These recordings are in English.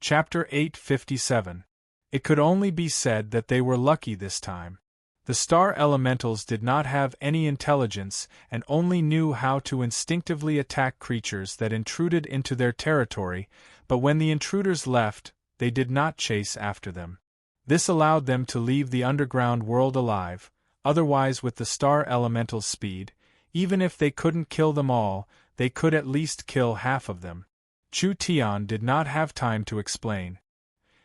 Chapter 857. It could only be said that they were lucky this time. The star elementals did not have any intelligence and only knew how to instinctively attack creatures that intruded into their territory, but when the intruders left, they did not chase after them. This allowed them to leave the underground world alive, otherwise with the star elemental's speed, even if they couldn't kill them all, they could at least kill half of them. Chu Tian did not have time to explain.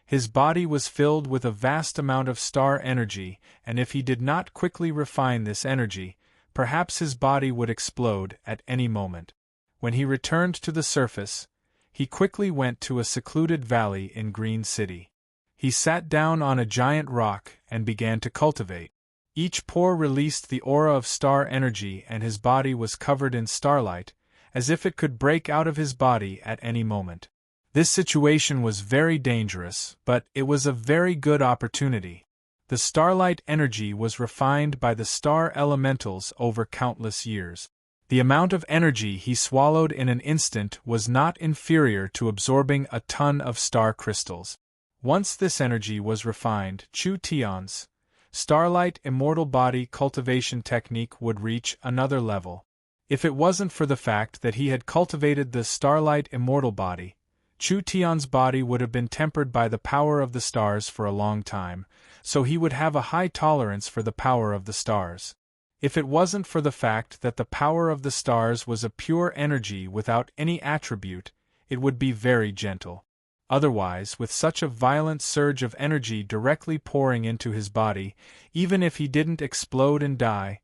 His body was filled with a vast amount of star energy, and if he did not quickly refine this energy, perhaps his body would explode at any moment. When he returned to the surface, he quickly went to a secluded valley in Green City. He sat down on a giant rock and began to cultivate. Each pore released the aura of star energy and his body was covered in starlight, as if it could break out of his body at any moment. This situation was very dangerous, but it was a very good opportunity. The starlight energy was refined by the star elementals over countless years. The amount of energy he swallowed in an instant was not inferior to absorbing a ton of star crystals. Once this energy was refined, Chu Tian's starlight immortal body cultivation technique would reach another level. If it wasn't for the fact that he had cultivated the starlight immortal body, Chu Tian's body would have been tempered by the power of the stars for a long time, so he would have a high tolerance for the power of the stars. If it wasn't for the fact that the power of the stars was a pure energy without any attribute, it would be very gentle. Otherwise, with such a violent surge of energy directly pouring into his body, even if he didn't explode and die,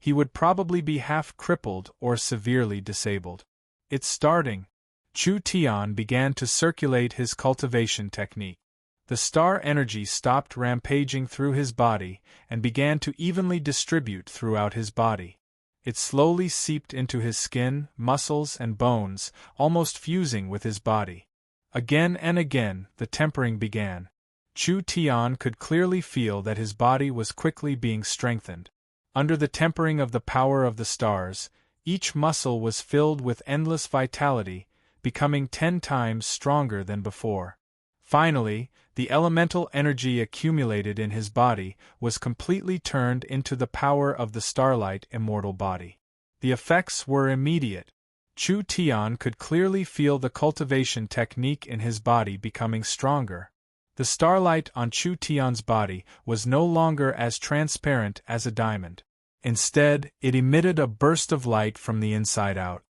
he would probably be half crippled or severely disabled. It's starting. Chu Tian began to circulate his cultivation technique. The star energy stopped rampaging through his body and began to evenly distribute throughout his body. It slowly seeped into his skin, muscles, and bones, almost fusing with his body. Again and again, the tempering began. Chu Tian could clearly feel that his body was quickly being strengthened. Under the tempering of the power of the stars, each muscle was filled with endless vitality, becoming 10 times stronger than before. Finally, the elemental energy accumulated in his body was completely turned into the power of the starlight immortal body. The effects were immediate. Chu Tian could clearly feel the cultivation technique in his body becoming stronger. The starlight on Chu Tian's body was no longer as transparent as a diamond. Instead, it emitted a burst of light from the inside out.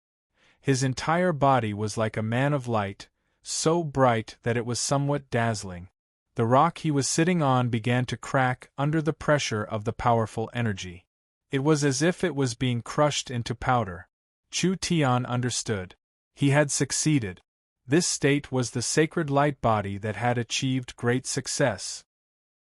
His entire body was like a man of light, so bright that it was somewhat dazzling. The rock he was sitting on began to crack under the pressure of the powerful energy. It was as if it was being crushed into powder. Chu Tian understood. He had succeeded. This state was the sacred light body that had achieved great success.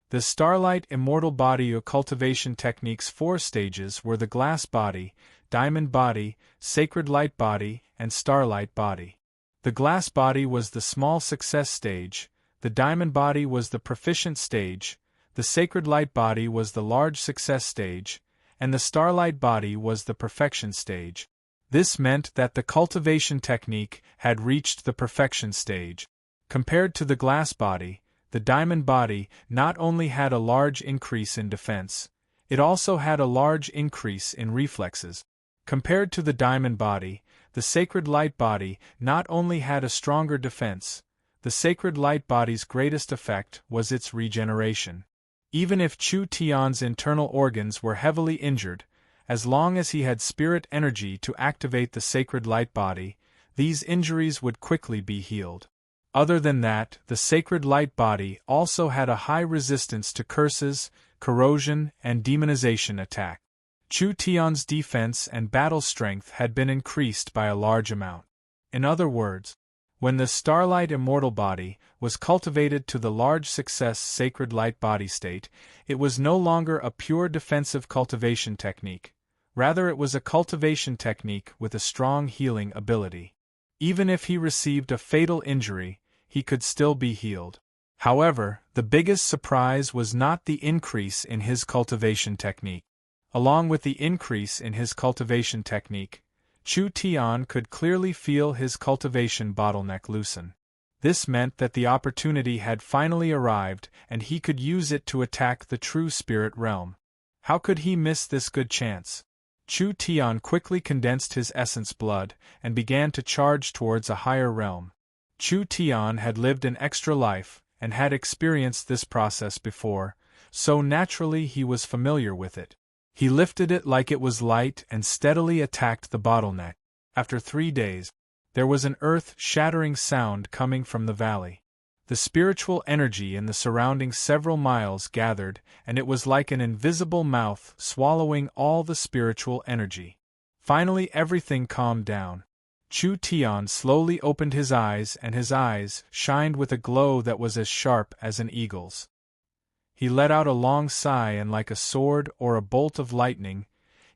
The starlight immortal body cultivation technique's 4 stages were the glass body, diamond body, sacred light body, and starlight body. The glass body was the small success stage, the diamond body was the proficient stage, the sacred light body was the large success stage, and the starlight body was the perfection stage. This meant that the cultivation technique had reached the perfection stage. Compared to the glass body, the diamond body not only had a large increase in defense, it also had a large increase in reflexes. Compared to the diamond body, the sacred light body not only had a stronger defense, the sacred light body's greatest effect was its regeneration. Even if Chu Tian's internal organs were heavily injured, as long as he had spirit energy to activate the sacred light body, these injuries would quickly be healed. Other than that, the sacred light body also had a high resistance to curses, corrosion, and demonization attack. Chu Tian's defense and battle strength had been increased by a large amount. In other words, when the starlight immortal body was cultivated to the large success sacred light body state, it was no longer a pure defensive cultivation technique. Rather, it was a cultivation technique with a strong healing ability. Even if he received a fatal injury, he could still be healed. However, the biggest surprise was not the increase in his cultivation technique. Along with the increase in his cultivation technique, Chu Tian could clearly feel his cultivation bottleneck loosen. This meant that the opportunity had finally arrived and he could use it to attack the true spirit realm. How could he miss this good chance? Chu Tian quickly condensed his essence blood and began to charge towards a higher realm. Chu Tian had lived an extra life and had experienced this process before, so naturally he was familiar with it. He lifted it like it was light and steadily attacked the bottleneck. After 3 days, there was an earth-shattering sound coming from the valley. The spiritual energy in the surrounding several miles gathered, and it was like an invisible mouth swallowing all the spiritual energy. Finally everything calmed down. Chu Tian slowly opened his eyes and his eyes shined with a glow that was as sharp as an eagle's. He let out a long sigh and like a sword or a bolt of lightning,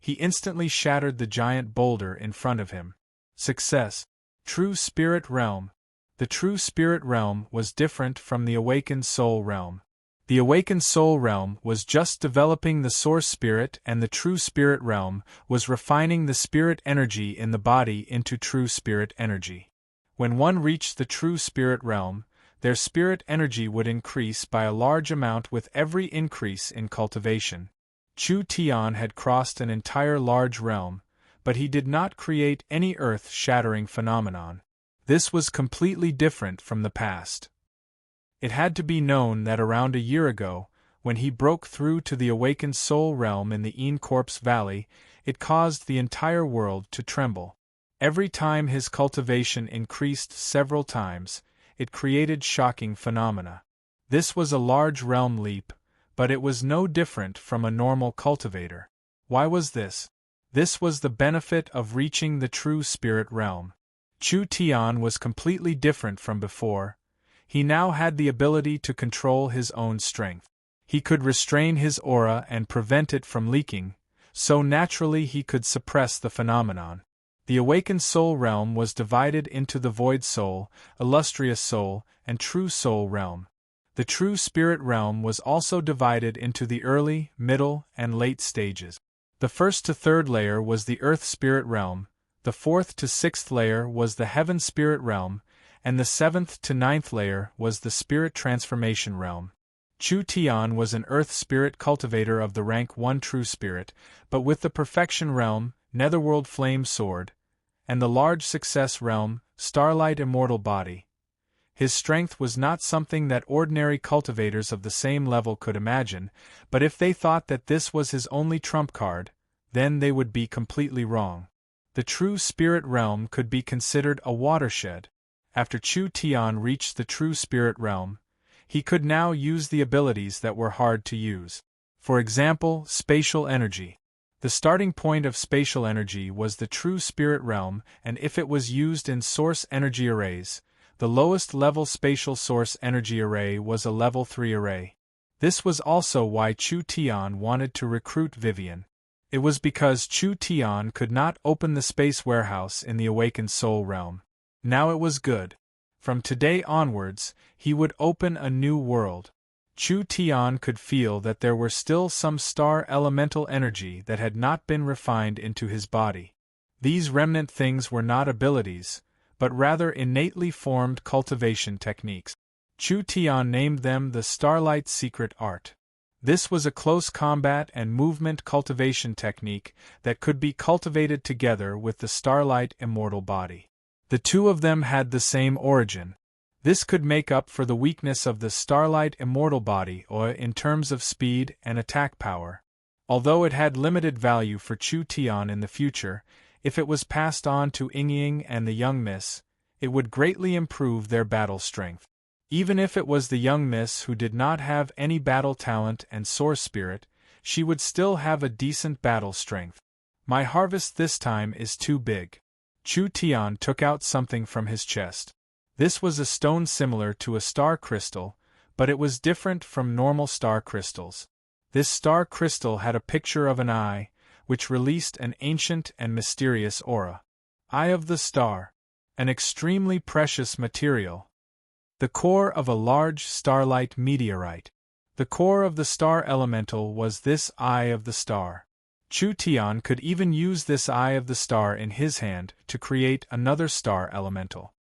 he instantly shattered the giant boulder in front of him. Success. True Spirit Realm. The true spirit realm was different from the awakened soul realm. The awakened soul realm was just developing the source spirit, and the true spirit realm was refining the spirit energy in the body into true spirit energy. When one reached the true spirit realm, their spirit energy would increase by a large amount with every increase in cultivation. Chu Tian had crossed an entire large realm, but he did not create any earth-shattering phenomenon. This was completely different from the past. It had to be known that around a year ago, when he broke through to the awakened soul realm in the Encorpse Valley, it caused the entire world to tremble. Every time his cultivation increased several times, it created shocking phenomena. This was a large realm leap, but it was no different from a normal cultivator. Why was this? This was the benefit of reaching the true spirit realm. Chu Tian was completely different from before. He now had the ability to control his own strength. He could restrain his aura and prevent it from leaking, so naturally he could suppress the phenomenon. The awakened soul realm was divided into the void soul, illustrious soul, and true soul realm. The true spirit realm was also divided into the early, middle, and late stages. The first to third layer was the earth spirit realm, the fourth to sixth layer was the heaven spirit realm, and the seventh to ninth layer was the spirit transformation realm. Chu Tian was an earth spirit cultivator of the rank 1 true spirit, but with the perfection realm, netherworld flame sword, and the large success realm, starlight immortal body. His strength was not something that ordinary cultivators of the same level could imagine, but if they thought that this was his only trump card, then they would be completely wrong. The true spirit realm could be considered a watershed. After Chu Tian reached the true spirit realm, he could now use the abilities that were hard to use. For example, spatial energy. The starting point of spatial energy was the true spirit realm, and if it was used in source energy arrays, the lowest level spatial source energy array was a level 3 array. This was also why Chu Tian wanted to recruit Vivian. It was because Chu Tian could not open the space warehouse in the awakened soul realm. Now it was good. From today onwards, he would open a new world. Chu Tian could feel that there were still some star elemental energy that had not been refined into his body. These remnant things were not abilities, but rather innately formed cultivation techniques. Chu Tian named them the Starlight Secret Art. This was a close combat and movement cultivation technique that could be cultivated together with the Starlight Immortal Body. The two of them had the same origin. This could make up for the weakness of the Starlight Immortal Body in terms of speed and attack power. Although it had limited value for Chu Tian in the future, if it was passed on to Yingying and the young miss, it would greatly improve their battle strength. Even if it was the young miss who did not have any battle talent and source spirit, she would still have a decent battle strength. My harvest this time is too big. Chu Tian took out something from his chest. This was a stone similar to a star crystal, but it was different from normal star crystals. This star crystal had a picture of an eye, which released an ancient and mysterious aura. Eye of the star. An extremely precious material. The core of a large starlight meteorite. The core of the star elemental was this eye of the star. Chu Tian could even use this eye of the star in his hand to create another star elemental.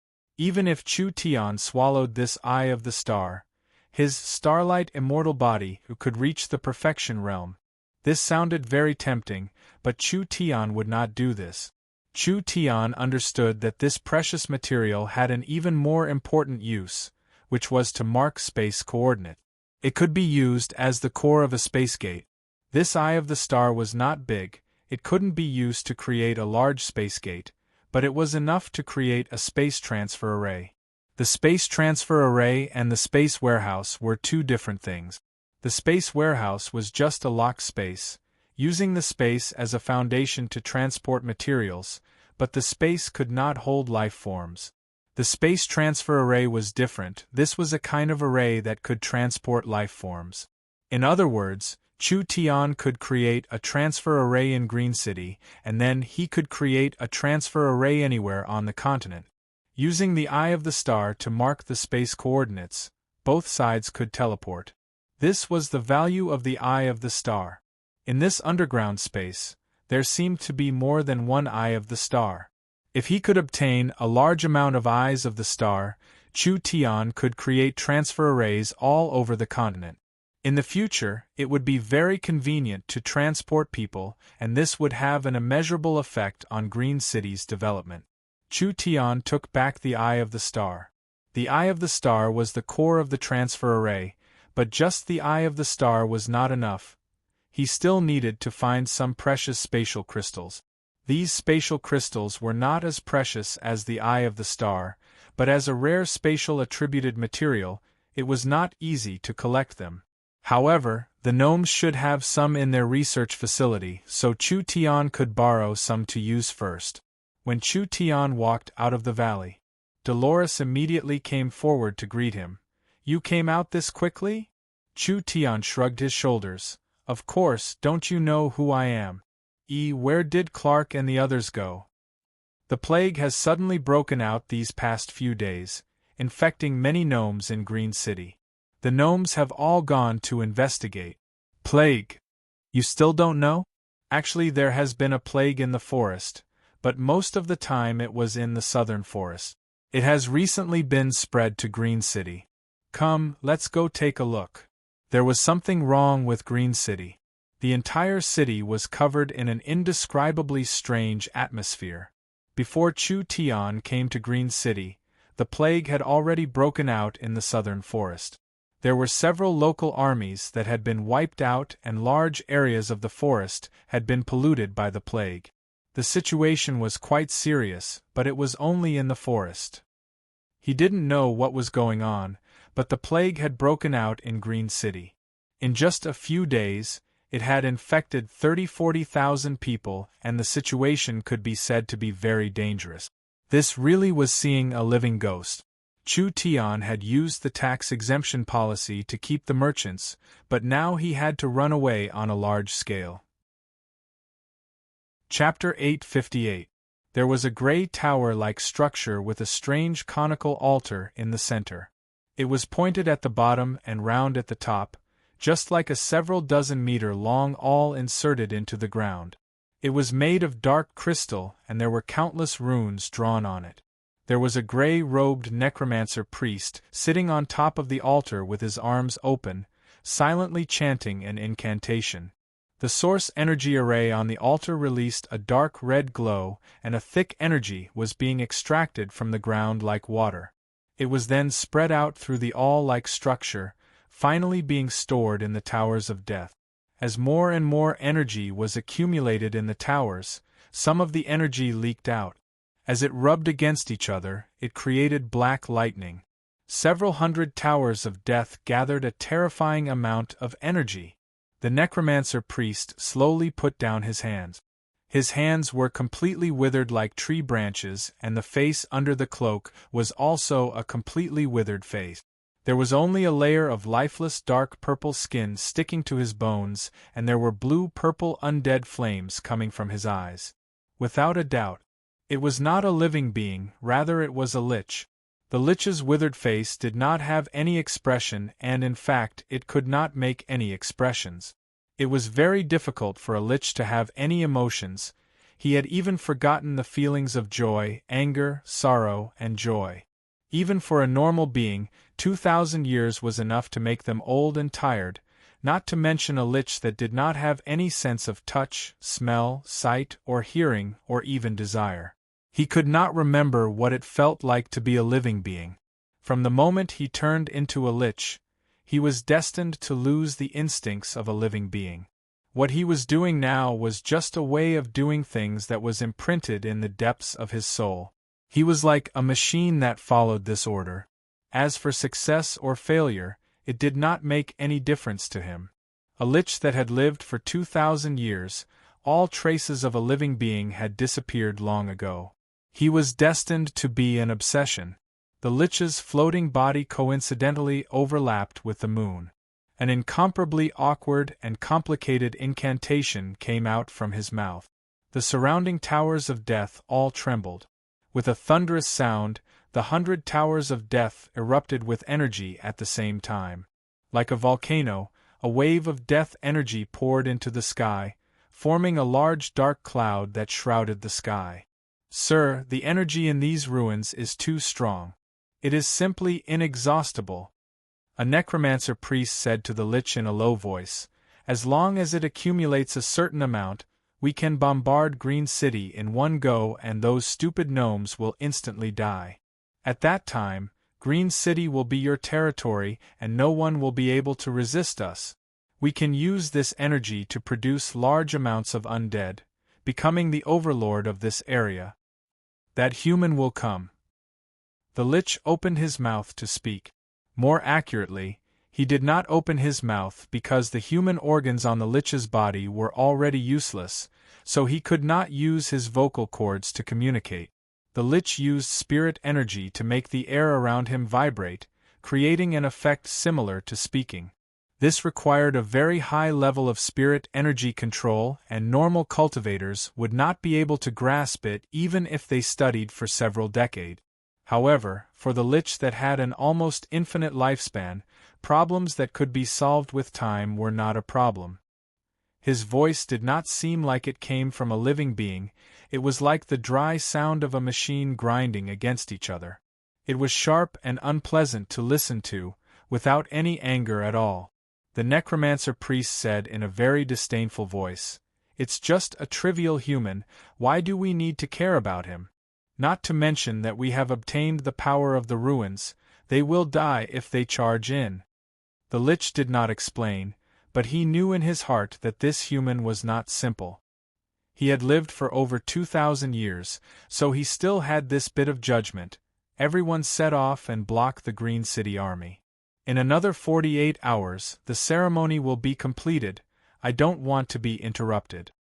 Even if Chu Tian swallowed this eye of the star, his starlight immortal body could reach the perfection realm. This sounded very tempting, but Chu Tian would not do this. Chu Tian understood that this precious material had an even more important use, which was to mark space coordinate. It could be used as the core of a space gate. This eye of the star was not big, it couldn't be used to create a large space gate, but it was enough to create a space transfer array. The space transfer array and the space warehouse were two different things. The space warehouse was just a locked space, using the space as a foundation to transport materials, but the space could not hold life forms. The space transfer array was different. This was a kind of array that could transport life forms. In other words, Chu Tian could create a transfer array in Green City, and then he could create a transfer array anywhere on the continent. Using the eye of the star to mark the space coordinates, both sides could teleport. This was the value of the eye of the star. In this underground space, there seemed to be more than one eye of the star. If he could obtain a large amount of eyes of the star, Chu Tian could create transfer arrays all over the continent. In the future, it would be very convenient to transport people, and this would have an immeasurable effect on Green City's development. Chu Tian took back the eye of the star. The eye of the star was the core of the transfer array, but just the eye of the star was not enough. He still needed to find some precious spatial crystals. These spatial crystals were not as precious as the eye of the star, but as a rare spatial attributed material, it was not easy to collect them. However, the gnomes should have some in their research facility, so Chu Tian could borrow some to use first. When Chu Tian walked out of the valley, Dolores immediately came forward to greet him. "You came out this quickly?" Chu Tian shrugged his shoulders. "Of course, don't you know who I am? Where did Clark and the others go?" The plague has suddenly broken out these past few days, infecting many gnomes in Green City. The gnomes have all gone to investigate. Plague? You still don't know? Actually, there has been a plague in the forest, but most of the time it was in the southern forest. It has recently been spread to Green City. Come, let's go take a look. There was something wrong with Green City. The entire city was covered in an indescribably strange atmosphere. Before Chu Tian came to Green City, the plague had already broken out in the southern forest. There were several local armies that had been wiped out, and large areas of the forest had been polluted by the plague. The situation was quite serious, but it was only in the forest. He didn't know what was going on, but the plague had broken out in Green City. In just a few days, it had infected 30-40,000 people, and the situation could be said to be very dangerous. This really was seeing a living ghost. Chu Tian had used the tax exemption policy to keep the merchants, but now he had to run away on a large scale. Chapter 858. There was a gray tower-like structure with a strange conical altar in the center. It was pointed at the bottom and round at the top, just like a several dozen meter long awl inserted into the ground. It was made of dark crystal, and there were countless runes drawn on it. There was a gray-robed necromancer priest sitting on top of the altar with his arms open, silently chanting an incantation. The source energy array on the altar released a dark red glow, and a thick energy was being extracted from the ground like water. It was then spread out through the awl-like structure, finally being stored in the towers of death. As more and more energy was accumulated in the towers, some of the energy leaked out. As it rubbed against each other, it created black lightning. Several hundred towers of death gathered a terrifying amount of energy. The necromancer priest slowly put down his hands. His hands were completely withered like tree branches, and the face under the cloak was also a completely withered face. There was only a layer of lifeless dark purple skin sticking to his bones, and there were blue-purple undead flames coming from his eyes. Without a doubt, it was not a living being, rather it was a lich. The lich's withered face did not have any expression, and in fact it could not make any expressions. It was very difficult for a lich to have any emotions. He had even forgotten the feelings of joy, anger, sorrow, and joy. Even for a normal being, 2,000 years was enough to make them old and tired, not to mention a lich that did not have any sense of touch, smell, sight, or hearing, or even desire. He could not remember what it felt like to be a living being. From the moment he turned into a lich, he was destined to lose the instincts of a living being. What he was doing now was just a way of doing things that was imprinted in the depths of his soul. He was like a machine that followed this order. As for success or failure, it did not make any difference to him. A lich that had lived for 2,000 years, all traces of a living being had disappeared long ago. He was destined to be an obsession. The lich's floating body coincidentally overlapped with the moon. An incomparably awkward and complicated incantation came out from his mouth. The surrounding towers of death all trembled. With a thunderous sound, the 100 towers of death erupted with energy at the same time. Like a volcano, a wave of death energy poured into the sky, forming a large dark cloud that shrouded the sky. "Sir, the energy in these ruins is too strong. It is simply inexhaustible," a necromancer priest said to the lich in a low voice. "As long as it accumulates a certain amount, we can bombard Green City in one go and those stupid gnomes will instantly die. At that time, Green City will be your territory and no one will be able to resist us. We can use this energy to produce large amounts of undead, becoming the overlord of this area. That human will come." The lich opened his mouth to speak. More accurately, he did not open his mouth because the human organs on the lich's body were already useless, so he could not use his vocal cords to communicate. The lich used spirit energy to make the air around him vibrate, creating an effect similar to speaking. This required a very high level of spirit energy control, and normal cultivators would not be able to grasp it even if they studied for several decades. However, for the lich that had an almost infinite lifespan, problems that could be solved with time were not a problem. His voice did not seem like it came from a living being, it was like the dry sound of a machine grinding against each other. It was sharp and unpleasant to listen to, without any anger at all. The necromancer priest said in a very disdainful voice, "It's just a trivial human, why do we need to care about him? Not to mention that we have obtained the power of the ruins, they will die if they charge in." The lich did not explain, but he knew in his heart that this human was not simple. He had lived for over 2,000 years, so he still had this bit of judgment. Everyone set off and blocked the Green City army. "In another 48 hours, the ceremony will be completed. I don't want to be interrupted."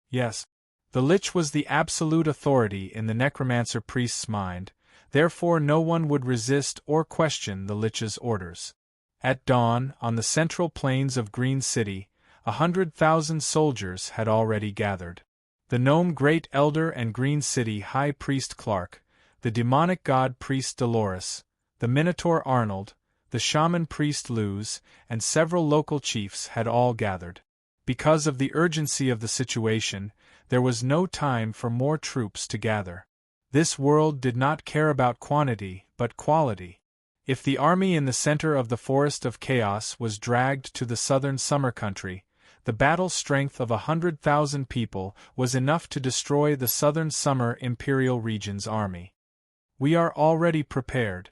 Yes. The lich was the absolute authority in the necromancer priest's mind, therefore no one would resist or question the lich's orders. At dawn, on the central plains of Green City, 100,000 soldiers had already gathered. The gnome great elder and Green City high priest Clark, the demonic god priest Dolores, the minotaur Arnold, the shaman priest Luz, and several local chiefs had all gathered. Because of the urgency of the situation, there was no time for more troops to gather. This world did not care about quantity, but quality. If the army in the center of the Forest of Chaos was dragged to the southern summer country, the battle strength of 100,000 people was enough to destroy the southern summer Imperial Region's army. "We are already prepared.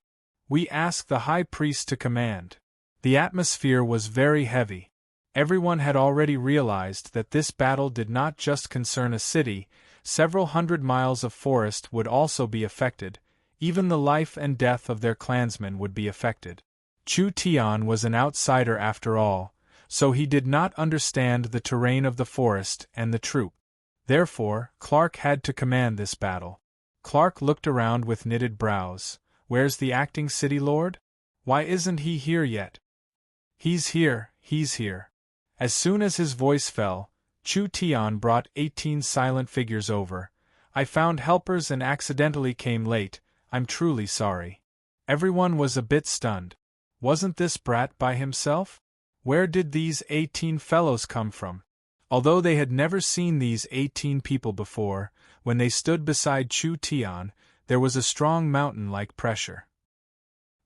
We ask the High Priest to command." The atmosphere was very heavy. Everyone had already realized that this battle did not just concern a city, several hundred miles of forest would also be affected, even the life and death of their clansmen would be affected. Chu Tian was an outsider after all, so he did not understand the terrain of the forest and the troop. Therefore, Clark had to command this battle. Clark looked around with knitted brows. "Where's the acting city lord? Why isn't he here yet?" He's here." As soon as his voice fell, Chu Tian brought 18 silent figures over. "I found helpers and accidentally came late, I'm truly sorry." Everyone was a bit stunned. Wasn't this brat by himself? Where did these 18 fellows come from? Although they had never seen these 18 people before, when they stood beside Chu Tian, there was a strong mountain-like pressure.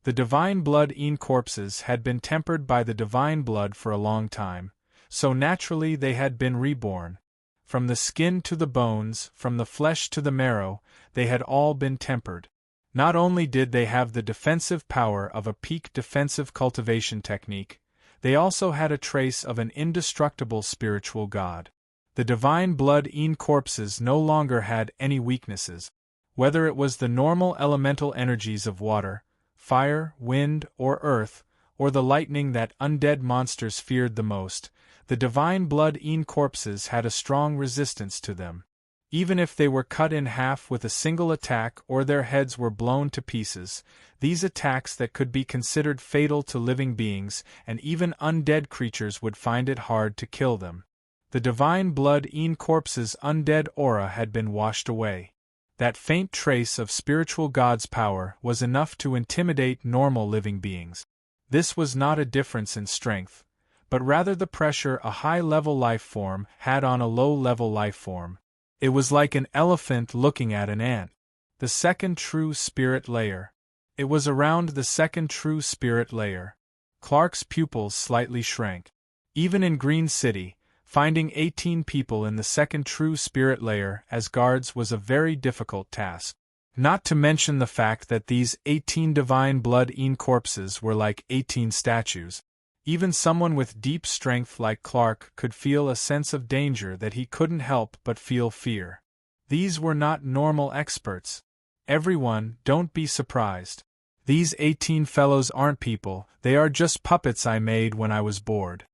The divine blood corpses had been tempered by the divine blood for a long time, so naturally they had been reborn. From the skin to the bones, from the flesh to the marrow, they had all been tempered. Not only did they have the defensive power of a peak defensive cultivation technique, they also had a trace of an indestructible spiritual god. The divine blood corpses no longer had any weaknesses. Whether it was the normal elemental energies of water, fire, wind, or earth, or the lightning that undead monsters feared the most, the divine blood corpses had a strong resistance to them. Even if they were cut in half with a single attack or their heads were blown to pieces, these attacks that could be considered fatal to living beings and even undead creatures would find it hard to kill them. The divine blood corpses' undead aura had been washed away. That faint trace of spiritual God's power was enough to intimidate normal living beings. This was not a difference in strength, but rather the pressure a high-level life form had on a low-level life form. It was like an elephant looking at an ant. The second true spirit layer. It was around the second true spirit layer. Clark's pupils slightly shrank. Even in Green City, finding 18 people in the second true spirit layer as guards was a very difficult task. Not to mention the fact that these 18 divine blood corpses were like 18 statues. Even someone with deep strength like Clark could feel a sense of danger that he couldn't help but feel fear. These were not normal experts. Everyone, don't be surprised. These 18 fellows aren't people, they are just puppets I made when I was bored.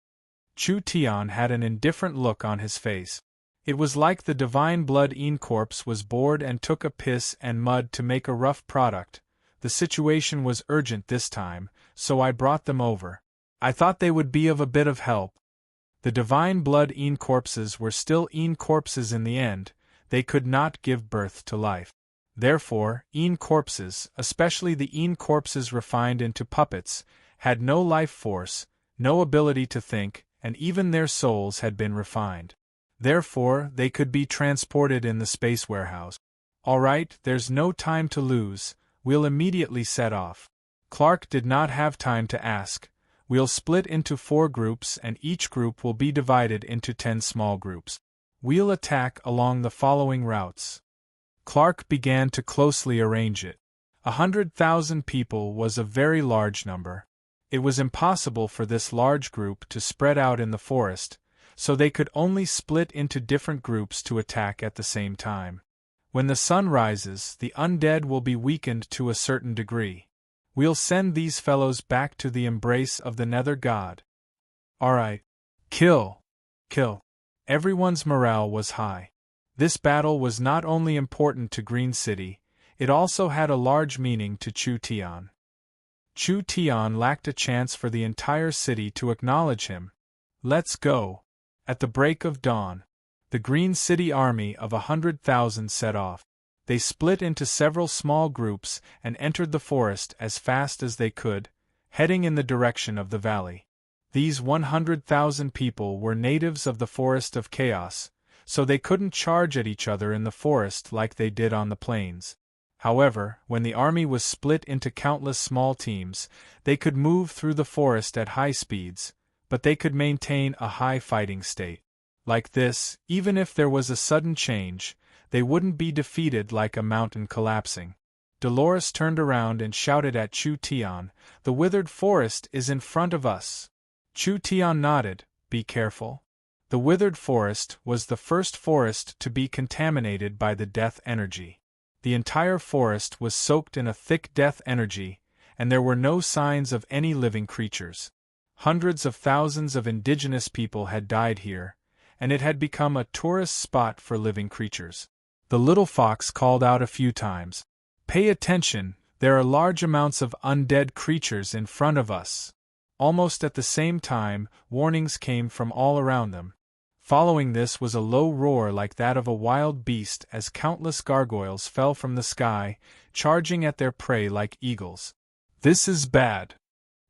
Chu Tian had an indifferent look on his face. It was like the divine blood corpse was bored and took a piss and mud to make a rough product. The situation was urgent this time, so I brought them over. I thought they would be of a bit of help. The divine blood corpses were still corpses in the end, they could not give birth to life. Therefore, corpses, especially the corpses refined into puppets, had no life force, no ability to think, and even their souls had been refined. Therefore, they could be transported in the space warehouse. All right, there's no time to lose, we'll immediately set off. Clark did not have time to ask. We'll split into 4 groups and each group will be divided into 10 small groups. We'll attack along the following routes. Clark began to closely arrange it. 100,000 people was a very large number. It was impossible for this large group to spread out in the forest, so they could only split into different groups to attack at the same time. When the sun rises, the undead will be weakened to a certain degree. We'll send these fellows back to the embrace of the Nether God. Alright. Kill. Kill. Everyone's morale was high. This battle was not only important to Green City, it also had a large meaning to Chu Tian. Chu Tian lacked a chance for the entire city to acknowledge him. Let's go. At the break of dawn, the Green City army of 100,000 set off. They split into several small groups and entered the forest as fast as they could, heading in the direction of the valley. These 100,000 people were natives of the Forest of Chaos, so they couldn't charge at each other in the forest like they did on the plains. However, when the army was split into countless small teams, they could move through the forest at high speeds, but they could maintain a high fighting state. Like this, even if there was a sudden change, they wouldn't be defeated like a mountain collapsing. Dolores turned around and shouted at Chu Tian, "The withered forest is in front of us." Chu Tian nodded, "Be careful." The withered forest was the first forest to be contaminated by the death energy. The entire forest was soaked in a thick death energy, and there were no signs of any living creatures. Hundreds of thousands of indigenous people had died here, and it had become a tourist spot for living creatures. The little fox called out a few times, "Pay attention, there are large amounts of undead creatures in front of us." Almost at the same time, warnings came from all around them. Following this was a low roar like that of a wild beast as countless gargoyles fell from the sky, charging at their prey like eagles. This is bad.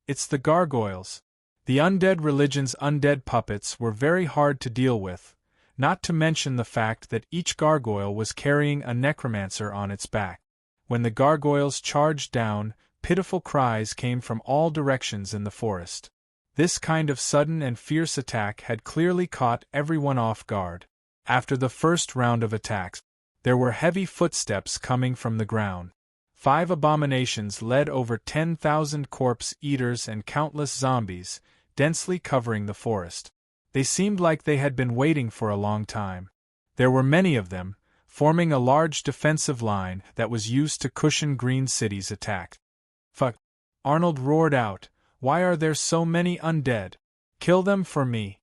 It's the gargoyles. The undead religion's undead puppets were very hard to deal with, not to mention the fact that each gargoyle was carrying a necromancer on its back. When the gargoyles charged down, pitiful cries came from all directions in the forest. This kind of sudden and fierce attack had clearly caught everyone off guard. After the first round of attacks, there were heavy footsteps coming from the ground. 5 abominations led over 10,000 corpse-eaters and countless zombies, densely covering the forest. They seemed like they had been waiting for a long time. There were many of them, forming a large defensive line that was used to cushion Green City's attack. "Fuck!" Arnold roared out, "why are there so many undead? Kill them for me!"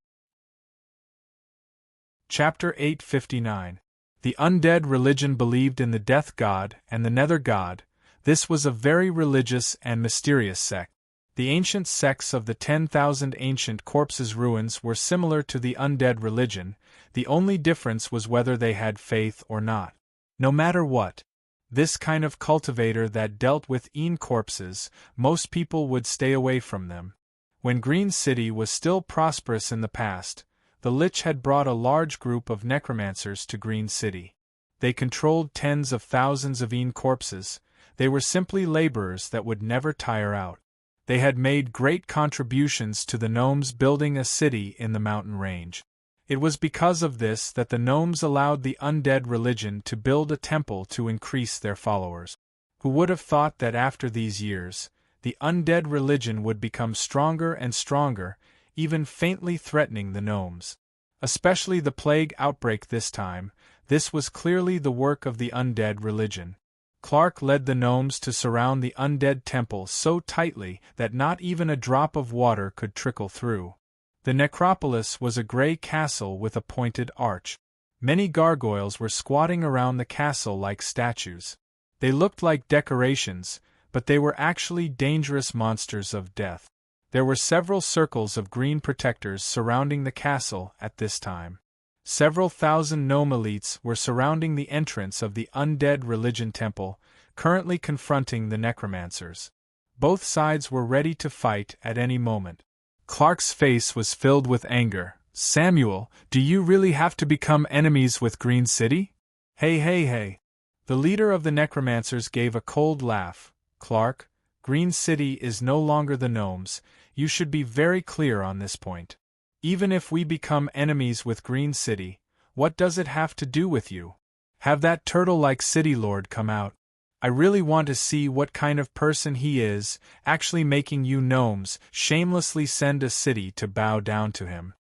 Chapter 859. The undead religion believed in the death god and the nether god. This was a very religious and mysterious sect. The ancient sects of the 10,000 ancient corpses ruins were similar to the undead religion, the only difference was whether they had faith or not. No matter what, this kind of cultivator that dealt with corpses, most people would stay away from them. When Green City was still prosperous in the past, the Lich had brought a large group of necromancers to Green City. They controlled tens of thousands of corpses. They were simply laborers that would never tire out. They had made great contributions to the gnomes building a city in the mountain range. It was because of this that the gnomes allowed the undead religion to build a temple to increase their followers. Who would have thought that after these years, the undead religion would become stronger and stronger, even faintly threatening the gnomes? Especially the plague outbreak this time, this was clearly the work of the undead religion. Clark led the gnomes to surround the undead temple so tightly that not even a drop of water could trickle through. The necropolis was a grey castle with a pointed arch. Many gargoyles were squatting around the castle like statues. They looked like decorations, but they were actually dangerous monsters of death. There were several circles of green protectors surrounding the castle at this time. Several thousand gnome elites were surrounding the entrance of the undead religion temple, currently confronting the necromancers. Both sides were ready to fight at any moment. Clark's face was filled with anger. "Samuel, do you really have to become enemies with Green City?" Hey. The leader of the necromancers gave a cold laugh. "Clark, Green City is no longer the gnomes. You should be very clear on this point. Even if we become enemies with Green City, what does it have to do with you? Have that turtle-like city lord come out. I really want to see what kind of person he is, actually making you gnomes shamelessly send a city to bow down to him."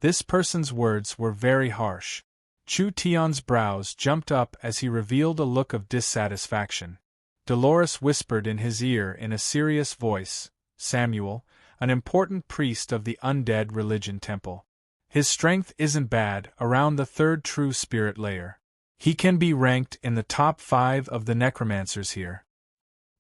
This person's words were very harsh. Chu Tian's brows jumped up as he revealed a look of dissatisfaction. Dolores whispered in his ear in a serious voice, "Samuel, an important priest of the undead religion temple. His strength isn't bad, around the 3rd true spirit layer. He can be ranked in the top 5 of the necromancers here."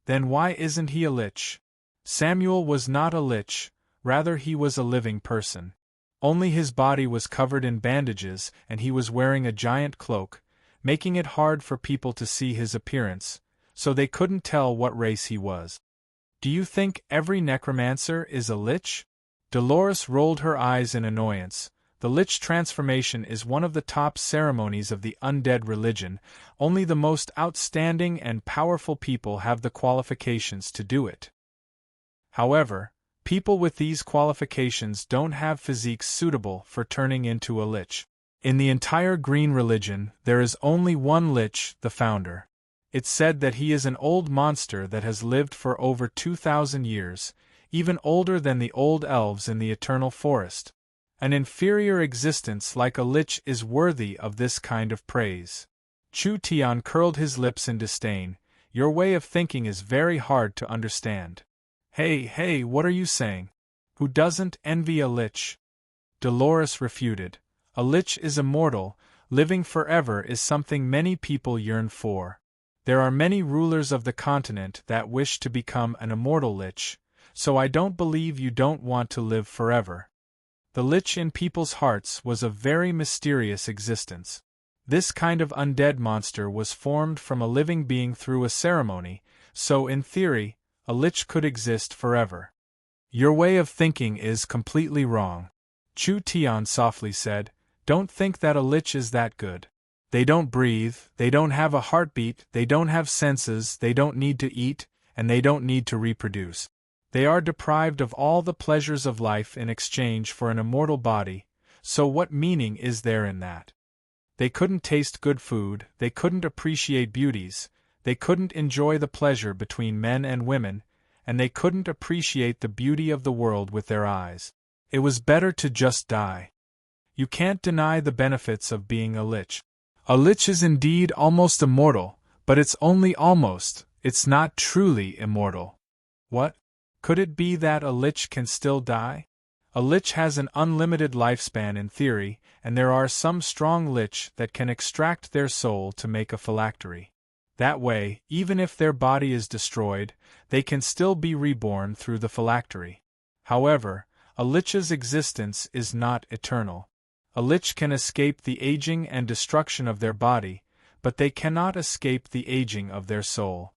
"Then why isn't he a lich?" Samuel was not a lich, rather he was a living person. Only his body was covered in bandages and he was wearing a giant cloak, making it hard for people to see his appearance, so they couldn't tell what race he was. "Do you think every necromancer is a lich?" Dolores rolled her eyes in annoyance. The lich transformation is one of the top ceremonies of the undead religion. Only the most outstanding and powerful people have the qualifications to do it. However, people with these qualifications don't have physiques suitable for turning into a lich. In the entire green religion, there is only one lich, the founder. It's said that he is an old monster that has lived for over 2,000 years, even older than the old elves in the eternal forest. An inferior existence like a lich is worthy of this kind of praise. Chu Tian curled his lips in disdain. "Your way of thinking is very hard to understand." Hey, what are you saying? Who doesn't envy a lich?" Dolores refuted. "A lich is immortal, living forever is something many people yearn for. There are many rulers of the continent that wish to become an immortal lich, so I don't believe you don't want to live forever." The lich in people's hearts was a very mysterious existence. This kind of undead monster was formed from a living being through a ceremony, so in theory, a lich could exist forever. "Your way of thinking is completely wrong," Chu Tian softly said. "Don't think that a lich is that good. They don't breathe, they don't have a heartbeat, they don't have senses, they don't need to eat, and they don't need to reproduce. They are deprived of all the pleasures of life in exchange for an immortal body, so what meaning is there in that? They couldn't taste good food, they couldn't appreciate beauties, they couldn't enjoy the pleasure between men and women, and they couldn't appreciate the beauty of the world with their eyes. It was better to just die. You can't deny the benefits of being a lich. A lich is indeed almost immortal, but it's only almost, it's not truly immortal. What? Could it be that a lich can still die? A lich has an unlimited lifespan in theory, and there are some strong lich that can extract their soul to make a phylactery. That way, even if their body is destroyed, they can still be reborn through the phylactery. However, a lich's existence is not eternal. A lich can escape the aging and destruction of their body, but they cannot escape the aging of their soul.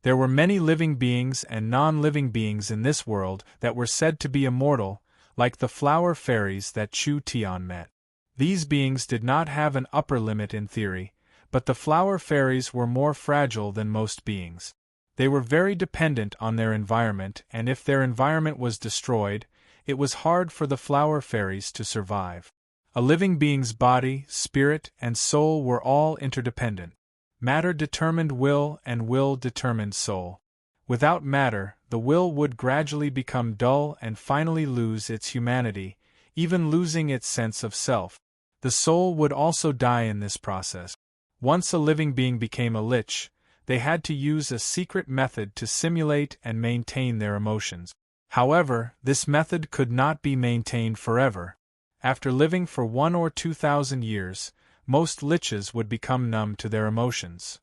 There were many living beings and non-living beings in this world that were said to be immortal, like the flower fairies that Chu Tian met. These beings did not have an upper limit in theory, but the flower fairies were more fragile than most beings. They were very dependent on their environment, and if their environment was destroyed, it was hard for the flower fairies to survive. A living being's body, spirit, and soul were all interdependent. Matter determined will, and will determined soul. Without matter, the will would gradually become dull and finally lose its humanity, even losing its sense of self. The soul would also die in this process. Once a living being became a lich, they had to use a secret method to simulate and maintain their emotions. However, this method could not be maintained forever. After living for 1,000 or 2,000 years, most liches would become numb to their emotions.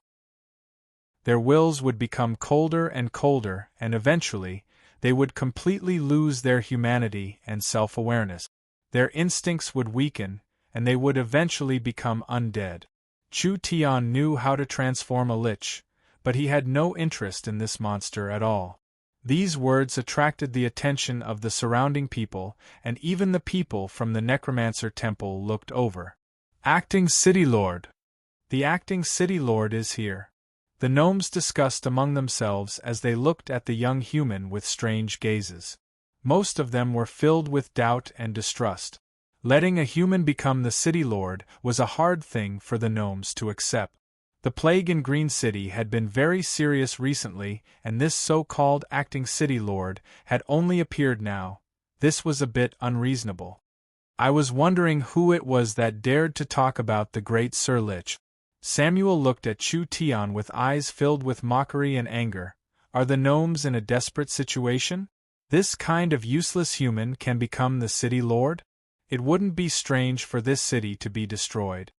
Their wills would become colder and colder, and eventually, they would completely lose their humanity and self-awareness. Their instincts would weaken, and they would eventually become undead. Chu Tian knew how to transform a lich, but he had no interest in this monster at all. These words attracted the attention of the surrounding people, and even the people from the necromancer temple looked over. Acting City Lord. The acting city lord is here. The gnomes discussed among themselves as they looked at the young human with strange gazes. Most of them were filled with doubt and distrust. Letting a human become the city lord was a hard thing for the gnomes to accept. The plague in Green City had been very serious recently, and this so-called acting city lord had only appeared now. This was a bit unreasonable. I was wondering who it was that dared to talk about the great Sir Lich. Samuel looked at Chu Tian with eyes filled with mockery and anger. Are the gnomes in a desperate situation? This kind of useless human can become the city lord? It wouldn't be strange for this city to be destroyed.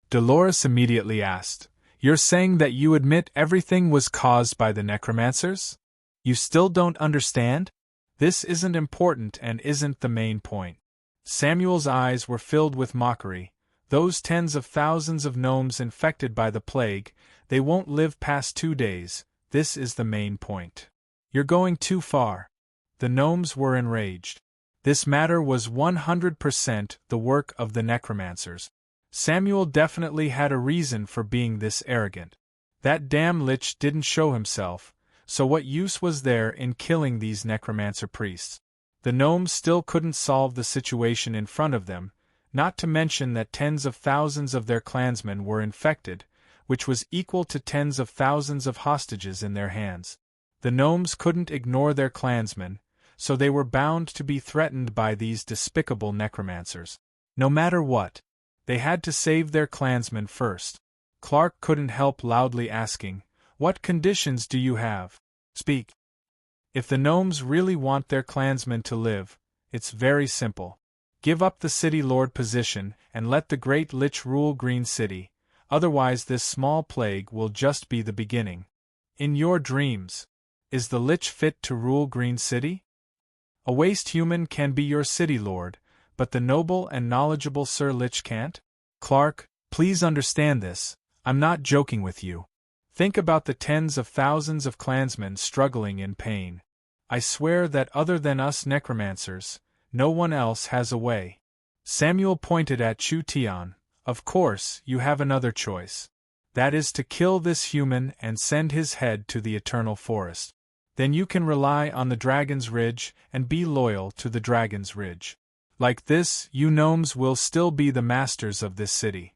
Dolores immediately asked, "You're saying that you admit everything was caused by the necromancers? You still don't understand? This isn't important and isn't the main point." Samuel's eyes were filled with mockery. Those tens of thousands of gnomes infected by the plague, they won't live past 2 days. This is the main point. You're going too far. The gnomes were enraged. This matter was 100% the work of the necromancers. Samuel definitely had a reason for being this arrogant. That damn lich didn't show himself, so what use was there in killing these necromancer priests? The gnomes still couldn't solve the situation in front of them, not to mention that tens of thousands of their clansmen were infected, which was equal to tens of thousands of hostages in their hands. The gnomes couldn't ignore their clansmen, so they were bound to be threatened by these despicable necromancers. No matter what, they had to save their clansmen first. Clark couldn't help loudly asking, "What conditions do you have? Speak." If the gnomes really want their clansmen to live, it's very simple. Give up the city lord position and let the great lich rule Green City, otherwise this small plague will just be the beginning. In your dreams, is the lich fit to rule Green City? A waste human can be your city lord, but the noble and knowledgeable Sir Lich can't? Clark, please understand this, I'm not joking with you. Think about the tens of thousands of clansmen struggling in pain. I swear that other than us necromancers, no one else has a way. Samuel pointed at Chu Tian. Of course, you have another choice. That is to kill this human and send his head to the eternal forest. Then you can rely on the Dragon's Ridge and be loyal to the Dragon's Ridge. Like this, you gnomes will still be the masters of this city.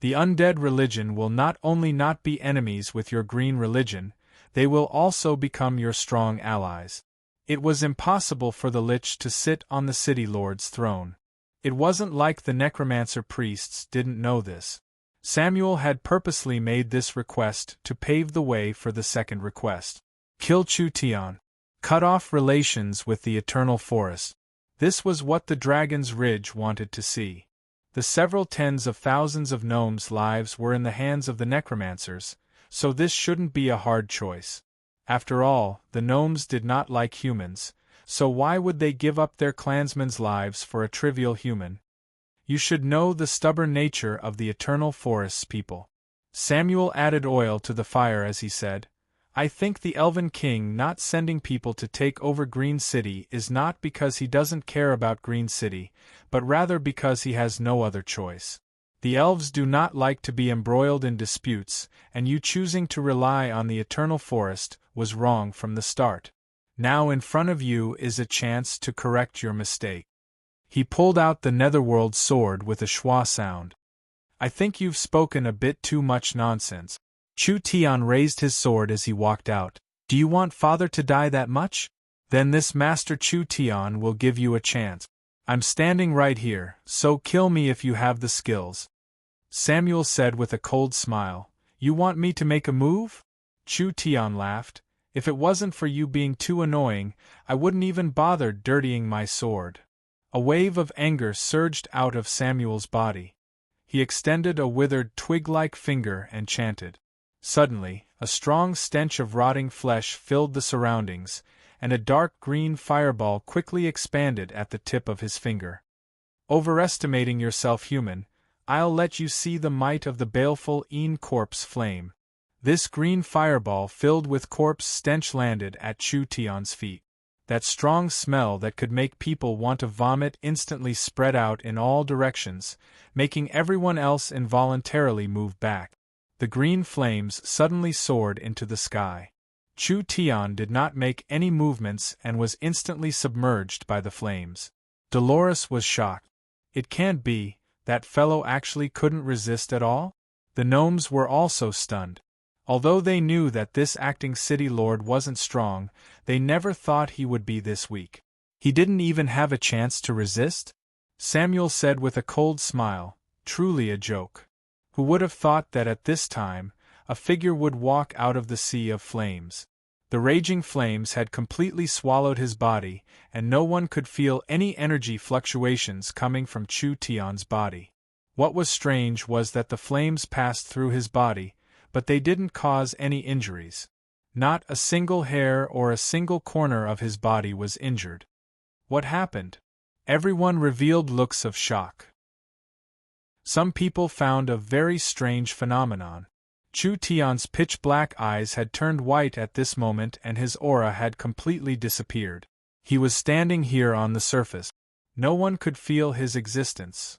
The undead religion will not only not be enemies with your green religion, they will also become your strong allies. It was impossible for the Lich to sit on the city lord's throne. It wasn't like the necromancer priests didn't know this. Samuel had purposely made this request to pave the way for the second request. Kill Chu Tian. Cut off relations with the Eternal Forest. This was what the Dragon's Ridge wanted to see. The several tens of thousands of gnomes' lives were in the hands of the necromancers, so this shouldn't be a hard choice. After all, the gnomes did not like humans, so why would they give up their clansmen's lives for a trivial human? You should know the stubborn nature of the Eternal Forest's people. Samuel added oil to the fire as he said, I think the Elven King not sending people to take over Green City is not because he doesn't care about Green City, but rather because he has no other choice. The elves do not like to be embroiled in disputes, and you choosing to rely on the Eternal Forest was wrong from the start. Now in front of you is a chance to correct your mistake. He pulled out the Netherworld sword with a schwa sound. I think you've spoken a bit too much nonsense. Chu Tian raised his sword as he walked out. Do you want father to die that much? Then this Master Chu Tian will give you a chance. I'm standing right here, so kill me if you have the skills. Samuel said with a cold smile. You want me to make a move? Chu Tian laughed. If it wasn't for you being too annoying, I wouldn't even bother dirtying my sword. A wave of anger surged out of Samuel's body. He extended a withered twig-like finger and chanted. Suddenly, a strong stench of rotting flesh filled the surroundings, and a dark green fireball quickly expanded at the tip of his finger. Overestimating yourself, human, I'll let you see the might of the baleful corpse flame. This green fireball filled with corpse stench landed at Chu Tian's feet. That strong smell that could make people want to vomit instantly spread out in all directions, making everyone else involuntarily move back. The green flames suddenly soared into the sky. Chu Tian did not make any movements and was instantly submerged by the flames. Dolores was shocked. It can't be, that fellow actually couldn't resist at all? The gnomes were also stunned. Although they knew that this acting city lord wasn't strong, they never thought he would be this weak. He didn't even have a chance to resist? Samuel said with a cold smile, truly a joke. Who would have thought that at this time, a figure would walk out of the sea of flames? The raging flames had completely swallowed his body, and no one could feel any energy fluctuations coming from Chu Tian's body. What was strange was that the flames passed through his body, but they didn't cause any injuries. Not a single hair or a single corner of his body was injured. What happened? Everyone revealed looks of shock. Some people found a very strange phenomenon. Chu Tian's pitch-black eyes had turned white at this moment and his aura had completely disappeared. He was standing here on the surface. No one could feel his existence.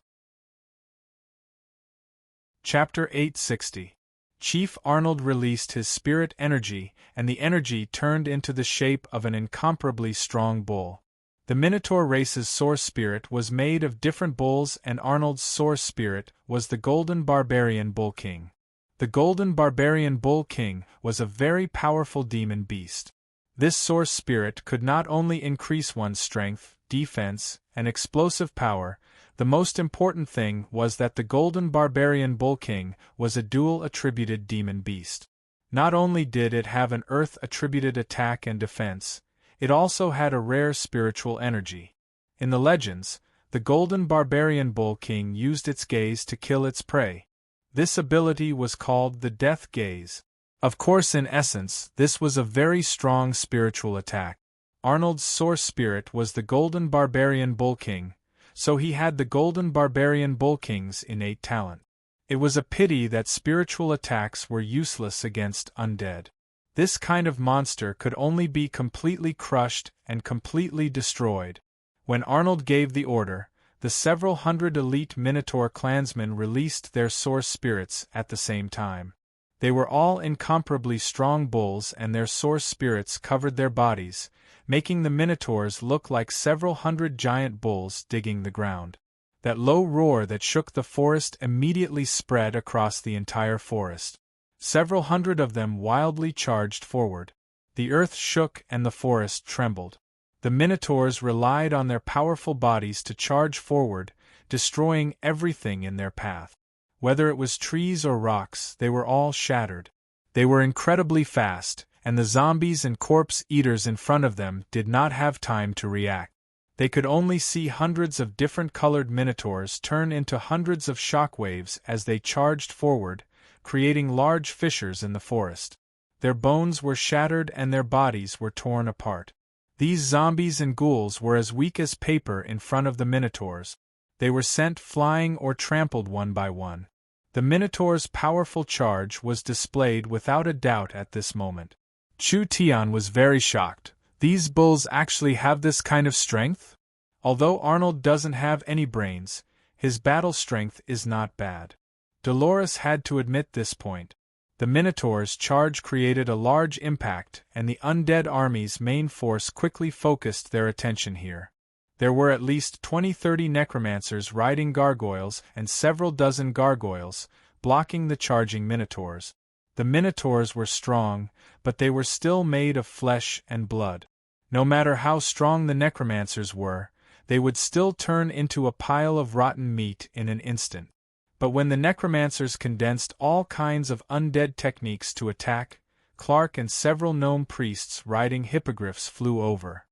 Chapter 860. Chief Arnold released his spirit energy, and the energy turned into the shape of an incomparably strong bull. The Minotaur race's source spirit was made of different bulls, and Arnold's source spirit was the Golden Barbarian Bull King. The Golden Barbarian Bull King was a very powerful demon beast. This source spirit could not only increase one's strength, defense, and explosive power. The most important thing was that the Golden Barbarian Bull King was a dual-attributed demon beast. Not only did it have an earth-attributed attack and defense, it also had a rare spiritual energy. In the legends, the Golden Barbarian Bull King used its gaze to kill its prey. This ability was called the Death Gaze. Of course, in essence, this was a very strong spiritual attack. Arnold's source spirit was the Golden Barbarian Bull King, so he had the Golden Barbarian Bull King's innate talent. It was a pity that spiritual attacks were useless against undead. This kind of monster could only be completely crushed and completely destroyed. When Arnold gave the order, the several hundred elite Minotaur clansmen released their source spirits at the same time. They were all incomparably strong bulls, and their source spirits covered their bodies, making the minotaurs look like several hundred giant bulls digging the ground. That low roar that shook the forest immediately spread across the entire forest. Several hundred of them wildly charged forward. The earth shook and the forest trembled. The minotaurs relied on their powerful bodies to charge forward, destroying everything in their path. Whether it was trees or rocks, they were all shattered. They were incredibly fast, and the zombies and corpse eaters in front of them did not have time to react. They could only see hundreds of different colored minotaurs turn into hundreds of shockwaves as they charged forward, creating large fissures in the forest. Their bones were shattered and their bodies were torn apart. These zombies and ghouls were as weak as paper in front of the minotaurs. They were sent flying or trampled one by one. The minotaur's powerful charge was displayed without a doubt at this moment. Chu Tian was very shocked. These bulls actually have this kind of strength? Although Arnold doesn't have any brains, his battle strength is not bad. Dolores had to admit this point. The Minotaur's charge created a large impact, and the undead army's main force quickly focused their attention here. There were at least 20-30 necromancers riding gargoyles and several dozen gargoyles, blocking the charging Minotaurs. The Minotaurs were strong, but they were still made of flesh and blood. No matter how strong the necromancers were, they would still turn into a pile of rotten meat in an instant. But when the necromancers condensed all kinds of undead techniques to attack, Clark and several gnome priests riding hippogriffs flew over.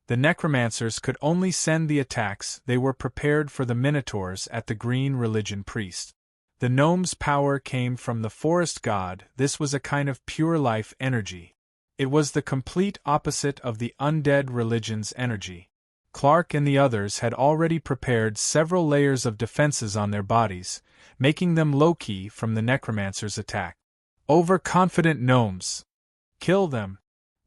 The necromancers could only send the attacks they were prepared for the Minotaurs at the Green Religion priest. The gnome's power came from the forest god. This was a kind of pure life energy. It was the complete opposite of the undead religion's energy. Clark and the others had already prepared several layers of defenses on their bodies, making them low-key from the necromancer's attack. Overconfident gnomes! Kill them!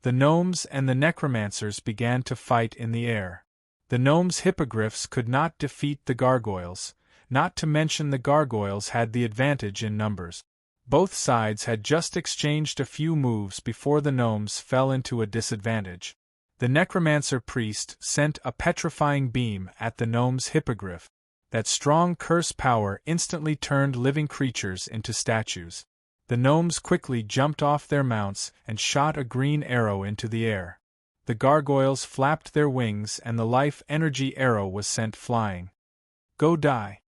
The gnomes and the necromancers began to fight in the air. The gnomes' hippogriffs could not defeat the gargoyles, not to mention the gargoyles had the advantage in numbers. Both sides had just exchanged a few moves before the gnomes fell into a disadvantage. The necromancer priest sent a petrifying beam at the gnome's hippogriff. That strong curse power instantly turned living creatures into statues. The gnomes quickly jumped off their mounts and shot a green arrow into the air. The gargoyles flapped their wings and the life energy arrow was sent flying. Go die!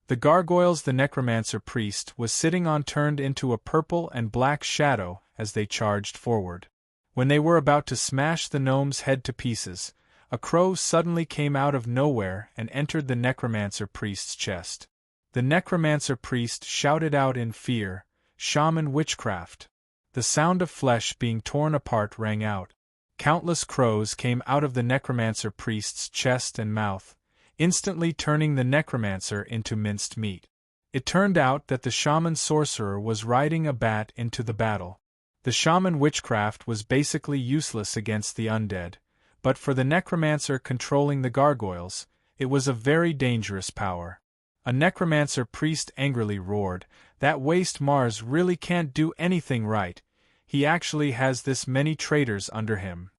The gargoyles the necromancer priest was sitting on turned into a purple and black shadow as they charged forward. When they were about to smash the gnome's head to pieces, a crow suddenly came out of nowhere and entered the necromancer priest's chest. The necromancer priest shouted out in fear, "Shaman witchcraft!" The sound of flesh being torn apart rang out. Countless crows came out of the necromancer priest's chest and mouth, instantly turning the necromancer into minced meat. It turned out that the shaman sorcerer was riding a bat into the battle. The shaman witchcraft was basically useless against the undead, but for the necromancer controlling the gargoyles, it was a very dangerous power. A necromancer priest angrily roared, "That waste Mars really can't do anything right. He actually has this many traitors under him."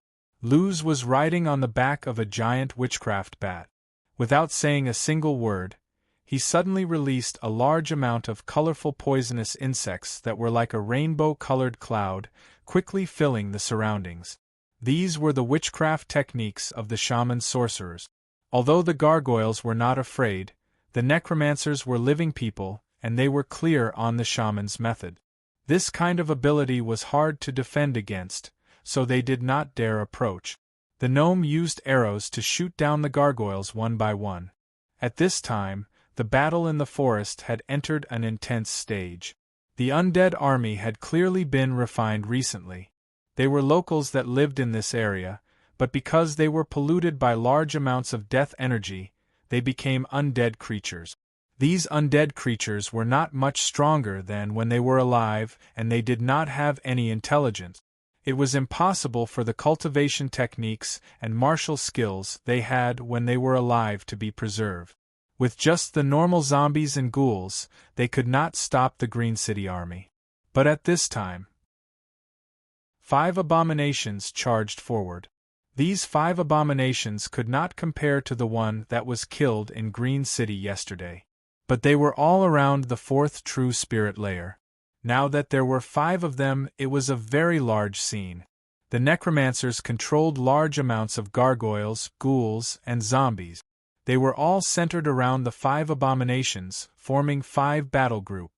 Luz was riding on the back of a giant witchcraft bat. Without saying a single word, he suddenly released a large amount of colorful poisonous insects that were like a rainbow-colored cloud, quickly filling the surroundings. These were the witchcraft techniques of the shaman sorcerers. Although the gargoyles were not afraid, the necromancers were living people, and they were clear on the shaman's method. This kind of ability was hard to defend against, so they did not dare approach. The gnome used arrows to shoot down the gargoyles one by one. At this time, the battle in the forest had entered an intense stage. The undead army had clearly been refined recently. They were locals that lived in this area, but because they were polluted by large amounts of death energy, they became undead creatures. These undead creatures were not much stronger than when they were alive, and they did not have any intelligence. It was impossible for the cultivation techniques and martial skills they had when they were alive to be preserved. With just the normal zombies and ghouls, they could not stop the Green City army. But at this time, 5 abominations charged forward. These 5 abominations could not compare to the one that was killed in Green City yesterday. But they were all around the 4th true spirit layer. Now that there were 5 of them, it was a very large scene. The necromancers controlled large amounts of gargoyles, ghouls, and zombies. They were all centered around the 5 abominations, forming 5 battle groups.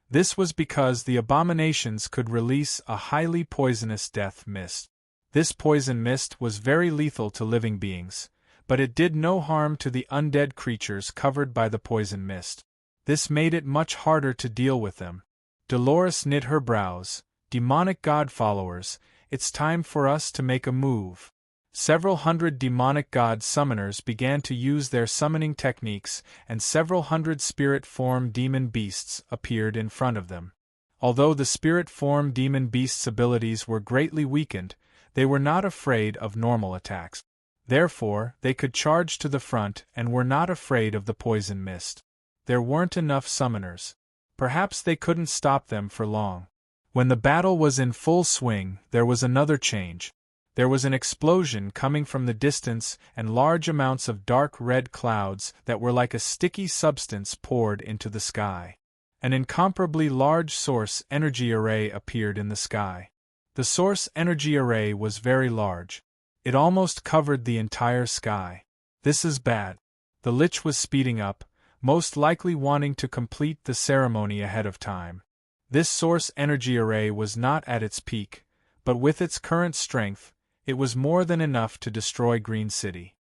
This was because the abominations could release a highly poisonous death mist. This poison mist was very lethal to living beings, but it did no harm to the undead creatures covered by the poison mist. This made it much harder to deal with them. Dolores knit her brows. Demonic god followers, it's time for us to make a move. Several hundred demonic god summoners began to use their summoning techniques, and several hundred spirit form demon beasts appeared in front of them. Although the spirit form demon beasts' abilities were greatly weakened, they were not afraid of normal attacks. Therefore, they could charge to the front and were not afraid of the poison mist. There weren't enough summoners. Perhaps they couldn't stop them for long. When the battle was in full swing, there was another change. There was an explosion coming from the distance, and large amounts of dark red clouds that were like a sticky substance poured into the sky. An incomparably large source energy array appeared in the sky. The source energy array was very large. It almost covered the entire sky. This is bad. The Lich was speeding up, most likely wanting to complete the ceremony ahead of time. This source energy array was not at its peak, but with its current strength, it was more than enough to destroy Green City.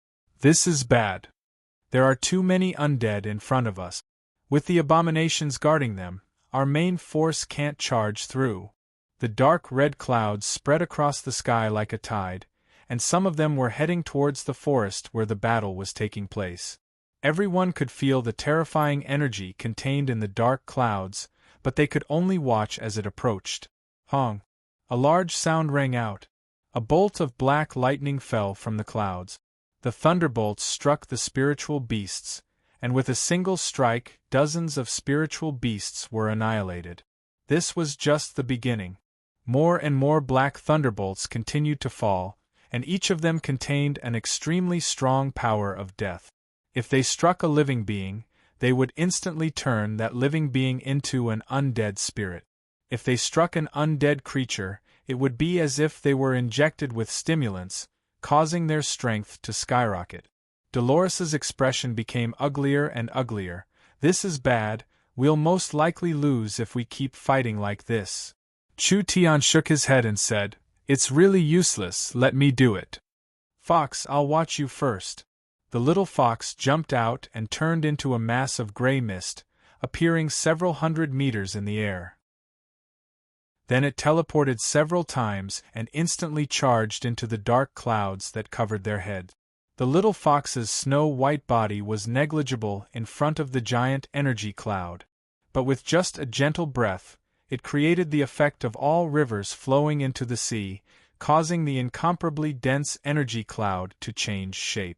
This is bad. There are too many undead in front of us. With the abominations guarding them, our main force can't charge through. The dark red clouds spread across the sky like a tide, and some of them were heading towards the forest where the battle was taking place. Everyone could feel the terrifying energy contained in the dark clouds, but they could only watch as it approached. Hong! A large sound rang out. A bolt of black lightning fell from the clouds. The thunderbolts struck the spiritual beasts, and with a single strike, dozens of spiritual beasts were annihilated. This was just the beginning. More and more black thunderbolts continued to fall, and each of them contained an extremely strong power of death. If they struck a living being, they would instantly turn that living being into an undead spirit. If they struck an undead creature, it would be as if they were injected with stimulants, causing their strength to skyrocket. Dolores's expression became uglier and uglier. This is bad, we'll most likely lose if we keep fighting like this. Chu Tian shook his head and said, "It's really useless, let me do it. Fox, I'll watch you first." The little fox jumped out and turned into a mass of gray mist, appearing several hundred meters in the air. Then it teleported several times and instantly charged into the dark clouds that covered their head. The little fox's snow-white body was negligible in front of the giant energy cloud, but with just a gentle breath, it created the effect of all rivers flowing into the sea, causing the incomparably dense energy cloud to change shape.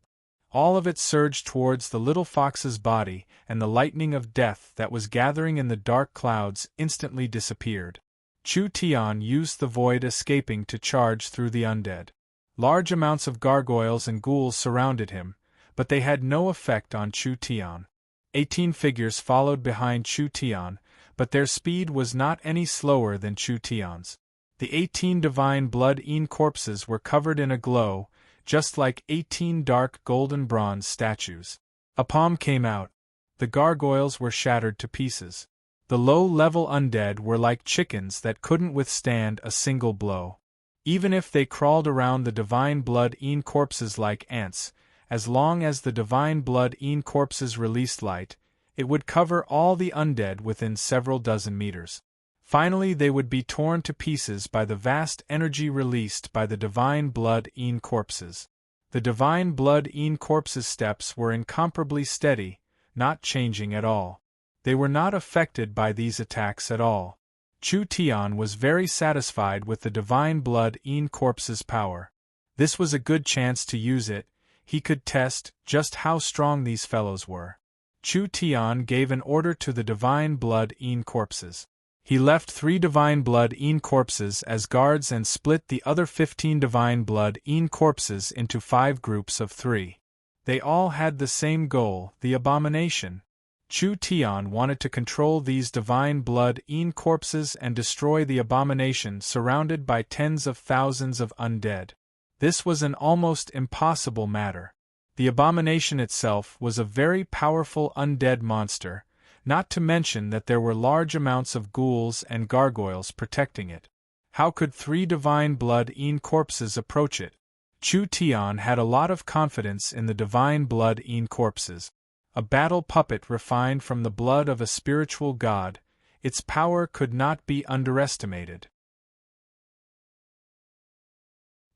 All of it surged towards the little fox's body, and the lightning of death that was gathering in the dark clouds instantly disappeared. Chu Tian used the void escaping to charge through the undead. Large amounts of gargoyles and ghouls surrounded him, but they had no effect on Chu Tian. 18 figures followed behind Chu Tian, but their speed was not any slower than Chu Tian's. The 18 divine blood-ean corpses were covered in a glow, just like 18 dark golden bronze statues. A palm came out. The gargoyles were shattered to pieces. The low-level undead were like chickens that couldn't withstand a single blow. Even if they crawled around the divine blood-ean corpses like ants, as long as the divine blood-ean corpses released light, it would cover all the undead within several dozen meters. Finally, they would be torn to pieces by the vast energy released by the divine blood-ean corpses. The divine blood-ean corpses' steps were incomparably steady, not changing at all. They were not affected by these attacks at all. Chu Tian was very satisfied with the divine blood-ean corpse's power. This was a good chance to use it. He could test just how strong these fellows were. Chu Tian gave an order to the divine blood-ean corpses. He left 3 divine blood-een corpses as guards and split the other 15 divine blood-een corpses into 5 groups of 3. They all had the same goal, the abomination. Chu Tian wanted to control these divine blood-een corpses and destroy the abomination surrounded by tens of thousands of undead. This was an almost impossible matter. The abomination itself was a very powerful undead monster, not to mention that there were large amounts of ghouls and gargoyles protecting it. How could 3 divine blood-een corpses approach it? Chu Tian had a lot of confidence in the divine blood-een corpses. A battle puppet refined from the blood of a spiritual god, its power could not be underestimated.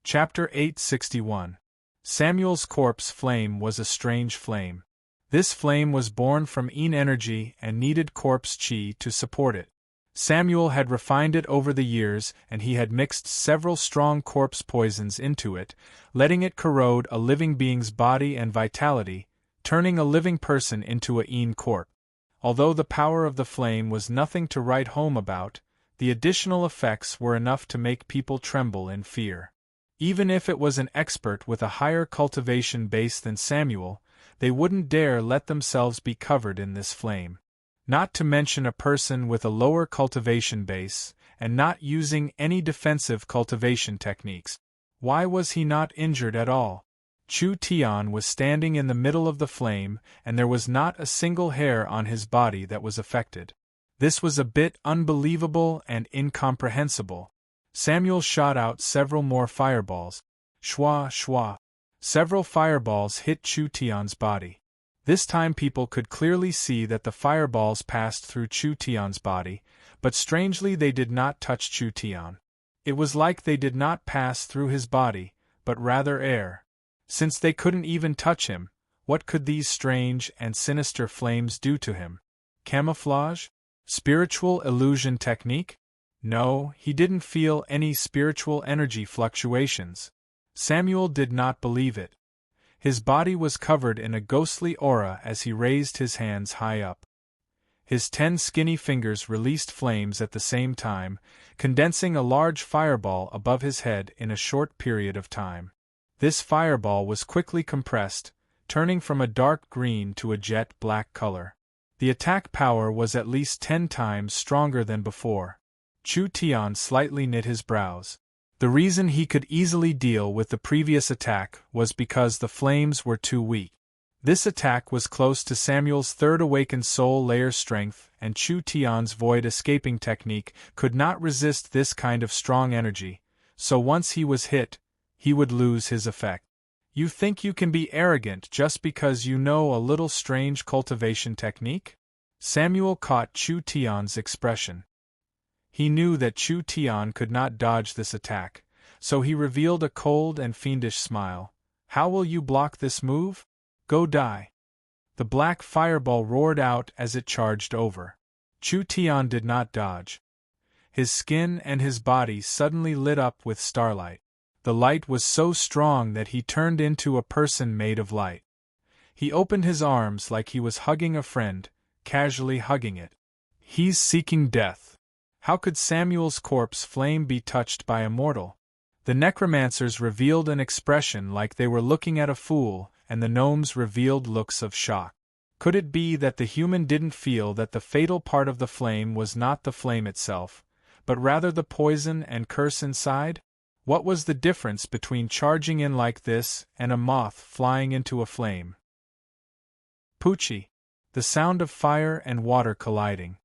Chapter 861. Samuel's corpse flame was a strange flame. This flame was born from Yin energy and needed corpse chi to support it. Samuel had refined it over the years, and he had mixed several strong corpse poisons into it, letting it corrode a living being's body and vitality, turning a living person into a Yin corpse. Although the power of the flame was nothing to write home about, the additional effects were enough to make people tremble in fear. Even if it was an expert with a higher cultivation base than Samuel, they wouldn't dare let themselves be covered in this flame. Not to mention a person with a lower cultivation base, and not using any defensive cultivation techniques. Why was he not injured at all? Chu Tian was standing in the middle of the flame, and there was not a single hair on his body that was affected. This was a bit unbelievable and incomprehensible. Samuel shot out several more fireballs. Shwa, shwa. Several fireballs hit Chu Tian's body. This time people could clearly see that the fireballs passed through Chu Tian's body, but strangely they did not touch Chu Tian. It was like they did not pass through his body, but rather air. Since they couldn't even touch him, what could these strange and sinister flames do to him? Camouflage? Spiritual illusion technique? No, he didn't feel any spiritual energy fluctuations. Samuel did not believe it. His body was covered in a ghostly aura as he raised his hands high up. His 10 skinny fingers released flames at the same time, condensing a large fireball above his head in a short period of time. This fireball was quickly compressed, turning from a dark green to a jet black color. The attack power was at least 10 times stronger than before. Chu Tian slightly knit his brows. The reason he could easily deal with the previous attack was because the flames were too weak. This attack was close to Samuel's third awakened soul layer strength, and Chu Tian's void escaping technique could not resist this kind of strong energy, so once he was hit, he would lose his effect. You think you can be arrogant just because you know a little strange cultivation technique? Samuel caught Chu Tian's expression. He knew that Chu Tian could not dodge this attack, so he revealed a cold and fiendish smile. How will you block this move? Go die. The black fireball roared out as it charged over. Chu Tian did not dodge. His skin and his body suddenly lit up with starlight. The light was so strong that he turned into a person made of light. He opened his arms like he was hugging a friend, casually hugging it. He's seeking death. How could Samuel's corpse flame be touched by a mortal? The necromancers revealed an expression like they were looking at a fool, and the gnomes revealed looks of shock. Could it be that the human didn't feel that the fatal part of the flame was not the flame itself, but rather the poison and curse inside? What was the difference between charging in like this and a moth flying into a flame? Poochie. The sound of fire and water colliding.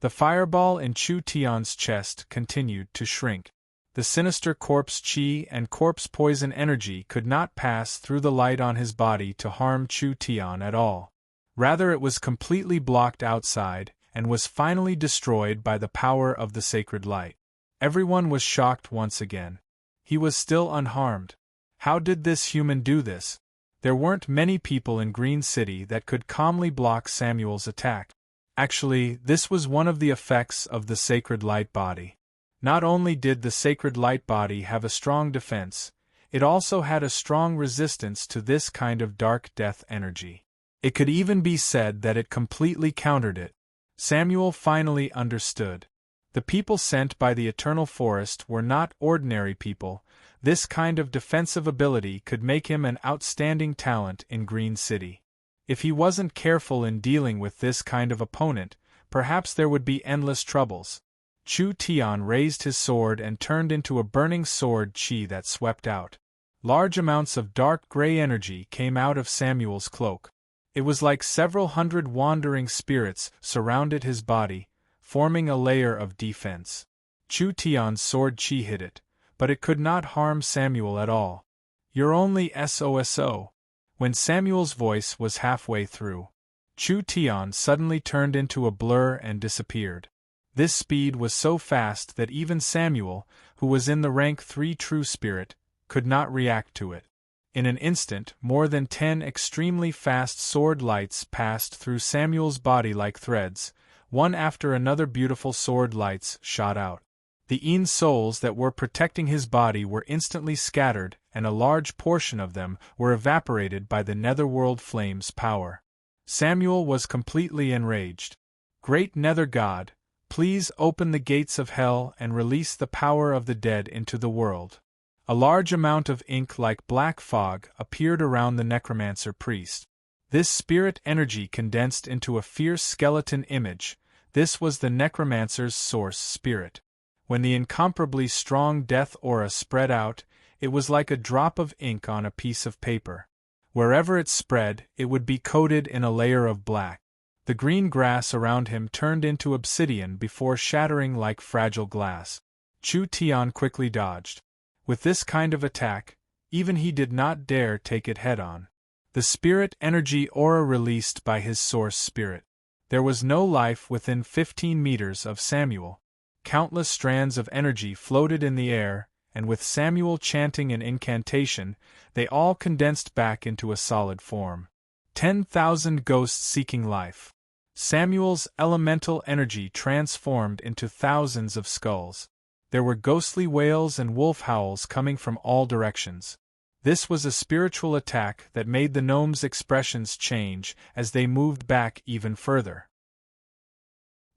The fireball in Chu Tian's chest continued to shrink. The sinister corpse chi and corpse poison energy could not pass through the light on his body to harm Chu Tian at all. Rather, it was completely blocked outside, and was finally destroyed by the power of the sacred light. Everyone was shocked once again. He was still unharmed. How did this human do this? There weren't many people in Green City that could calmly block Samuel's attack. Actually, this was one of the effects of the sacred light body. Not only did the sacred light body have a strong defense, it also had a strong resistance to this kind of dark death energy. It could even be said that it completely countered it. Samuel finally understood. The people sent by the Eternal Forest were not ordinary people. This kind of defensive ability could make him an outstanding talent in Green City. If he wasn't careful in dealing with this kind of opponent, perhaps there would be endless troubles. Chu Tian raised his sword and turned into a burning sword chi that swept out. Large amounts of dark gray energy came out of Samuel's cloak. It was like several hundred wandering spirits surrounded his body, forming a layer of defense. Chu Tian's sword chi hit it, but it could not harm Samuel at all. "You're only SOSO." When Samuel's voice was halfway through, Chu Tian suddenly turned into a blur and disappeared. This speed was so fast that even Samuel, who was in the rank 3 true spirit, could not react to it. In an instant, more than 10 extremely fast sword lights passed through Samuel's body like threads. One after another beautiful sword lights shot out. The Een souls that were protecting his body were instantly scattered, and a large portion of them were evaporated by the netherworld flame's power. Samuel was completely enraged. "Great Nether God, please open the gates of hell and release the power of the dead into the world." A large amount of ink like black fog appeared around the necromancer priest. This spirit energy condensed into a fierce skeleton image. This was the necromancer's source spirit. When the incomparably strong death aura spread out, it was like a drop of ink on a piece of paper. Wherever it spread, it would be coated in a layer of black. The green grass around him turned into obsidian before shattering like fragile glass. Chu Tian quickly dodged. With this kind of attack, even he did not dare take it head-on. The spirit energy aura released by his source spirit. There was no life within 15 meters of Samuel. Countless strands of energy floated in the air, and with Samuel chanting an incantation, they all condensed back into a solid form. 10,000 ghosts seeking life. Samuel's elemental energy transformed into thousands of skulls. There were ghostly wails and wolf howls coming from all directions. This was a spiritual attack that made the gnomes' expressions change as they moved back even further.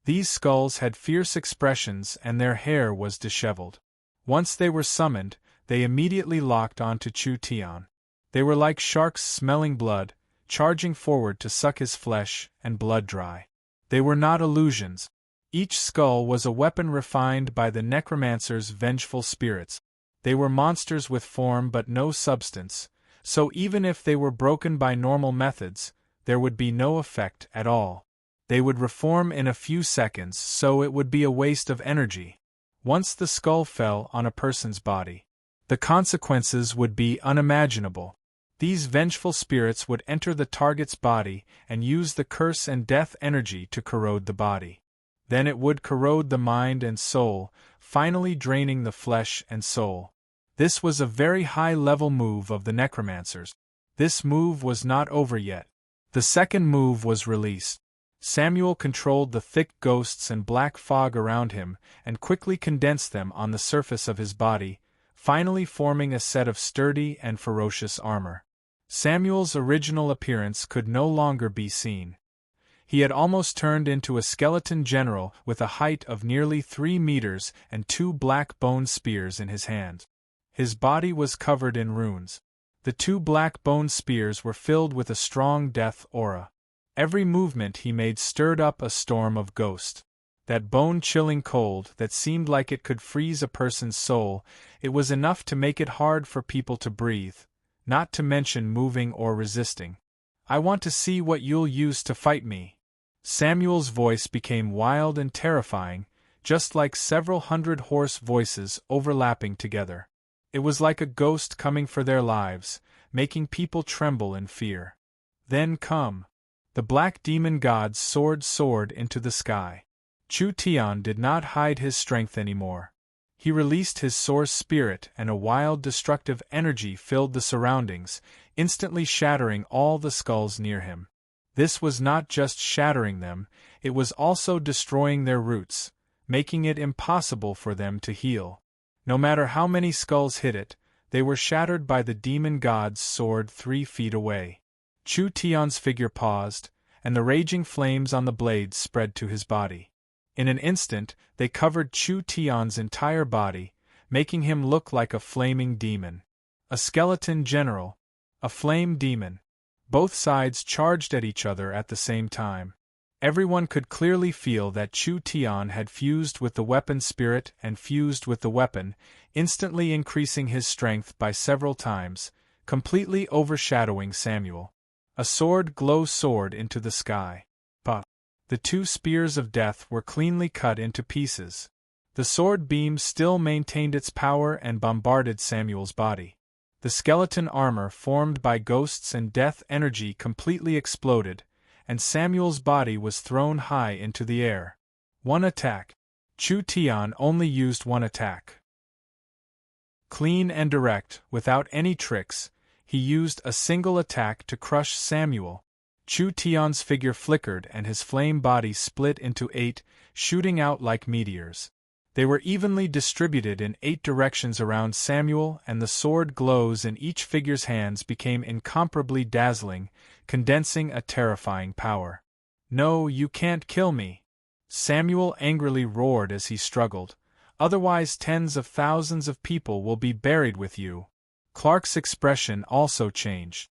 These skulls had fierce expressions and their hair was disheveled. Once they were summoned, they immediately locked onto Chu Tian. They were like sharks smelling blood, charging forward to suck his flesh and blood dry. They were not illusions. Each skull was a weapon refined by the necromancer's vengeful spirits. They were monsters with form but no substance, so even if they were broken by normal methods, there would be no effect at all. They would reform in a few seconds, so it would be a waste of energy. Once the skull fell on a person's body, the consequences would be unimaginable. These vengeful spirits would enter the target's body and use the curse and death energy to corrode the body. Then it would corrode the mind and soul, finally draining the flesh and soul. This was a very high-level move of the necromancers. This move was not over yet. The second move was released. Samuel controlled the thick ghosts and black fog around him and quickly condensed them on the surface of his body, finally forming a set of sturdy and ferocious armor. Samuel's original appearance could no longer be seen. He had almost turned into a skeleton general with a height of nearly 3 meters and 2 black bone spears in his hand. His body was covered in runes. The 2 black bone spears were filled with a strong death aura. Every movement he made stirred up a storm of ghost. That bone-chilling cold that seemed like it could freeze a person's soul, it was enough to make it hard for people to breathe, not to mention moving or resisting. "I want to see what you'll use to fight me." Samuel's voice became wild and terrifying, just like several hundred hoarse voices overlapping together. It was like a ghost coming for their lives, making people tremble in fear. Then come. The black demon god soared into the sky. Chu Tian did not hide his strength anymore. He released his source spirit and a wild destructive energy filled the surroundings, instantly shattering all the skulls near him. This was not just shattering them, it was also destroying their roots, making it impossible for them to heal. No matter how many skulls hit it, they were shattered by the demon god's sword 3 feet away. Chu Tian's figure paused, and the raging flames on the blades spread to his body. In an instant, they covered Chu Tian's entire body, making him look like a flaming demon. A skeleton general. A flame demon. Both sides charged at each other at the same time. Everyone could clearly feel that Chu Tian had fused with the weapon spirit and fused with the weapon, instantly increasing his strength by several times, completely overshadowing Samuel. A sword glow soared into the sky. But the two spears of death were cleanly cut into pieces. The sword beam still maintained its power and bombarded Samuel's body. The skeleton armor formed by ghosts and death energy completely exploded, and Samuel's body was thrown high into the air. One attack. Chu Tian only used one attack. Clean and direct, without any tricks, he used a single attack to crush Samuel. Chu Tian's figure flickered and his flame body split into 8, shooting out like meteors. They were evenly distributed in 8 directions around Samuel, and the sword glows in each figure's hands became incomparably dazzling, condensing a terrifying power. "No, you can't kill me!" Samuel angrily roared as he struggled. "Otherwise tens of thousands of people will be buried with you." Clark's expression also changed.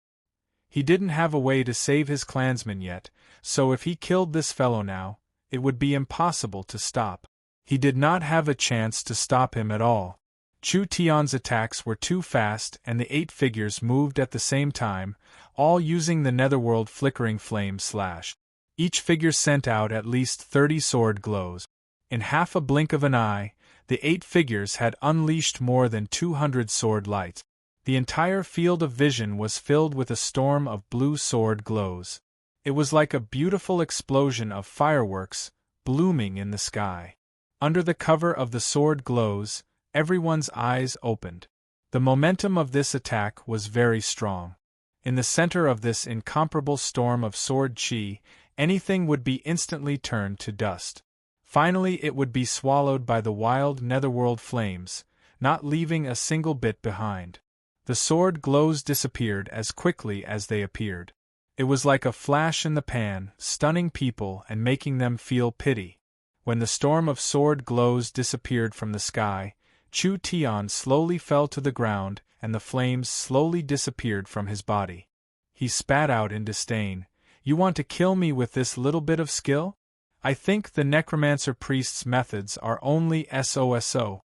He didn't have a way to save his clansmen yet, so if he killed this fellow now, it would be impossible to stop. He did not have a chance to stop him at all. Chu Tian's attacks were too fast and the 8 figures moved at the same time, all using the netherworld flickering flame slash. Each figure sent out at least 30 sword glows. In half a blink of an eye, the 8 figures had unleashed more than 200 sword lights. The entire field of vision was filled with a storm of blue sword glows. It was like a beautiful explosion of fireworks, blooming in the sky. Under the cover of the sword glows, everyone's eyes opened. The momentum of this attack was very strong. In the center of this incomparable storm of sword chi, anything would be instantly turned to dust. Finally it would be swallowed by the wild netherworld flames, not leaving a single bit behind. The sword glows disappeared as quickly as they appeared. It was like a flash in the pan, stunning people and making them feel pity. When the storm of sword glows disappeared from the sky, Chu Tian slowly fell to the ground and the flames slowly disappeared from his body. He spat out in disdain, "You want to kill me with this little bit of skill? I think the necromancer priest's methods are only SOSO.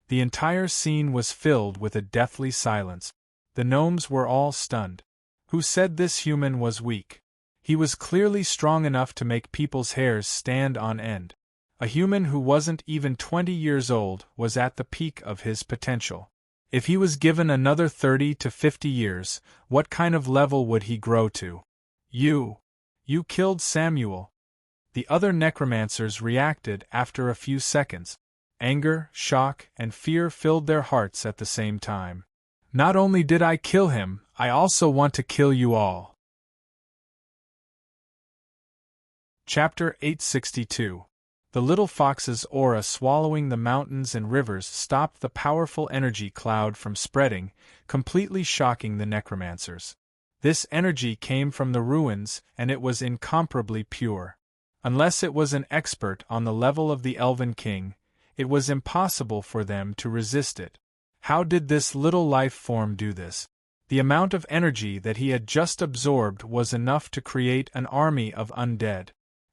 The entire scene was filled with a deathly silence. The gnomes were all stunned. Who said this human was weak? He was clearly strong enough to make people's hairs stand on end. A human who wasn't even 20 years old was at the peak of his potential. If he was given another 30 to 50 years, what kind of level would he grow to? You killed Samuel." The other necromancers reacted after a few seconds. Anger, shock, and fear filled their hearts at the same time. "Not only did I kill him, I also want to kill you all." Chapter 862. The little fox's aura swallowing the mountains and rivers stopped the powerful energy cloud from spreading, completely shocking the necromancers. This energy came from the ruins and it was incomparably pure. Unless it was an expert on the level of the Elven King, it was impossible for them to resist it. How did this little life form do this? The amount of energy that he had just absorbed was enough to create an army of undead.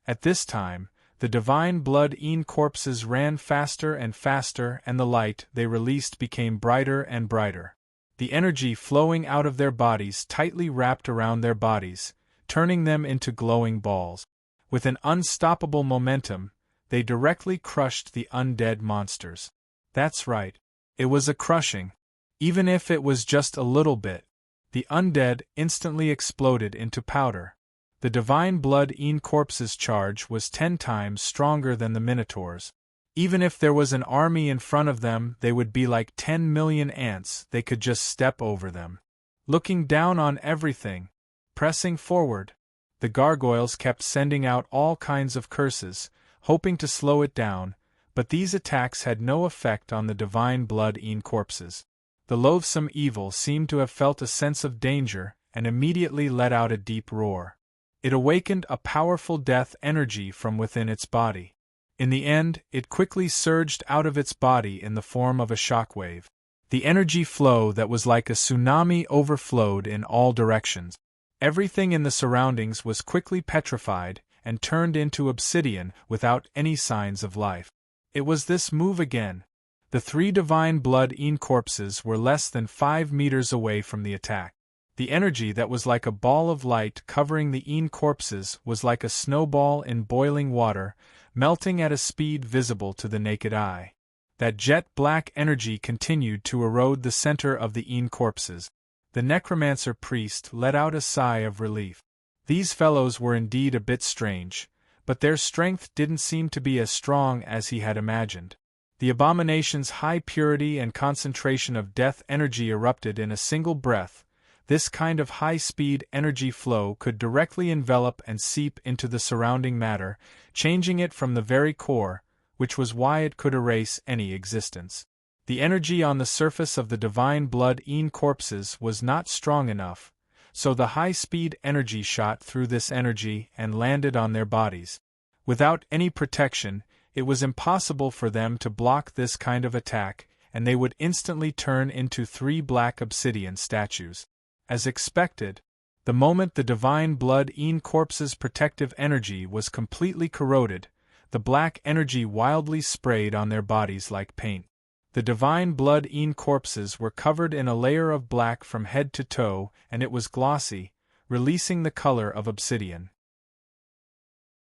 At this time, the divine blood-ean corpses ran faster and faster and the light they released became brighter and brighter. The energy flowing out of their bodies tightly wrapped around their bodies, turning them into glowing balls. With an unstoppable momentum, they directly crushed the undead monsters. That's right. It was a crushing. Even if it was just a little bit. The undead instantly exploded into powder. The divine blood-ean corpse's charge was 10 times stronger than the Minotaur's. Even if there was an army in front of them, they would be like 10 million ants, they could just step over them. Looking down on everything. Pressing forward. The gargoyles kept sending out all kinds of curses, hoping to slow it down, but these attacks had no effect on the divine blood-ean corpses. The loathsome evil seemed to have felt a sense of danger, and immediately let out a deep roar. It awakened a powerful death energy from within its body. In the end, it quickly surged out of its body in the form of a shockwave. The energy flow that was like a tsunami overflowed in all directions. Everything in the surroundings was quickly petrified and turned into obsidian without any signs of life. It was this move again. The 3 divine blood corpses were less than 5 meters away from the attack. The energy that was like a ball of light covering the corpses was like a snowball in boiling water, melting at a speed visible to the naked eye. That jet-black energy continued to erode the center of the corpses. The necromancer priest let out a sigh of relief. These fellows were indeed a bit strange, but their strength didn't seem to be as strong as he had imagined. The abomination's high purity and concentration of death energy erupted in a single breath. This kind of high-speed energy flow could directly envelop and seep into the surrounding matter, changing it from the very core, which was why it could erase any existence. The energy on the surface of the divine blood corpses was not strong enough, so the high-speed energy shot through this energy and landed on their bodies. Without any protection, it was impossible for them to block this kind of attack, and they would instantly turn into 3 black obsidian statues. As expected, the moment the divine blood corpses' protective energy was completely corroded, the black energy wildly sprayed on their bodies like paint. The divine blood corpses were covered in a layer of black from head to toe, and it was glossy, releasing the color of obsidian.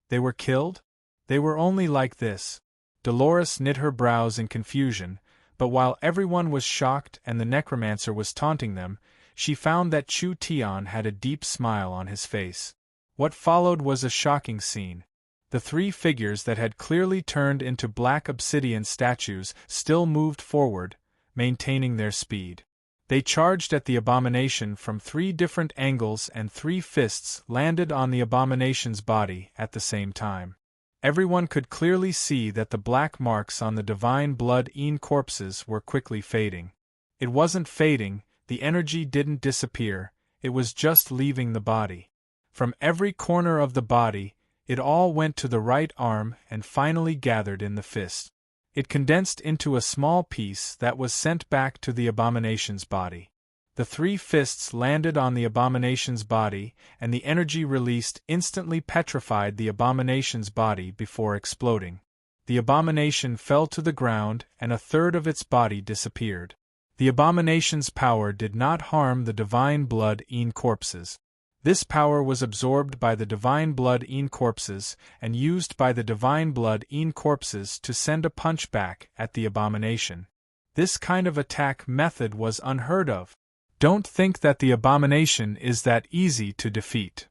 They were killed? They were only like this. Dolores knit her brows in confusion, but while everyone was shocked and the necromancer was taunting them, she found that Chu Tian had a deep smile on his face. What followed was a shocking scene. The 3 figures that had clearly turned into black obsidian statues still moved forward, maintaining their speed. They charged at the abomination from 3 different angles, and 3 fists landed on the abomination's body at the same time. Everyone could clearly see that the black marks on the divine blood corpses were quickly fading. It wasn't fading, the energy didn't disappear, it was just leaving the body. From every corner of the body, it all went to the right arm and finally gathered in the fist. It condensed into a small piece that was sent back to the abomination's body. The 3 fists landed on the abomination's body, and the energy released instantly petrified the abomination's body before exploding. The abomination fell to the ground, and a third of its body disappeared. The abomination's power did not harm the divine blood corpses. This power was absorbed by the divine blood corpses and used by the divine blood corpses to send a punch back at the abomination. This kind of attack method was unheard of. Don't think that the abomination is that easy to defeat.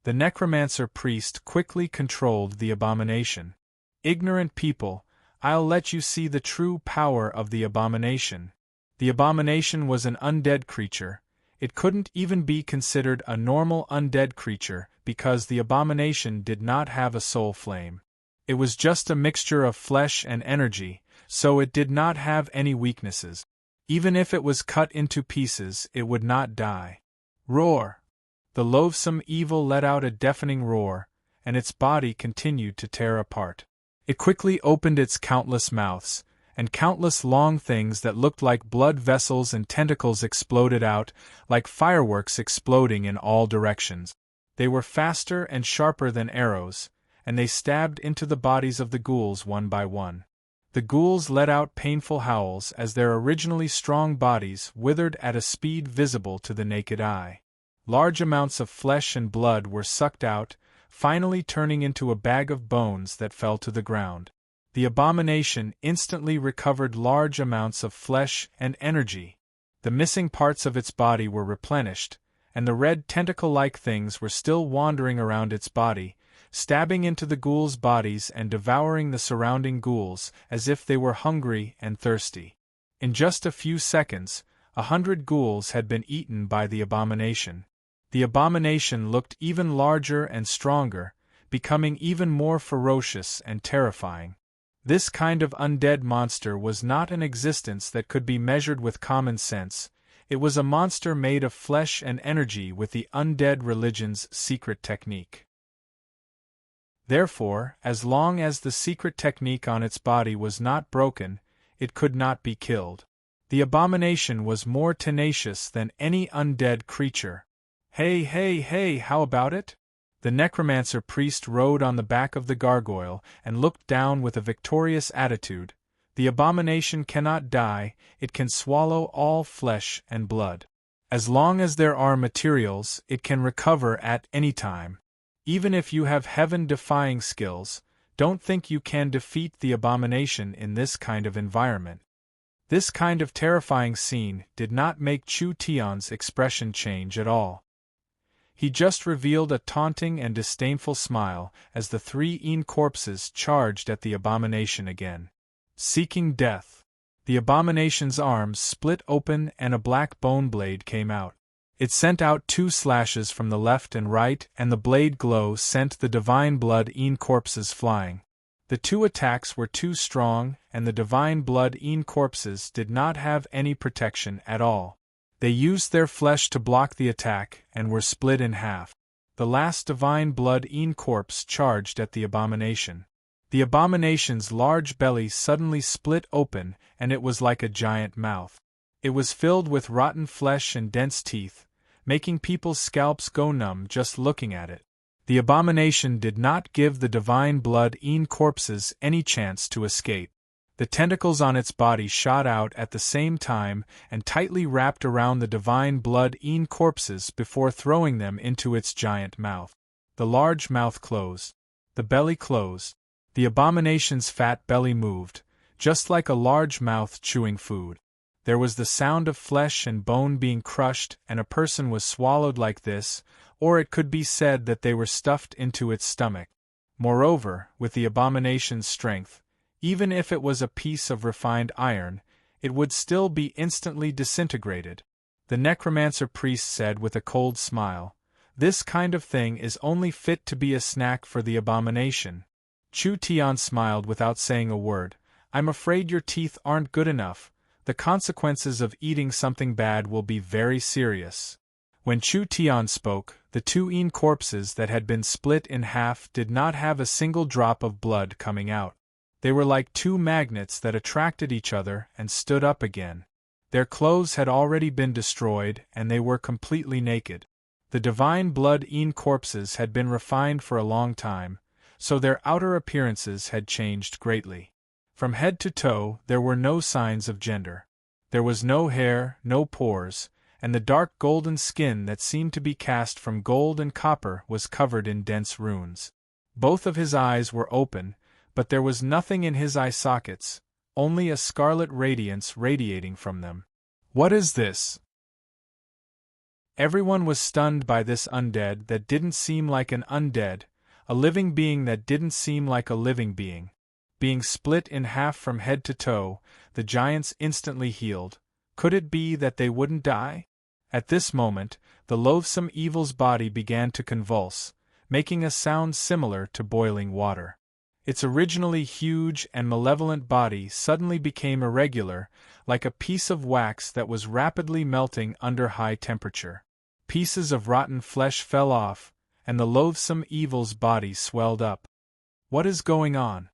The necromancer priest quickly controlled the abomination. Ignorant people, I'll let you see the true power of the abomination. The abomination was an undead creature. It couldn't even be considered a normal undead creature because the abomination did not have a soul flame. It was just a mixture of flesh and energy, so it did not have any weaknesses. Even if it was cut into pieces, it would not die. Roar! The loathsome evil let out a deafening roar, and its body continued to tear apart. It quickly opened its countless mouths, and countless long things that looked like blood vessels and tentacles exploded out, like fireworks exploding in all directions. They were faster and sharper than arrows, and they stabbed into the bodies of the ghouls one by one. The ghouls let out painful howls as their originally strong bodies withered at a speed visible to the naked eye. Large amounts of flesh and blood were sucked out, finally turning into a bag of bones that fell to the ground. The abomination instantly recovered large amounts of flesh and energy. The missing parts of its body were replenished, and the red tentacle-like things were still wandering around its body, stabbing into the ghouls' bodies and devouring the surrounding ghouls as if they were hungry and thirsty. In just a few seconds, 100 ghouls had been eaten by the abomination. The abomination looked even larger and stronger, becoming even more ferocious and terrifying. This kind of undead monster was not an existence that could be measured with common sense. It was a monster made of flesh and energy with the undead religion's secret technique. Therefore, as long as the secret technique on its body was not broken, it could not be killed. The abomination was more tenacious than any undead creature. Hey, hey, hey, how about it? The necromancer priest rode on the back of the gargoyle and looked down with a victorious attitude. The abomination cannot die, it can swallow all flesh and blood. As long as there are materials, it can recover at any time. Even if you have heaven-defying skills, don't think you can defeat the abomination in this kind of environment. This kind of terrifying scene did not make Chu Tian's expression change at all. He just revealed a taunting and disdainful smile as the three corpses charged at the abomination again. Seeking death. The abomination's arms split open and a black bone blade came out. It sent out 2 slashes from the left and right, and the blade glow sent the divine blood corpses flying. The 2 attacks were too strong, and the divine blood corpses did not have any protection at all. They used their flesh to block the attack and were split in half. The last divine blood corpse charged at the abomination. The abomination's large belly suddenly split open, and it was like a giant mouth. It was filled with rotten flesh and dense teeth, making people's scalps go numb just looking at it. The abomination did not give the divine blood corpses any chance to escape. The tentacles on its body shot out at the same time and tightly wrapped around the divine blood corpses before throwing them into its giant mouth. The large mouth closed. The belly closed. The abomination's fat belly moved, just like a large mouth chewing food. There was the sound of flesh and bone being crushed, and a person was swallowed like this, or it could be said that they were stuffed into its stomach. Moreover, with the abomination's strength, even if it was a piece of refined iron, it would still be instantly disintegrated. The necromancer priest said with a cold smile, "This kind of thing is only fit to be a snack for the abomination." Chu Tian smiled without saying a word. "I'm afraid your teeth aren't good enough. The consequences of eating something bad will be very serious." When Chu Tian spoke, the 2 corpses that had been split in half did not have a single drop of blood coming out. They were like 2 magnets that attracted each other and stood up again. Their clothes had already been destroyed, and they were completely naked. The divine blood corpses had been refined for a long time, so their outer appearances had changed greatly. From head to toe, there were no signs of gender. There was no hair, no pores, and the dark golden skin that seemed to be cast from gold and copper was covered in dense runes. Both of his eyes were open, but there was nothing in his eye sockets, only a scarlet radiance radiating from them. "What is this?" Everyone was stunned by this undead that didn't seem like an undead, a living being that didn't seem like a living being. Being split in half from head to toe, the giants instantly healed. Could it be that they wouldn't die? At this moment, the loathsome evil's body began to convulse, making a sound similar to boiling water. Its originally huge and malevolent body suddenly became irregular, like a piece of wax that was rapidly melting under high temperature. Pieces of rotten flesh fell off, and the loathsome evil's body swelled up. What is going on?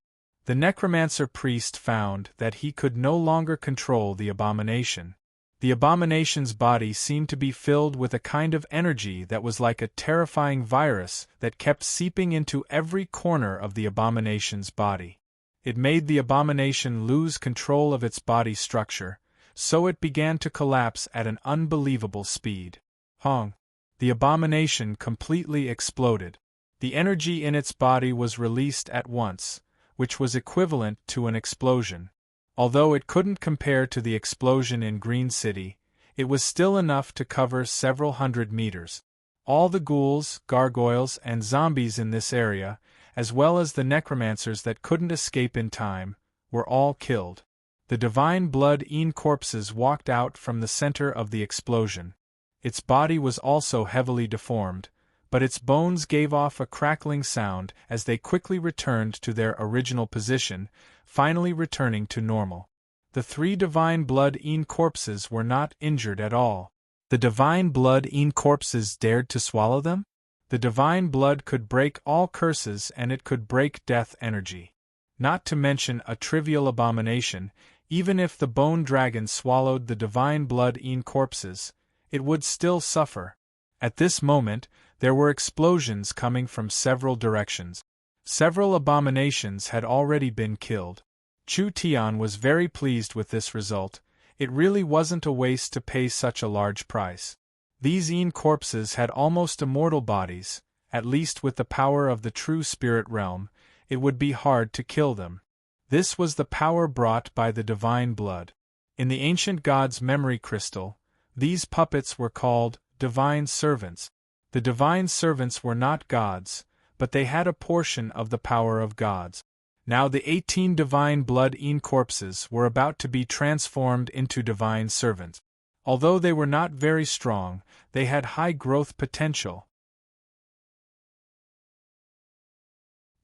The necromancer priest found that he could no longer control the abomination. The abomination's body seemed to be filled with a kind of energy that was like a terrifying virus that kept seeping into every corner of the abomination's body. It made the abomination lose control of its body structure, so it began to collapse at an unbelievable speed. Hong! The abomination completely exploded. The energy in its body was released at once, which was equivalent to an explosion. Although it couldn't compare to the explosion in Green City, it was still enough to cover several hundred meters. All the ghouls, gargoyles, and zombies in this area, as well as the necromancers that couldn't escape in time, were all killed. The divine blood corpses walked out from the center of the explosion. Its body was also heavily deformed, but its bones gave off a crackling sound as they quickly returned to their original position, finally returning to normal. The 3 divine blood corpses were not injured at all. The divine blood corpses dared to swallow them? The divine blood could break all curses and it could break death energy. Not to mention a trivial abomination, even if the bone dragon swallowed the divine blood in corpses, it would still suffer. At this moment, there were explosions coming from several directions. Several abominations had already been killed. Chu Tian was very pleased with this result. It really wasn't a waste to pay such a large price. These Yin corpses had almost immortal bodies, at least with the power of the true spirit realm, it would be hard to kill them. This was the power brought by the divine blood. In the ancient god's memory crystal, these puppets were called divine servants. The divine servants were not gods, but they had a portion of the power of gods. Now the 18 divine blood Yin corpses were about to be transformed into divine servants. Although they were not very strong, they had high growth potential.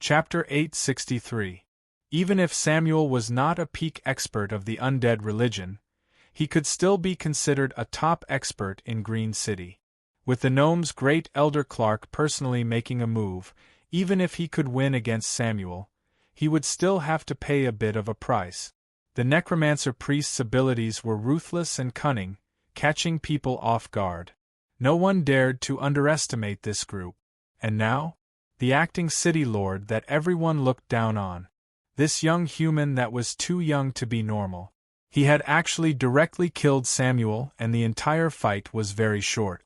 Chapter 863. Even if Samuel was not a peak expert of the undead religion, he could still be considered a top expert in Green City. With the gnome's great elder Clark personally making a move, even if he could win against Samuel, he would still have to pay a bit of a price. The necromancer priest's abilities were ruthless and cunning, catching people off guard. No one dared to underestimate this group. And now? The acting city lord that everyone looked down on. This young human that was too young to be normal. He had actually directly killed Samuel, and the entire fight was very short.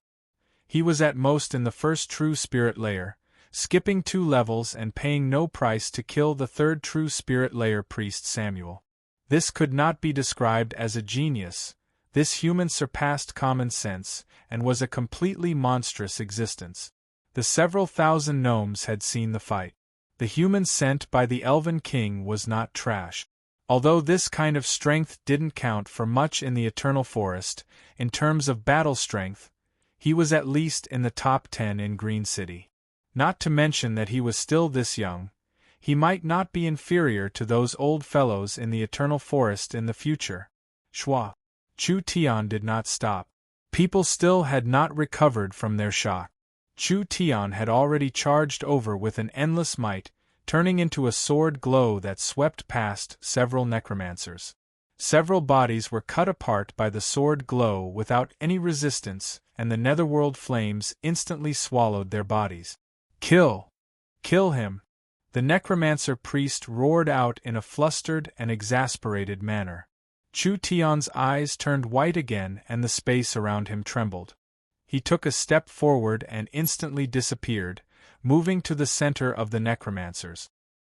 He was at most in the first true spirit layer, skipping 2 levels and paying no price to kill the third true spirit layer priest Samuel. This could not be described as a genius. This human surpassed common sense, and was a completely monstrous existence. The several thousand gnomes had seen the fight. The human sent by the Elven King was not trash. Although this kind of strength didn't count for much in the Eternal Forest, in terms of battle strength, he was at least in the top 10 in Green City. Not to mention that he was still this young, he might not be inferior to those old fellows in the Eternal Forest in the future. Shua. Chu Tian did not stop. People still had not recovered from their shock. Chu Tian had already charged over with an endless might, turning into a sword glow that swept past several necromancers. Several bodies were cut apart by the sword glow without any resistance, and the netherworld flames instantly swallowed their bodies. Kill! Kill him! The necromancer priest roared out in a flustered and exasperated manner. Chu Tian's eyes turned white again and the space around him trembled. He took a step forward and instantly disappeared, moving to the center of the necromancers.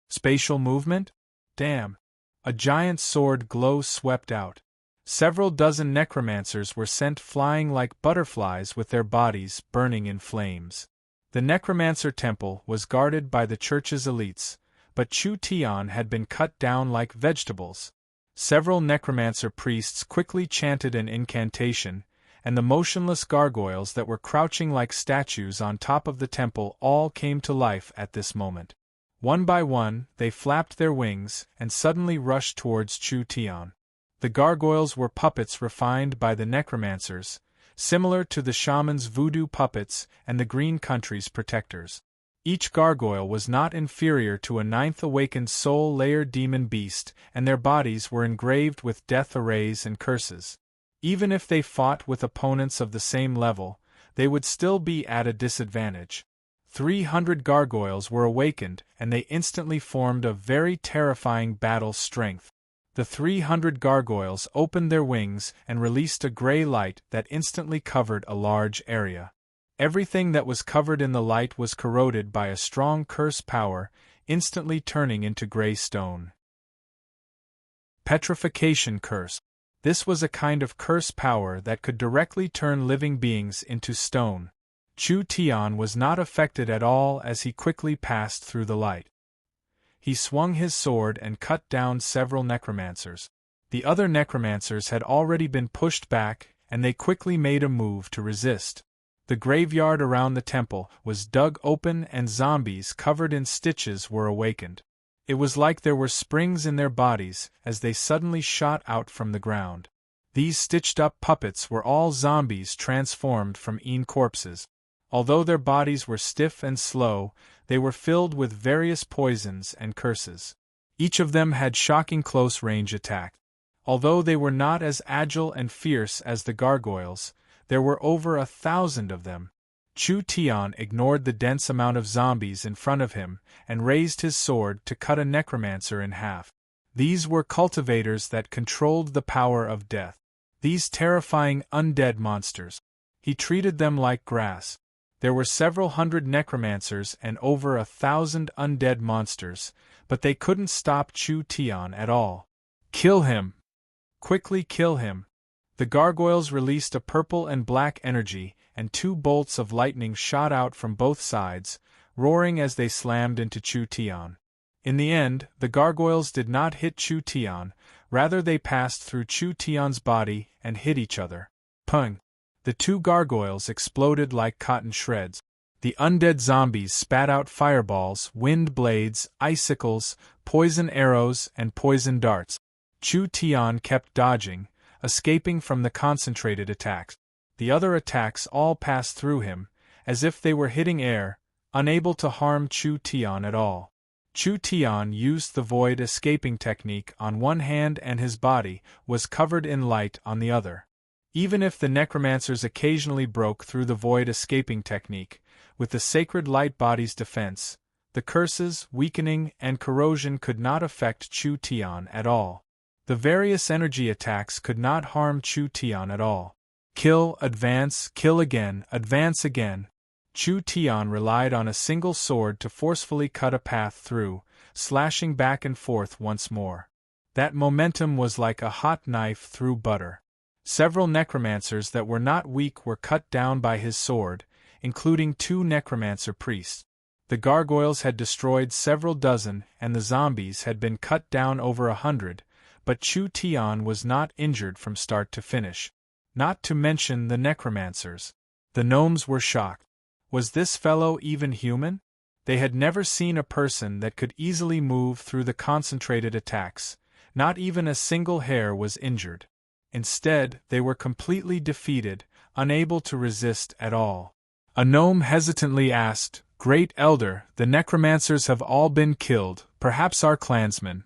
Spatial movement? Damn! A giant sword glow swept out. Several dozen necromancers were sent flying like butterflies with their bodies burning in flames. The necromancer temple was guarded by the church's elites, but Chu Tian had been cut down like vegetables. Several necromancer priests quickly chanted an incantation, and the motionless gargoyles that were crouching like statues on top of the temple all came to life at this moment. One by one, they flapped their wings and suddenly rushed towards Chu Tian. The gargoyles were puppets refined by the necromancers, similar to the shaman's voodoo puppets and the Green Country's protectors. Each gargoyle was not inferior to a 9th awakened soul layer demon beast, and their bodies were engraved with death arrays and curses. Even if they fought with opponents of the same level, they would still be at a disadvantage. 300 gargoyles were awakened, and they instantly formed a very terrifying battle strength. The 300 gargoyles opened their wings and released a gray light that instantly covered a large area. Everything that was covered in the light was corroded by a strong curse power, instantly turning into gray stone. Petrification curse. This was a kind of curse power that could directly turn living beings into stone. Chu Tian was not affected at all as he quickly passed through the light. He swung his sword and cut down several necromancers. The other necromancers had already been pushed back, and they quickly made a move to resist. The graveyard around the temple was dug open and zombies covered in stitches were awakened. It was like there were springs in their bodies as they suddenly shot out from the ground. These stitched-up puppets were all zombies transformed from corpses. Although their bodies were stiff and slow, they were filled with various poisons and curses. Each of them had shocking close-range attack. Although they were not as agile and fierce as the gargoyles, there were over 1,000 of them. Chu Tian ignored the dense amount of zombies in front of him and raised his sword to cut a necromancer in half. These were cultivators that controlled the power of death. These terrifying undead monsters. He treated them like grass. There were several hundred necromancers and over 1,000 undead monsters, but they couldn't stop Chu Tian at all. Kill him! Quickly kill him! The gargoyles released a purple and black energy, and 2 bolts of lightning shot out from both sides, roaring as they slammed into Chu Tian. In the end, the gargoyles did not hit Chu Tian, rather they passed through Chu Tian's body and hit each other. Pung! The 2 gargoyles exploded like cotton shreds. The undead zombies spat out fireballs, wind blades, icicles, poison arrows, and poison darts. Chu Tian kept dodging, escaping from the concentrated attacks. The other attacks all passed through him, as if they were hitting air, unable to harm Chu Tian at all. Chu Tian used the void escaping technique on one hand and his body was covered in light on the other. Even if the necromancers occasionally broke through the void escaping technique, with the sacred light body's defense, the curses, weakening, and corrosion could not affect Chu Tian at all. The various energy attacks could not harm Chu Tian at all. Kill, advance, kill again, advance again. Chu Tian relied on a single sword to forcefully cut a path through, slashing back and forth once more. That momentum was like a hot knife through butter. Several necromancers that were not weak were cut down by his sword, including 2 necromancer priests. The gargoyles had destroyed several dozen and the zombies had been cut down over 100, but Chu Tian was not injured from start to finish. Not to mention the necromancers. The gnomes were shocked. Was this fellow even human? They had never seen a person that could easily move through the concentrated attacks. Not even a single hair was injured. Instead, they were completely defeated, unable to resist at all. A gnome hesitantly asked, "Great Elder, the necromancers have all been killed, perhaps our clansmen."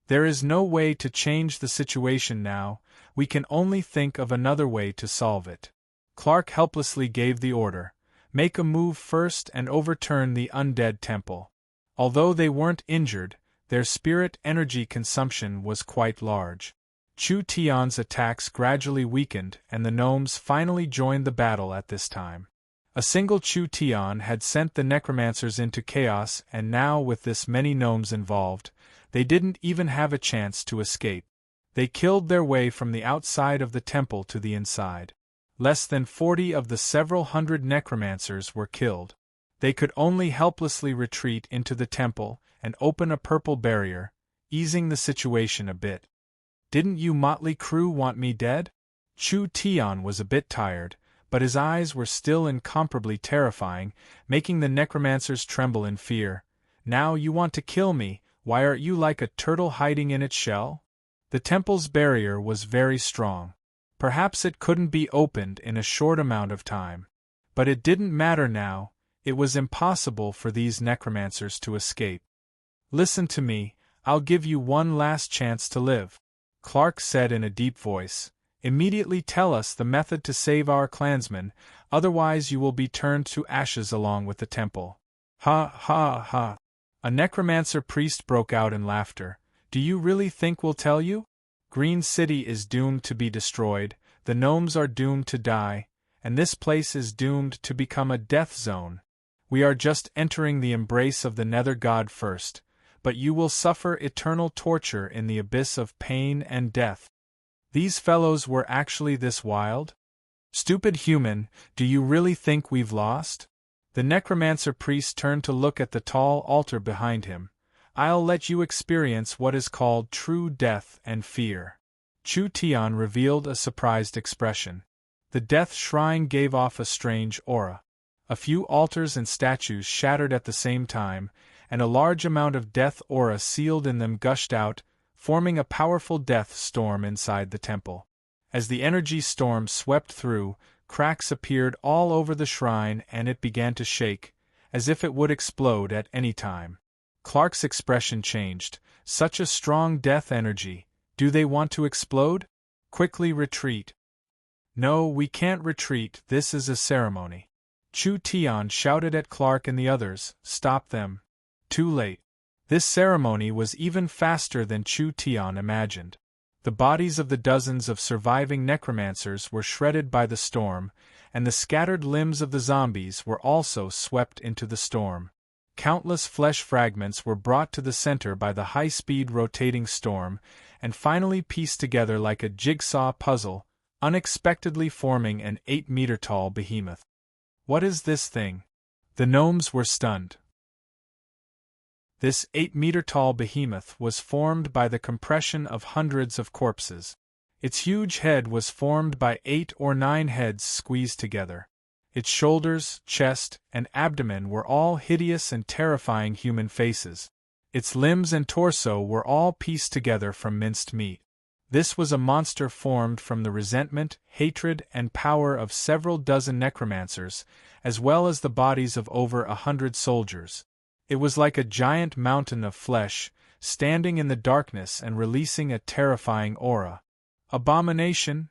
"There is no way to change the situation now, we can only think of another way to solve it." Clark helplessly gave the order, "Make a move first and overturn the undead temple." Although they weren't injured, their spirit energy consumption was quite large. Chu Tian's attacks gradually weakened and the gnomes finally joined the battle at this time. A single Chu Tian had sent the necromancers into chaos and now with this many gnomes involved, they didn't even have a chance to escape. They killed their way from the outside of the temple to the inside. Less than 40 of the several hundred necromancers were killed. They could only helplessly retreat into the temple and open a purple barrier, easing the situation a bit. "Didn't you motley crew want me dead?" Chu Tian was a bit tired, but his eyes were still incomparably terrifying, making the necromancers tremble in fear. "Now you want to kill me, why aren't you like a turtle hiding in its shell?" The temple's barrier was very strong. Perhaps it couldn't be opened in a short amount of time. But it didn't matter now, it was impossible for these necromancers to escape. "Listen to me, I'll give you one last chance to live," Clark said in a deep voice. "Immediately tell us the method to save our clansmen, otherwise you will be turned to ashes along with the temple." "Ha ha ha!" A necromancer priest broke out in laughter. "Do you really think we'll tell you? Green City is doomed to be destroyed, the gnomes are doomed to die, and this place is doomed to become a death zone. We are just entering the embrace of the Nether God first, but you will suffer eternal torture in the abyss of pain and death." These fellows were actually this wild? "Stupid human, do you really think we've lost?" The necromancer priest turned to look at the tall altar behind him. "I'll let you experience what is called true death and fear." Chu Tian revealed a surprised expression. The death shrine gave off a strange aura. A few altars and statues shattered at the same time, and a large amount of death aura sealed in them gushed out, forming a powerful death storm inside the temple. As the energy storm swept through, cracks appeared all over the shrine and it began to shake, as if it would explode at any time. Clark's expression changed. Such a strong death energy. Do they want to explode? Quickly retreat. No, we can't retreat, this is a ceremony. Chu Tian shouted at Clark and the others, stop them. Too late. This ceremony was even faster than Chu Tian imagined. The bodies of the dozens of surviving necromancers were shredded by the storm, and the scattered limbs of the zombies were also swept into the storm. Countless flesh fragments were brought to the center by the high-speed rotating storm, and finally pieced together like a jigsaw puzzle, unexpectedly forming an 8-meter-tall behemoth. What is this thing? The gnomes were stunned. This 8-meter-tall behemoth was formed by the compression of hundreds of corpses. Its huge head was formed by 8 or 9 heads squeezed together. Its shoulders, chest, and abdomen were all hideous and terrifying human faces. Its limbs and torso were all pieced together from minced meat. This was a monster formed from the resentment, hatred, and power of several dozen necromancers, as well as the bodies of over 100 soldiers. It was like a giant mountain of flesh, standing in the darkness and releasing a terrifying aura. Abomination?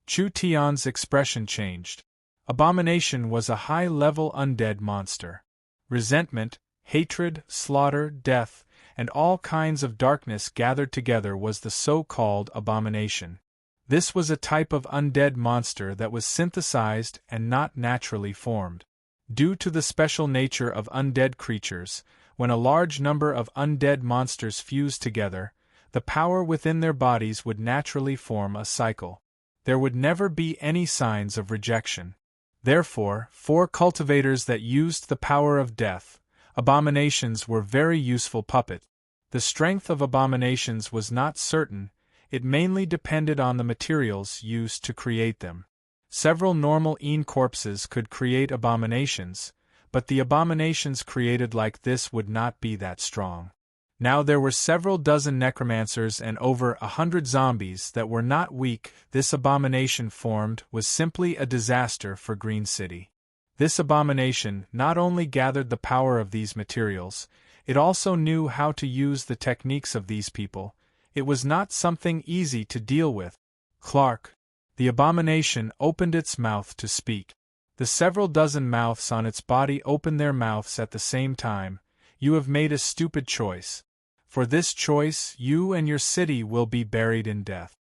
Chu Tian's expression changed. Abomination was a high-level undead monster. Resentment, hatred, slaughter, death, and all kinds of darkness gathered together was the so-called abomination. This was a type of undead monster that was synthesized and not naturally formed. Due to the special nature of undead creatures, when a large number of undead monsters fused together, the power within their bodies would naturally form a cycle. There would never be any signs of rejection. Therefore, for cultivators that used the power of death, abominations were very useful puppets. The strength of abominations was not certain, it mainly depended on the materials used to create them. Several normal corpses could create abominations, but the abominations created like this would not be that strong. Now there were several dozen necromancers and over 100 zombies that were not weak. This abomination formed was simply a disaster for Green City. This abomination not only gathered the power of these materials, it also knew how to use the techniques of these people. It was not something easy to deal with. Clark. The abomination opened its mouth to speak. The several dozen mouths on its body opened their mouths at the same time. You have made a stupid choice. For this choice, you and your city will be buried in death.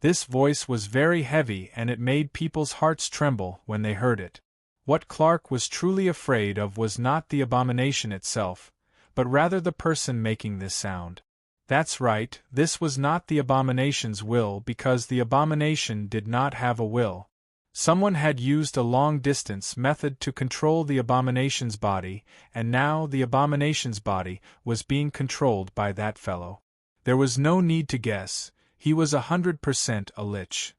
This voice was very heavy and it made people's hearts tremble when they heard it. What Clark was truly afraid of was not the abomination itself, but rather the person making this sound. That's right, this was not the abomination's will because the abomination did not have a will. Someone had used a long-distance method to control the abomination's body, and now the abomination's body was being controlled by that fellow. There was no need to guess, he was 100% a lich.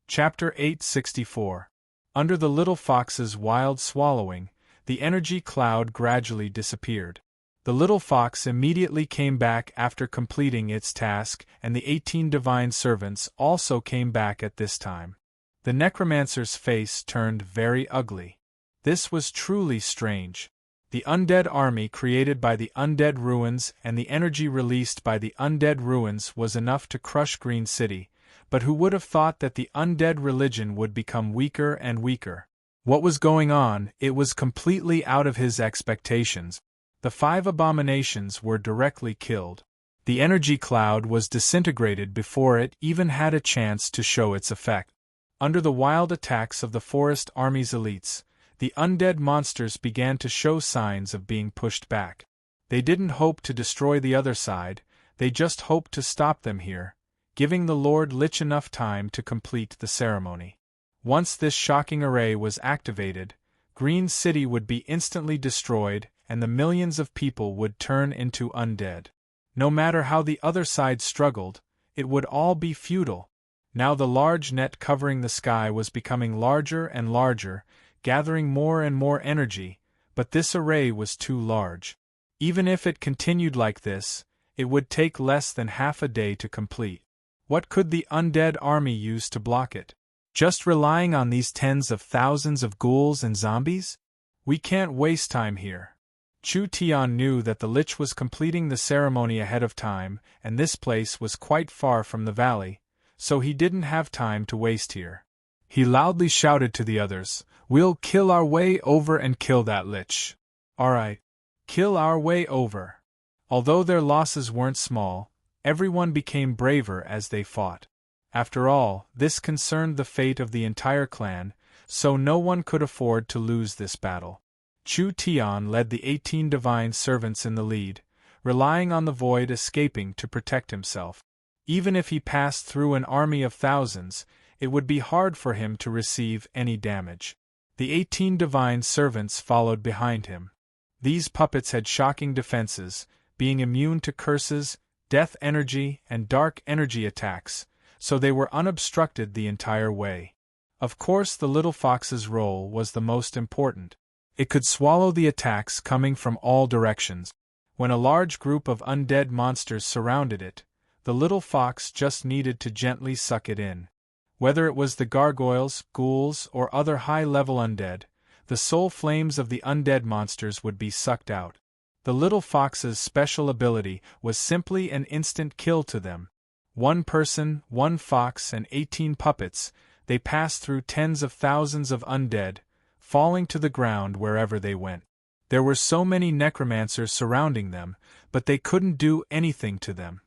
Chapter 864. Under the little fox's wild swallowing, the energy cloud gradually disappeared. The little fox immediately came back after completing its task, and the 18 divine servants also came back at this time. The necromancer's face turned very ugly. This was truly strange. The undead army created by the undead ruins and the energy released by the undead ruins was enough to crush Green City, but who would have thought that the undead religion would become weaker and weaker? What was going on? It was completely out of his expectations. The 5 abominations were directly killed. The energy cloud was disintegrated before it even had a chance to show its effect. Under the wild attacks of the forest army's elites, the undead monsters began to show signs of being pushed back. They didn't hope to destroy the other side, they just hoped to stop them here, giving the Lord Lich enough time to complete the ceremony. Once this shocking array was activated, Green City would be instantly destroyed and the millions of people would turn into undead. No matter how the other side struggled, it would all be futile. Now the large net covering the sky was becoming larger and larger, gathering more and more energy, but this array was too large. Even if it continued like this, it would take less than half a day to complete. What could the undead army use to block it? Just relying on these tens of thousands of ghouls and zombies? We can't waste time here. Chu Tian knew that the Lich was completing the ceremony ahead of time, and this place was quite far from the valley, so he didn't have time to waste here. He loudly shouted to the others, "We'll kill our way over and kill that Lich." "Alright. Kill our way over." Although their losses weren't small, everyone became braver as they fought. After all, this concerned the fate of the entire clan, so no one could afford to lose this battle. Chu Tian led the 18 divine servants in the lead, relying on the void escaping to protect himself. Even if he passed through an army of thousands, it would be hard for him to receive any damage. The 18 divine servants followed behind him. These puppets had shocking defenses, being immune to curses, death energy, and dark energy attacks, so they were unobstructed the entire way. Of course, the little fox's role was the most important. It could swallow the attacks coming from all directions. When a large group of undead monsters surrounded it, the little fox just needed to gently suck it in. Whether it was the gargoyles, ghouls, or other high-level undead, the soul flames of the undead monsters would be sucked out. The little fox's special ability was simply an instant kill to them. One person, one fox, and 18 puppets, they passed through tens of thousands of undead, falling to the ground wherever they went. There were so many necromancers surrounding them, but they couldn't do anything to them.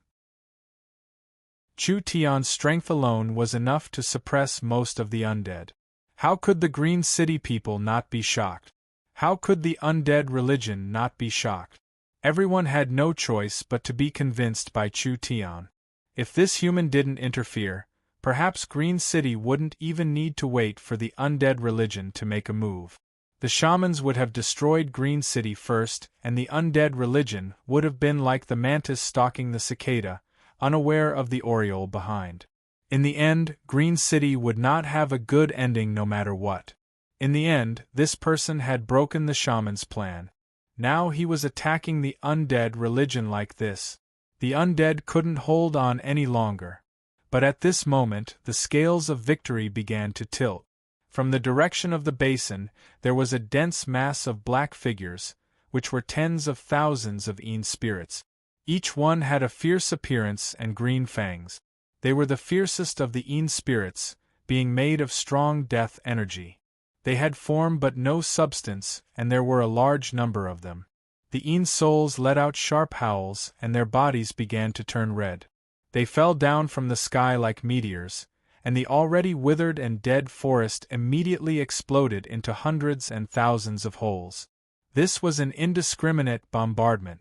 Chu Tian's strength alone was enough to suppress most of the undead. How could the Green City people not be shocked? How could the undead religion not be shocked? Everyone had no choice but to be convinced by Chu Tian. If this human didn't interfere, perhaps Green City wouldn't even need to wait for the undead religion to make a move. The shamans would have destroyed Green City first, and the undead religion would have been like the mantis stalking the cicada, unaware of the oriole behind. In the end, Green City would not have a good ending no matter what. In the end, this person had broken the shaman's plan. Now he was attacking the undead religion like this. The undead couldn't hold on any longer. But at this moment, the scales of victory began to tilt. From the direction of the basin, there was a dense mass of black figures, which were tens of thousands of Een spirits. Each one had a fierce appearance and green fangs. They were the fiercest of the Een spirits, being made of strong death energy. They had form but no substance, and there were a large number of them. The Een souls let out sharp howls, and their bodies began to turn red. They fell down from the sky like meteors, and the already withered and dead forest immediately exploded into hundreds and thousands of holes. This was an indiscriminate bombardment.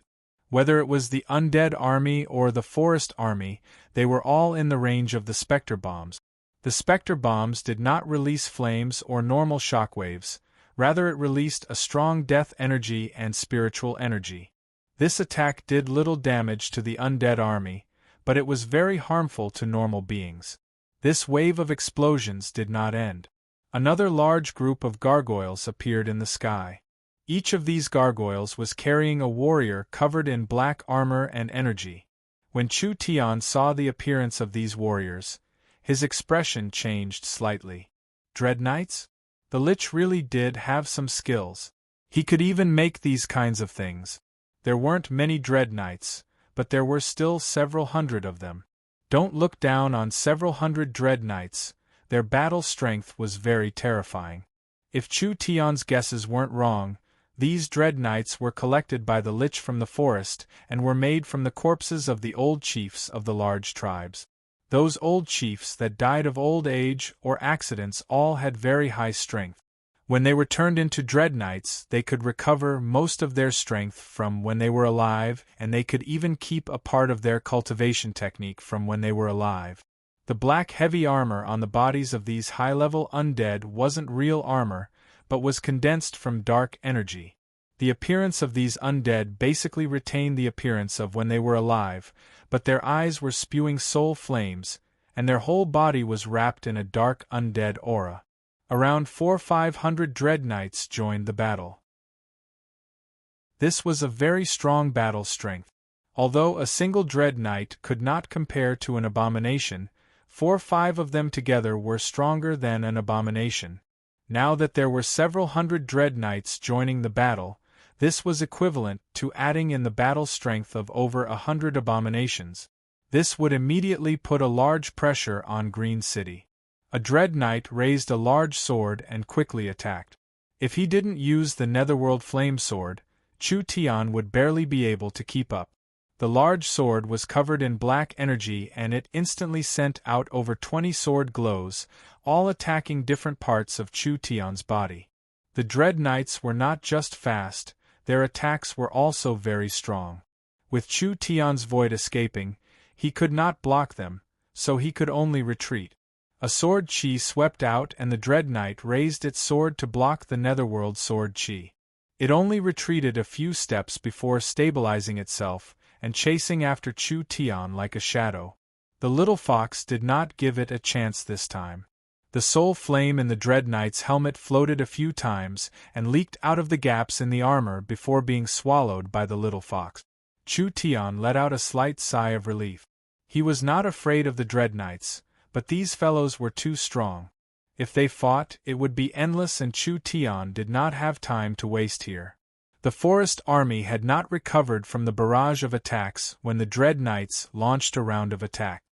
Whether it was the undead army or the forest army, they were all in the range of the specter bombs. The specter bombs did not release flames or normal shockwaves, rather it released a strong death energy and spiritual energy. This attack did little damage to the undead army, but it was very harmful to normal beings. This wave of explosions did not end. Another large group of gargoyles appeared in the sky. Each of these gargoyles was carrying a warrior covered in black armor and energy. When Chu Tian saw the appearance of these warriors, his expression changed slightly. Dread Knights? The Lich really did have some skills. He could even make these kinds of things. There weren't many Dread Knights, but there were still several hundred of them. Don't look down on several hundred Dread Knights, their battle strength was very terrifying. If Chu Tian's guesses weren't wrong, these Dread Knights were collected by the Lich from the forest and were made from the corpses of the old chiefs of the large tribes. Those old chiefs that died of old age or accidents all had very high strength. When they were turned into Dread Knights, they could recover most of their strength from when they were alive, and they could even keep a part of their cultivation technique from when they were alive. The black heavy armor on the bodies of these high-level undead wasn't real armor, but was condensed from dark energy. The appearance of these undead basically retained the appearance of when they were alive, but their eyes were spewing soul flames, and their whole body was wrapped in a dark undead aura. Around 400–500 Dread Knights joined the battle. This was a very strong battle strength. Although a single dread knight could not compare to an abomination, 4 or 5 of them together were stronger than an abomination. Now that there were several hundred dread knights joining the battle, this was equivalent to adding in the battle strength of over 100 abominations. This would immediately put a large pressure on Green City. A dread knight raised a large sword and quickly attacked. If he didn't use the Netherworld Flame Sword, Chu Tian would barely be able to keep up. The large sword was covered in black energy and it instantly sent out over 20 sword glows, all attacking different parts of Chu Tian's body. The dread knights were not just fast, their attacks were also very strong. With Chu Tian's void escaping, he could not block them, so he could only retreat. A sword chi swept out and the dread knight raised its sword to block the Netherworld sword chi. It only retreated a few steps before stabilizing itself and chasing after Chu Tian like a shadow. The little fox did not give it a chance this time. The soul flame in the dread knight's helmet floated a few times and leaked out of the gaps in the armor before being swallowed by the little fox. Chu Tian let out a slight sigh of relief. He was not afraid of the dread knights, but these fellows were too strong. If they fought, it would be endless and Chu Tian did not have time to waste here. The forest army had not recovered from the barrage of attacks when the dread knights launched a round of attack.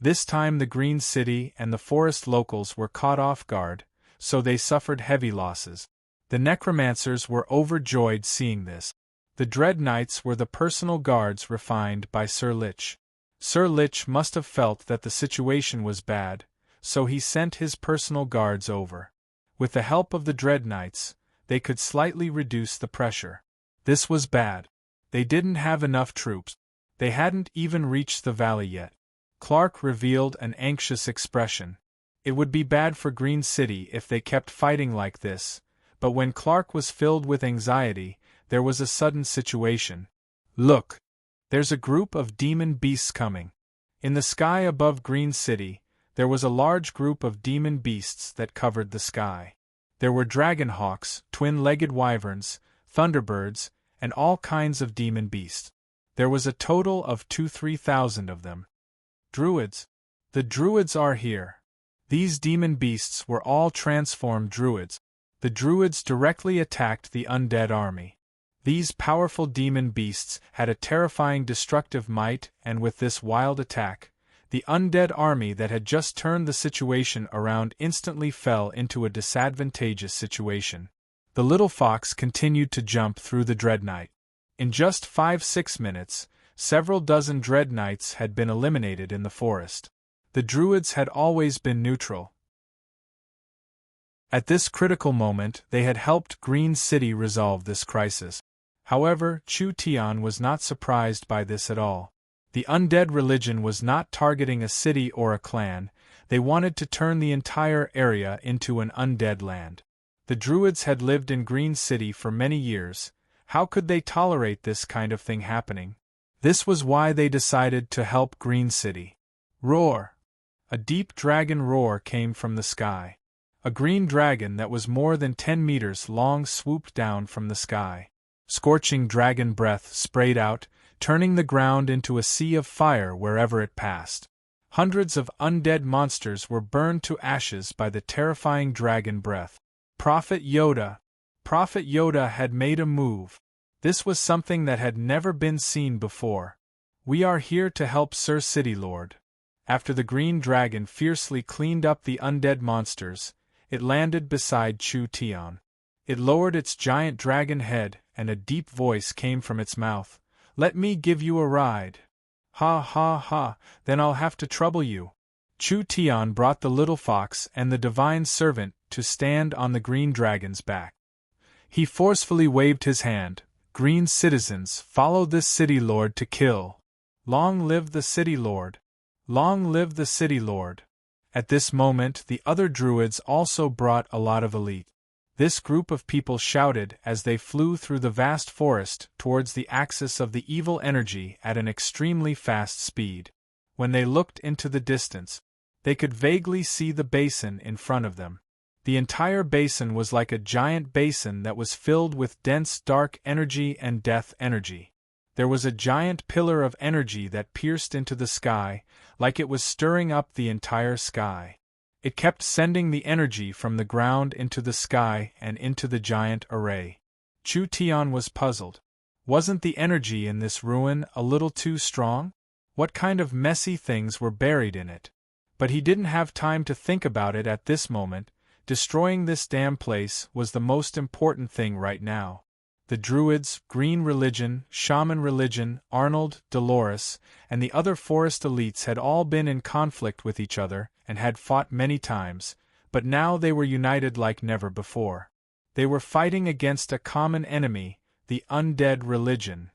This time the Green City and the forest locals were caught off guard, so they suffered heavy losses. The necromancers were overjoyed seeing this. The dread knights were the personal guards refined by Sir Lich. Sir Lich must have felt that the situation was bad, so he sent his personal guards over. With the help of the dread knights, they could slightly reduce the pressure. This was bad. They didn't have enough troops. They hadn't even reached the valley yet. Clark revealed an anxious expression. It would be bad for Green City if they kept fighting like this, but when Clark was filled with anxiety, there was a sudden situation. Look! There's a group of demon beasts coming. In the sky above Green City, there was a large group of demon beasts that covered the sky. There were dragon hawks, twin-legged wyverns, thunderbirds, and all kinds of demon beasts. There was a total of 2,000–3,000 of them. Druids. The druids are here. These demon beasts were all transformed druids. The druids directly attacked the undead army. These powerful demon beasts had a terrifying destructive might, and with this wild attack, the undead army that had just turned the situation around instantly fell into a disadvantageous situation. The little fox continued to jump through the dread knight. In just 5–6 minutes, several dozen dread knights had been eliminated in the forest. The druids had always been neutral. At this critical moment, they had helped Green City resolve this crisis. However, Chu Tian was not surprised by this at all. The undead religion was not targeting a city or a clan, they wanted to turn the entire area into an undead land. The druids had lived in Green City for many years. How could they tolerate this kind of thing happening? This was why they decided to help Green City. Roar! A deep dragon roar came from the sky. A green dragon that was more than 10 meters long swooped down from the sky. Scorching dragon breath sprayed out, turning the ground into a sea of fire wherever it passed. Hundreds of undead monsters were burned to ashes by the terrifying dragon breath. Prophet Yoda! Prophet Yoda had made a move. This was something that had never been seen before. We are here to help Sir City Lord. After the green dragon fiercely cleaned up the undead monsters, it landed beside Chu Tian. It lowered its giant dragon head, and a deep voice came from its mouth. Let me give you a ride. Ha ha ha, then I'll have to trouble you. Chu Tian brought the little fox and the divine servant to stand on the green dragon's back. He forcefully waved his hand. Green citizens, follow this city lord to kill. Long live the city lord. Long live the city lord. At this moment the other druids also brought a lot of elite. This group of people shouted as they flew through the vast forest towards the axis of the evil energy at an extremely fast speed. When they looked into the distance, they could vaguely see the basin in front of them. The entire basin was like a giant basin that was filled with dense dark energy and death energy. There was a giant pillar of energy that pierced into the sky, like it was stirring up the entire sky. It kept sending the energy from the ground into the sky and into the giant array. Chu Tian was puzzled. Wasn't the energy in this ruin a little too strong? What kind of messy things were buried in it? But he didn't have time to think about it at this moment. Destroying this damn place was the most important thing right now. The Druids, Green Religion, Shaman Religion, Arnold, Dolores, and the other forest elites had all been in conflict with each other and had fought many times, but now they were united like never before. They were fighting against a common enemy, the undead religion.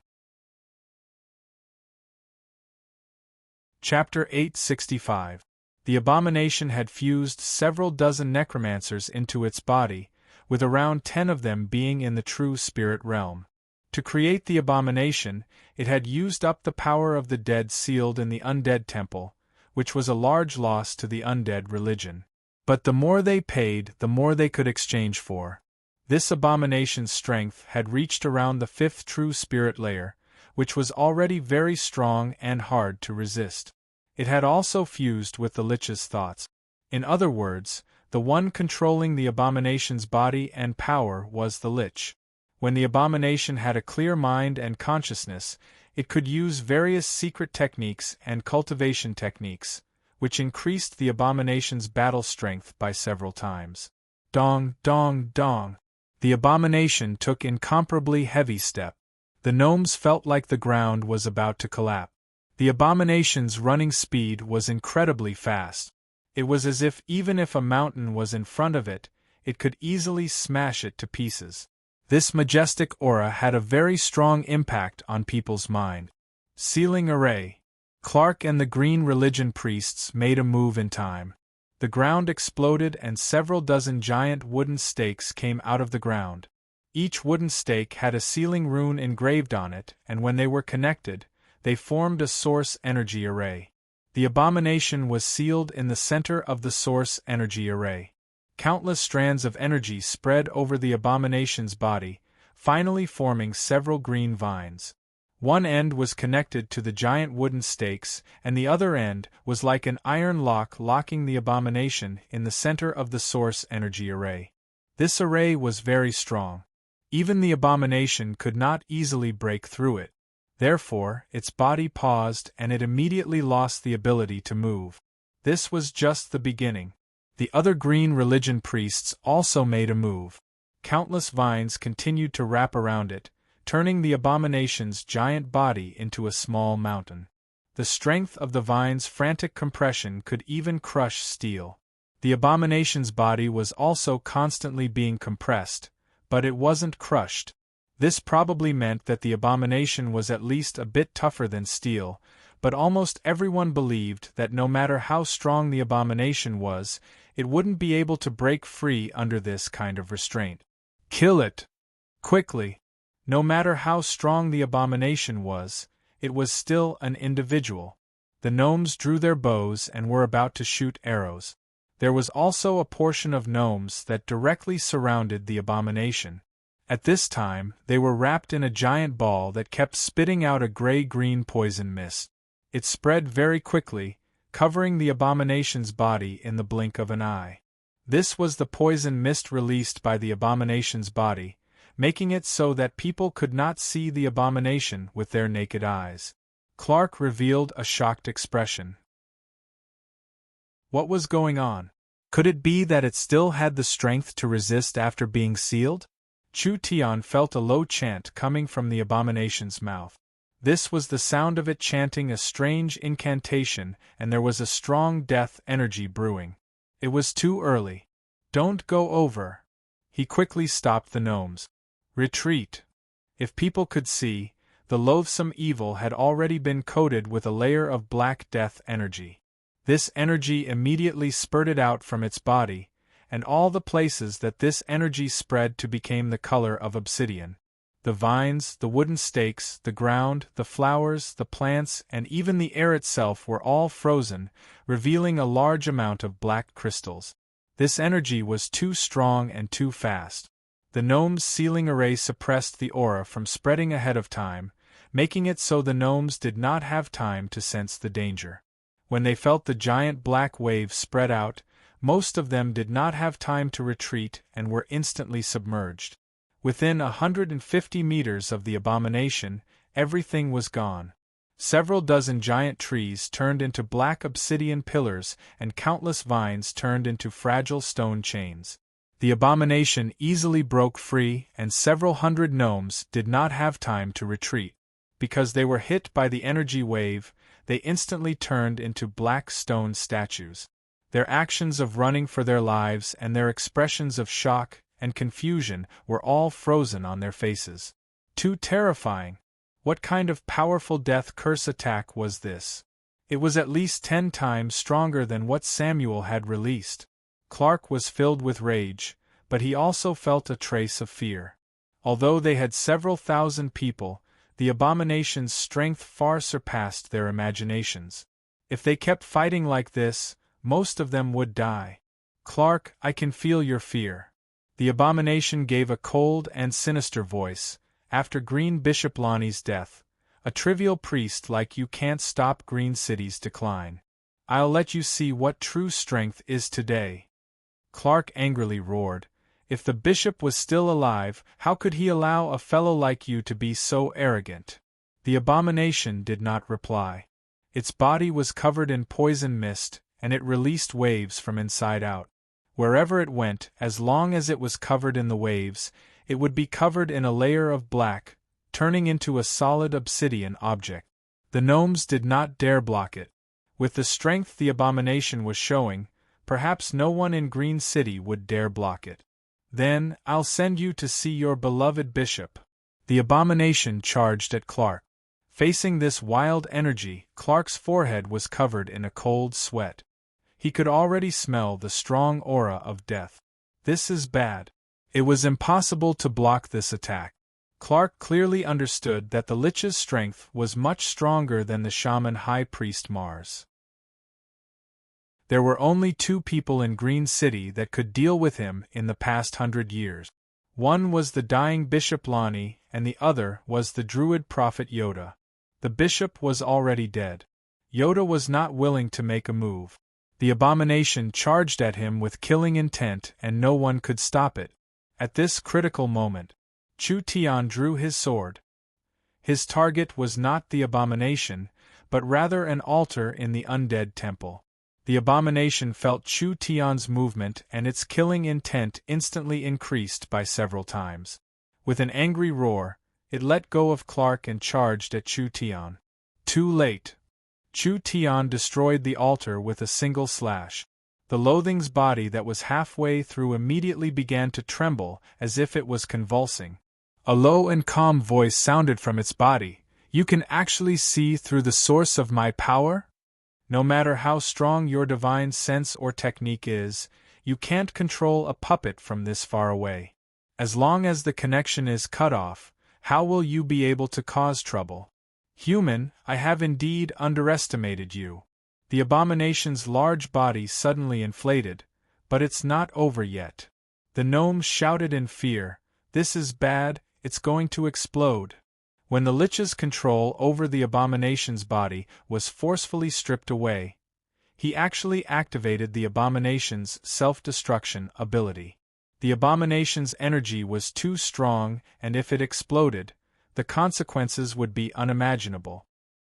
Chapter 865. The abomination had fused several dozen necromancers into its body, with around 10 of them being in the true spirit realm. To create the abomination, it had used up the power of the dead sealed in the undead temple, which was a large loss to the undead religion. But the more they paid, the more they could exchange for. This abomination's strength had reached around the 5th true spirit layer, which was already very strong and hard to resist. It had also fused with the Lich's thoughts. In other words, the one controlling the abomination's body and power was the Lich. When the abomination had a clear mind and consciousness, it could use various secret techniques and cultivation techniques, which increased the abomination's battle strength by several times. Dong, dong, dong. The abomination took incomparably heavy step. The gnomes felt like the ground was about to collapse. The abomination's running speed was incredibly fast. It was as if even if a mountain was in front of it, it could easily smash it to pieces. This majestic aura had a very strong impact on people's mind. Sealing array. Clark and the Green Religion priests made a move in time. The ground exploded and several dozen giant wooden stakes came out of the ground. Each wooden stake had a sealing rune engraved on it, and when they were connected, they formed a source energy array. The abomination was sealed in the center of the source energy array. Countless strands of energy spread over the abomination's body, finally forming several green vines. One end was connected to the giant wooden stakes, and the other end was like an iron lock locking the abomination in the center of the source energy array. This array was very strong. Even the abomination could not easily break through it. Therefore, its body paused and it immediately lost the ability to move. This was just the beginning. The other Green Religion priests also made a move. Countless vines continued to wrap around it, turning the abomination's giant body into a small mountain. The strength of the vine's frantic compression could even crush steel. The abomination's body was also constantly being compressed, but it wasn't crushed. This probably meant that the abomination was at least a bit tougher than steel, but almost everyone believed that no matter how strong the abomination was, it wouldn't be able to break free under this kind of restraint. Kill it! Quickly! No matter how strong the abomination was, it was still an individual. The gnomes drew their bows and were about to shoot arrows. There was also a portion of gnomes that directly surrounded the abomination. At this time, they were wrapped in a giant ball that kept spitting out a gray-green poison mist. It spread very quickly, covering the abomination's body in the blink of an eye. This was the poison mist released by the abomination's body, making it so that people could not see the abomination with their naked eyes. Clark revealed a shocked expression. What was going on? Could it be that it still had the strength to resist after being sealed? Chu Tian felt a low chant coming from the abomination's mouth. This was the sound of it chanting a strange incantation, and there was a strong death energy brewing. It was too early. Don't go over. He quickly stopped the gnomes. Retreat. If people could see, the loathsome evil had already been coated with a layer of black death energy. This energy immediately spurted out from its body, and all the places that this energy spread to became the color of obsidian. The vines, the wooden stakes, the ground, the flowers, the plants, and even the air itself were all frozen, revealing a large amount of black crystals. This energy was too strong and too fast. The gnome's sealing array suppressed the aura from spreading ahead of time, making it so the gnomes did not have time to sense the danger. When they felt the giant black waves spread out, most of them did not have time to retreat and were instantly submerged. Within 150 meters of the abomination, everything was gone. Several dozen giant trees turned into black obsidian pillars, and countless vines turned into fragile stone chains. The abomination easily broke free, and several hundred gnomes did not have time to retreat. Because they were hit by the energy wave, they instantly turned into black stone statues. Their actions of running for their lives and their expressions of shock and confusion were all frozen on their faces. Too terrifying! What kind of powerful death curse attack was this? It was at least 10 times stronger than what Samuel had released. Clark was filled with rage, but he also felt a trace of fear. Although they had several thousand people, the abomination's strength far surpassed their imaginations. If they kept fighting like this, most of them would die. Clark, I can feel your fear. The abomination gave a cold and sinister voice. After Green Bishop Lonnie's death, a trivial priest like you can't stop Green City's decline. I'll let you see what true strength is today. Clark angrily roared. If the bishop was still alive, how could he allow a fellow like you to be so arrogant? The abomination did not reply. Its body was covered in poison mist, and it released waves from inside out. Wherever it went, as long as it was covered in the waves, it would be covered in a layer of black, turning into a solid obsidian object. The gnomes did not dare block it. With the strength the abomination was showing, perhaps no one in Green City would dare block it. Then, I'll send you to see your beloved bishop. The abomination charged at Clark. Facing this wild energy, Clark's forehead was covered in a cold sweat. He could already smell the strong aura of death. This is bad. It was impossible to block this attack. Clark clearly understood that the Lich's strength was much stronger than the shaman high priest Mars. There were only 2 people in Green City that could deal with him in the past 100 years. One was the dying Bishop Lonnie, and the other was the druid prophet Yoda. The bishop was already dead. Yoda was not willing to make a move. The abomination charged at him with killing intent, and no one could stop it. At this critical moment, Chu Tian drew his sword. His target was not the abomination, but rather an altar in the undead temple. The abomination felt Chu Tian's movement, and its killing intent instantly increased by several times. With an angry roar, it let go of Clark and charged at Chu Tian. Too late. Chu Tian destroyed the altar with a single slash. The loathing's body that was halfway through immediately began to tremble as if it was convulsing. A low and calm voice sounded from its body. You can actually see through the source of my power? No matter how strong your divine sense or technique is, you can't control a puppet from this far away. As long as the connection is cut off, how will you be able to cause trouble? Human, I have indeed underestimated you. The abomination's large body suddenly inflated, but it's not over yet. The gnomes shouted in fear, this is bad, it's going to explode. When the Lich's control over the abomination's body was forcefully stripped away, he actually activated the abomination's self-destruction ability. The abomination's energy was too strong, and if it exploded, the consequences would be unimaginable.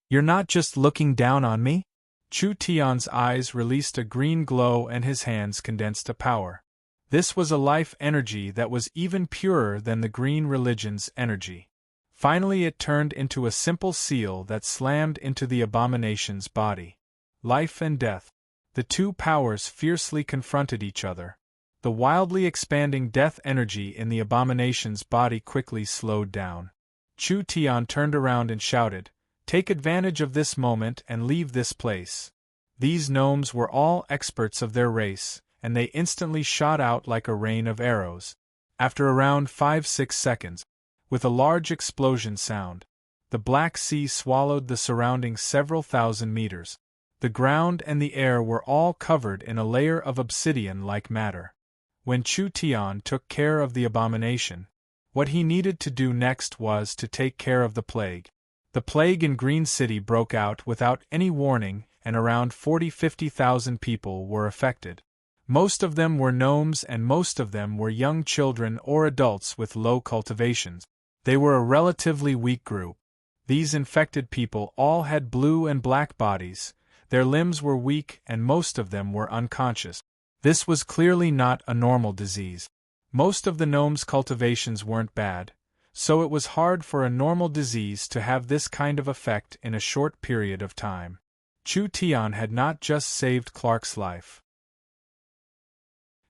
You're not just looking down on me? Chu Tian's eyes released a green glow and his hands condensed a power. This was a life energy that was even purer than the green religion's energy. Finally it turned into a simple seal that slammed into the abomination's body. Life and death. The two powers fiercely confronted each other. The wildly expanding death energy in the abomination's body quickly slowed down. Chu Tian turned around and shouted, "Take advantage of this moment and leave this place." These gnomes were all experts of their race, and they instantly shot out like a rain of arrows. After around 5-6 seconds, with a large explosion sound, the Black Sea swallowed the surrounding several thousand meters. The ground and the air were all covered in a layer of obsidian-like matter. When Chu Tian took care of the abomination, what he needed to do next was to take care of the plague. The plague in Green City broke out without any warning, and around 40–50,000 people were affected. Most of them were gnomes and most of them were young children or adults with low cultivations. They were a relatively weak group. These infected people all had blue and black bodies, their limbs were weak and most of them were unconscious. This was clearly not a normal disease. Most of the gnomes' cultivations weren't bad, so it was hard for a normal disease to have this kind of effect in a short period of time. Chu Tian had not just saved Clark's life.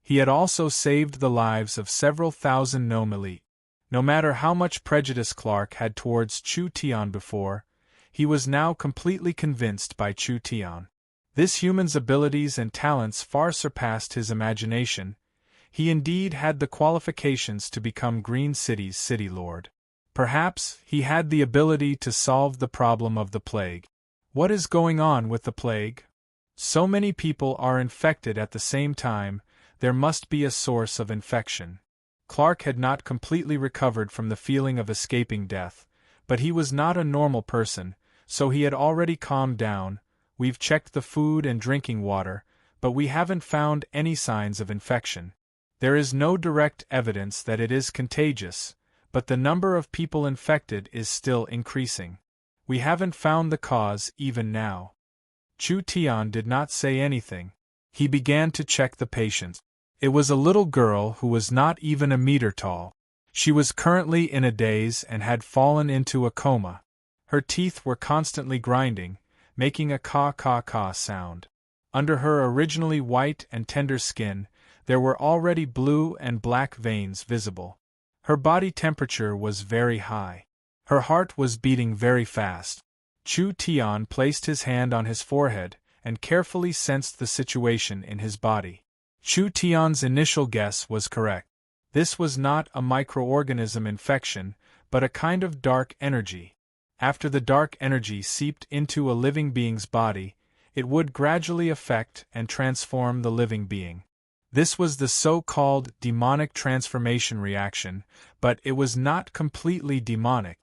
He had also saved the lives of several thousand gnome elite. No matter how much prejudice Clark had towards Chu Tian before, he was now completely convinced by Chu Tian. This human's abilities and talents far surpassed his imagination. He indeed had the qualifications to become Green City's city lord. Perhaps he had the ability to solve the problem of the plague. What is going on with the plague? So many people are infected at the same time, there must be a source of infection. Clark had not completely recovered from the feeling of escaping death, but he was not a normal person, so he had already calmed down. We've checked the food and drinking water, but we haven't found any signs of infection. There is no direct evidence that it is contagious, but the number of people infected is still increasing. We haven't found the cause even now. Chu Tian did not say anything. He began to check the patients. It was a little girl who was not even a meter tall. She was currently in a daze and had fallen into a coma. Her teeth were constantly grinding, making a caw-caw-caw sound. Under her originally white and tender skin, there were already blue and black veins visible. Her body temperature was very high. Her heart was beating very fast. Chu Tian placed his hand on his forehead and carefully sensed the situation in his body. Chu Tian's initial guess was correct. This was not a microorganism infection, but a kind of dark energy. After the dark energy seeped into a living being's body, it would gradually affect and transform the living being. This was the so-called demonic transformation reaction, but it was not completely demonic.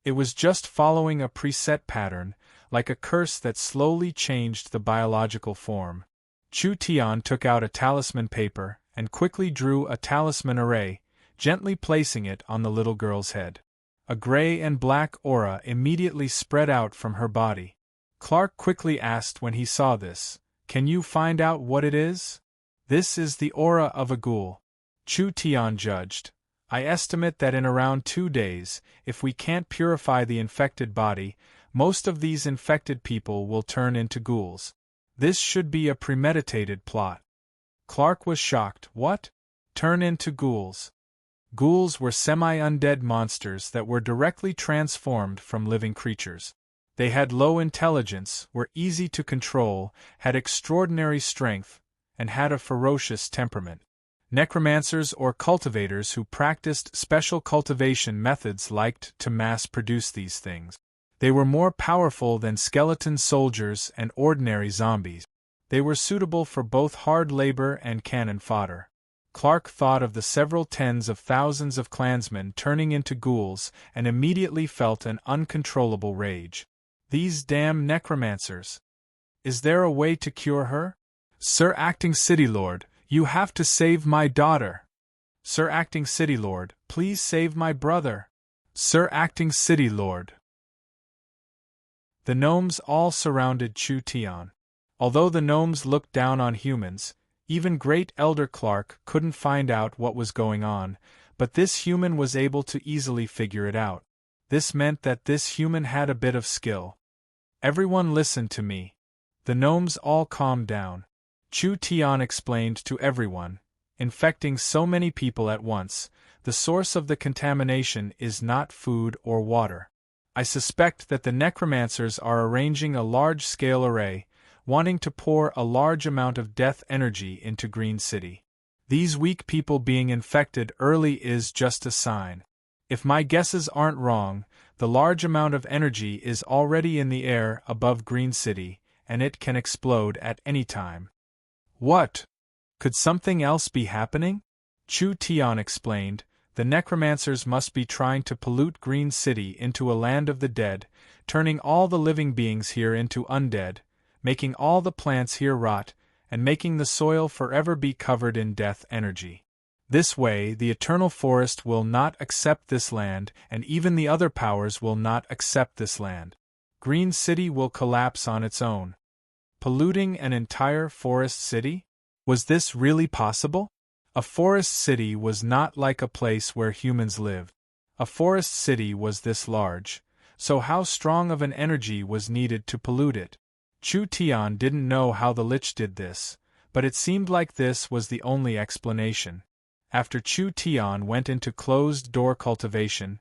It was just following a preset pattern, like a curse that slowly changed the biological form. Chu Tian took out a talisman paper and quickly drew a talisman array, gently placing it on the little girl's head. A gray and black aura immediately spread out from her body. Clark quickly asked when he saw this, "Can you find out what it is?" "This is the aura of a ghoul," Chu Tian judged. "I estimate that in around 2 days, if we can't purify the infected body, most of these infected people will turn into ghouls. This should be a premeditated plot." Clark was shocked. What? Turn into ghouls? Ghouls were semi-undead monsters that were directly transformed from living creatures. They had low intelligence, were easy to control, had extraordinary strength, and had a ferocious temperament. Necromancers or cultivators who practiced special cultivation methods liked to mass-produce these things. They were more powerful than skeleton soldiers and ordinary zombies. They were suitable for both hard labor and cannon fodder. Clark thought of the several tens of thousands of clansmen turning into ghouls and immediately felt an uncontrollable rage. These damn necromancers! Is there a way to cure her? "Sir Acting City Lord, you have to save my daughter." "Sir Acting City Lord, please save my brother." "Sir Acting City Lord." The gnomes all surrounded Chu Tian. Although the gnomes looked down on humans, even Great Elder Clark couldn't find out what was going on, but this human was able to easily figure it out. This meant that this human had a bit of skill. "Everyone listen to me." The gnomes all calmed down. Chu Tian explained to everyone, infecting so many people at once, the source of the contamination is not food or water. I suspect that the necromancers are arranging a large-scale array, wanting to pour a large amount of death energy into Green City. These weak people being infected early is just a sign. If my guesses aren't wrong, the large amount of energy is already in the air above Green City, and it can explode at any time. What? Could something else be happening? Chu Tian explained, The necromancers must be trying to pollute Green City into a land of the dead, turning all the living beings here into undead, making all the plants here rot, and making the soil forever be covered in death energy. This way, the eternal forest will not accept this land, and even the other powers will not accept this land. Green City will collapse on its own. Polluting an entire forest city? Was this really possible? A forest city was not like a place where humans live. A forest city was this large, so how strong of an energy was needed to pollute it? Chu Tian didn't know how the Lich did this, but it seemed like this was the only explanation. After Chu Tian went into closed-door cultivation,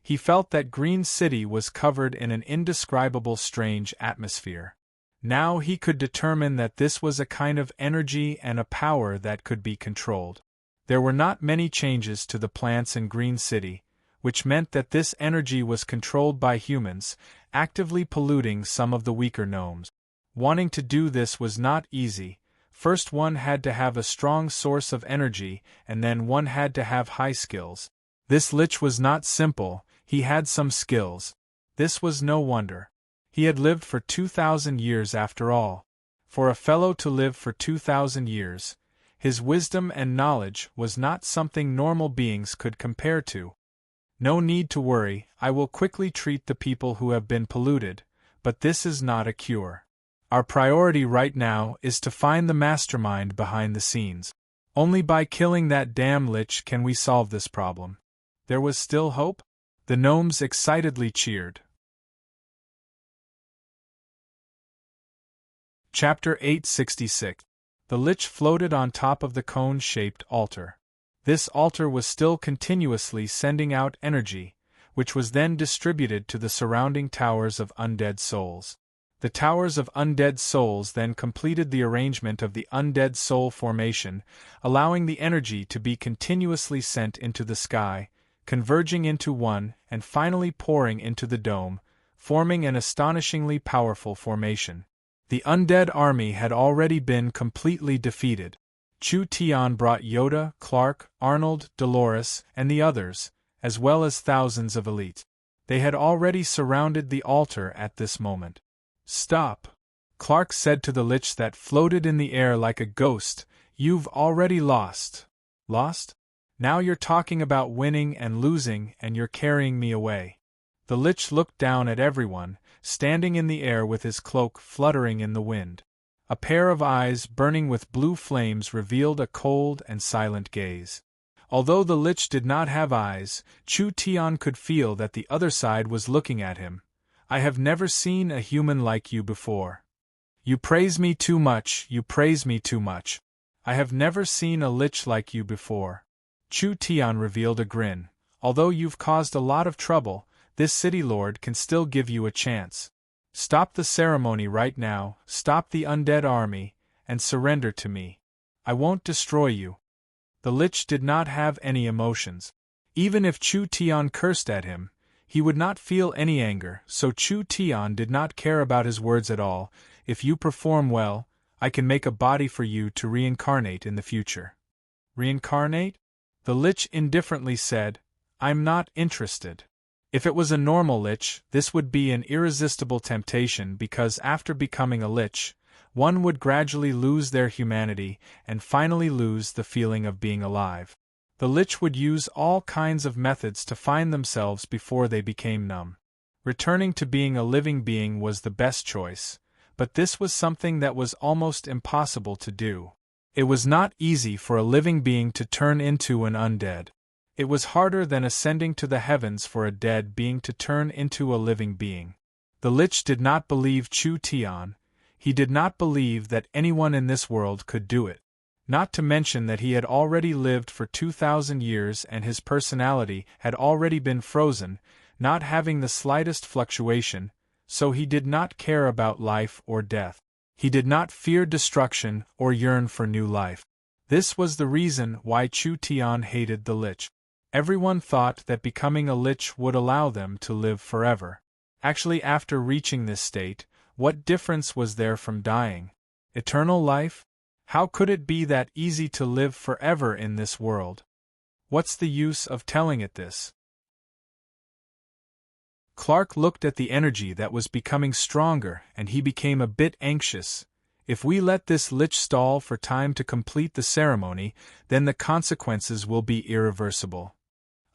he felt that Green City was covered in an indescribable strange atmosphere. Now he could determine that this was a kind of energy and a power that could be controlled. There were not many changes to the plants in Green City, which meant that this energy was controlled by humans, actively polluting some of the weaker gnomes. Wanting to do this was not easy. First one had to have a strong source of energy, and then one had to have high skills. This Lich was not simple, he had some skills. This was no wonder. He had lived for 2,000 years after all. For a fellow to live for 2,000 years, his wisdom and knowledge was not something normal beings could compare to. No need to worry, I will quickly treat the people who have been polluted, but this is not a cure. Our priority right now is to find the mastermind behind the scenes. Only by killing that damn Lich can we solve this problem. There was still hope? The gnomes excitedly cheered. Chapter 866. The Lich floated on top of the cone-shaped altar. This altar was still continuously sending out energy, which was then distributed to the surrounding towers of undead souls. The towers of undead souls then completed the arrangement of the undead soul formation, allowing the energy to be continuously sent into the sky, converging into one, and finally pouring into the dome, forming an astonishingly powerful formation. The undead army had already been completely defeated. Chu Tian brought Yoda, Clark, Arnold, Dolores, and the others, as well as thousands of elite. They had already surrounded the altar at this moment. "Stop," Clark said to the Lich that floated in the air like a ghost, "you've already lost." "Lost? Now you're talking about winning and losing and you're carrying me away." The Lich looked down at everyone, standing in the air with his cloak fluttering in the wind. A pair of eyes burning with blue flames revealed a cold and silent gaze. Although the Lich did not have eyes, Chu Tian could feel that the other side was looking at him. "I have never seen a human like you before. You praise me too much, you praise me too much. I have never seen a Lich like you before." Chu Tian revealed a grin. "Although you've caused a lot of trouble, this city lord can still give you a chance. Stop the ceremony right now, stop the undead army, and surrender to me. I won't destroy you." The Lich did not have any emotions. Even if Chu Tian cursed at him, he would not feel any anger, so Chu Tian did not care about his words at all. "If you perform well, I can make a body for you to reincarnate in the future." "Reincarnate?" The Lich indifferently said, "I'm not interested." If it was a normal Lich, this would be an irresistible temptation because after becoming a Lich, one would gradually lose their humanity and finally lose the feeling of being alive. The Lich would use all kinds of methods to find themselves before they became numb. Returning to being a living being was the best choice, but this was something that was almost impossible to do. It was not easy for a living being to turn into an undead. It was harder than ascending to the heavens for a dead being to turn into a living being. The Lich did not believe Chu Tian. He did not believe that anyone in this world could do it. Not to mention that he had already lived for 2,000 years and his personality had already been frozen, not having the slightest fluctuation, so he did not care about life or death. He did not fear destruction or yearn for new life. This was the reason why Chu Tian hated the Lich. Everyone thought that becoming a Lich would allow them to live forever. Actually, after reaching this state, what difference was there from dying? Eternal life? How could it be that easy to live forever in this world? What's the use of telling it this? Clark looked at the energy that was becoming stronger, and he became a bit anxious. If we let this lich stall for time to complete the ceremony, then the consequences will be irreversible.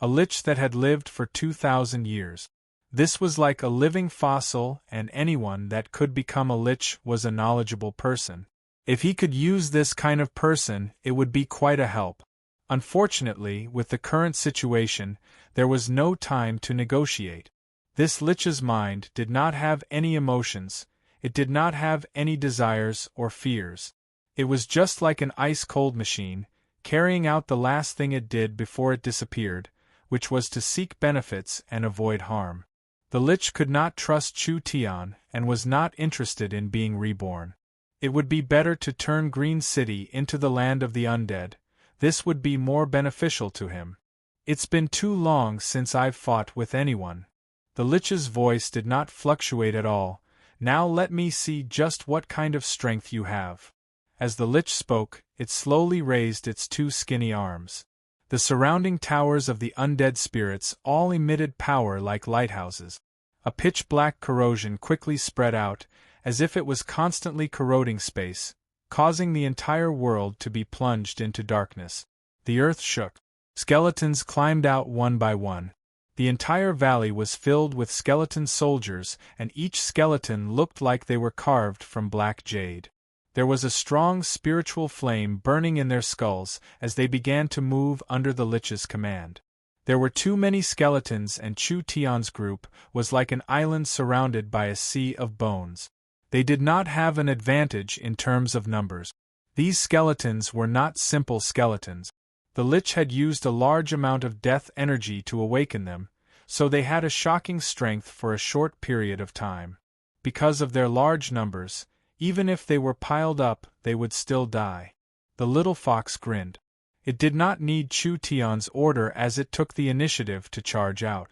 A lich that had lived for 2,000 years. This was like a living fossil, and anyone that could become a lich was a knowledgeable person. If he could use this kind of person, it would be quite a help. Unfortunately, with the current situation, there was no time to negotiate. This lich's mind did not have any emotions, it did not have any desires or fears. It was just like an ice-cold machine, carrying out the last thing it did before it disappeared, which was to seek benefits and avoid harm. The lich could not trust Chu Tian and was not interested in being reborn. It would be better to turn Green City into the land of the undead. This would be more beneficial to him. It's been too long since I've fought with anyone. The lich's voice did not fluctuate at all. Now let me see just what kind of strength you have. As the lich spoke, it slowly raised its two skinny arms. The surrounding towers of the undead spirits all emitted power like lighthouses. A pitch-black corrosion quickly spread out, as if it was constantly corroding space, causing the entire world to be plunged into darkness. The earth shook. Skeletons climbed out one by one. The entire valley was filled with skeleton soldiers, and each skeleton looked like they were carved from black jade. There was a strong spiritual flame burning in their skulls as they began to move under the lich's command. There were too many skeletons, and Chu Tian's group was like an island surrounded by a sea of bones. They did not have an advantage in terms of numbers. These skeletons were not simple skeletons. The lich had used a large amount of death energy to awaken them, so they had a shocking strength for a short period of time. Because of their large numbers, even if they were piled up, they would still die. The little fox grinned. It did not need Chu Tian's order as it took the initiative to charge out.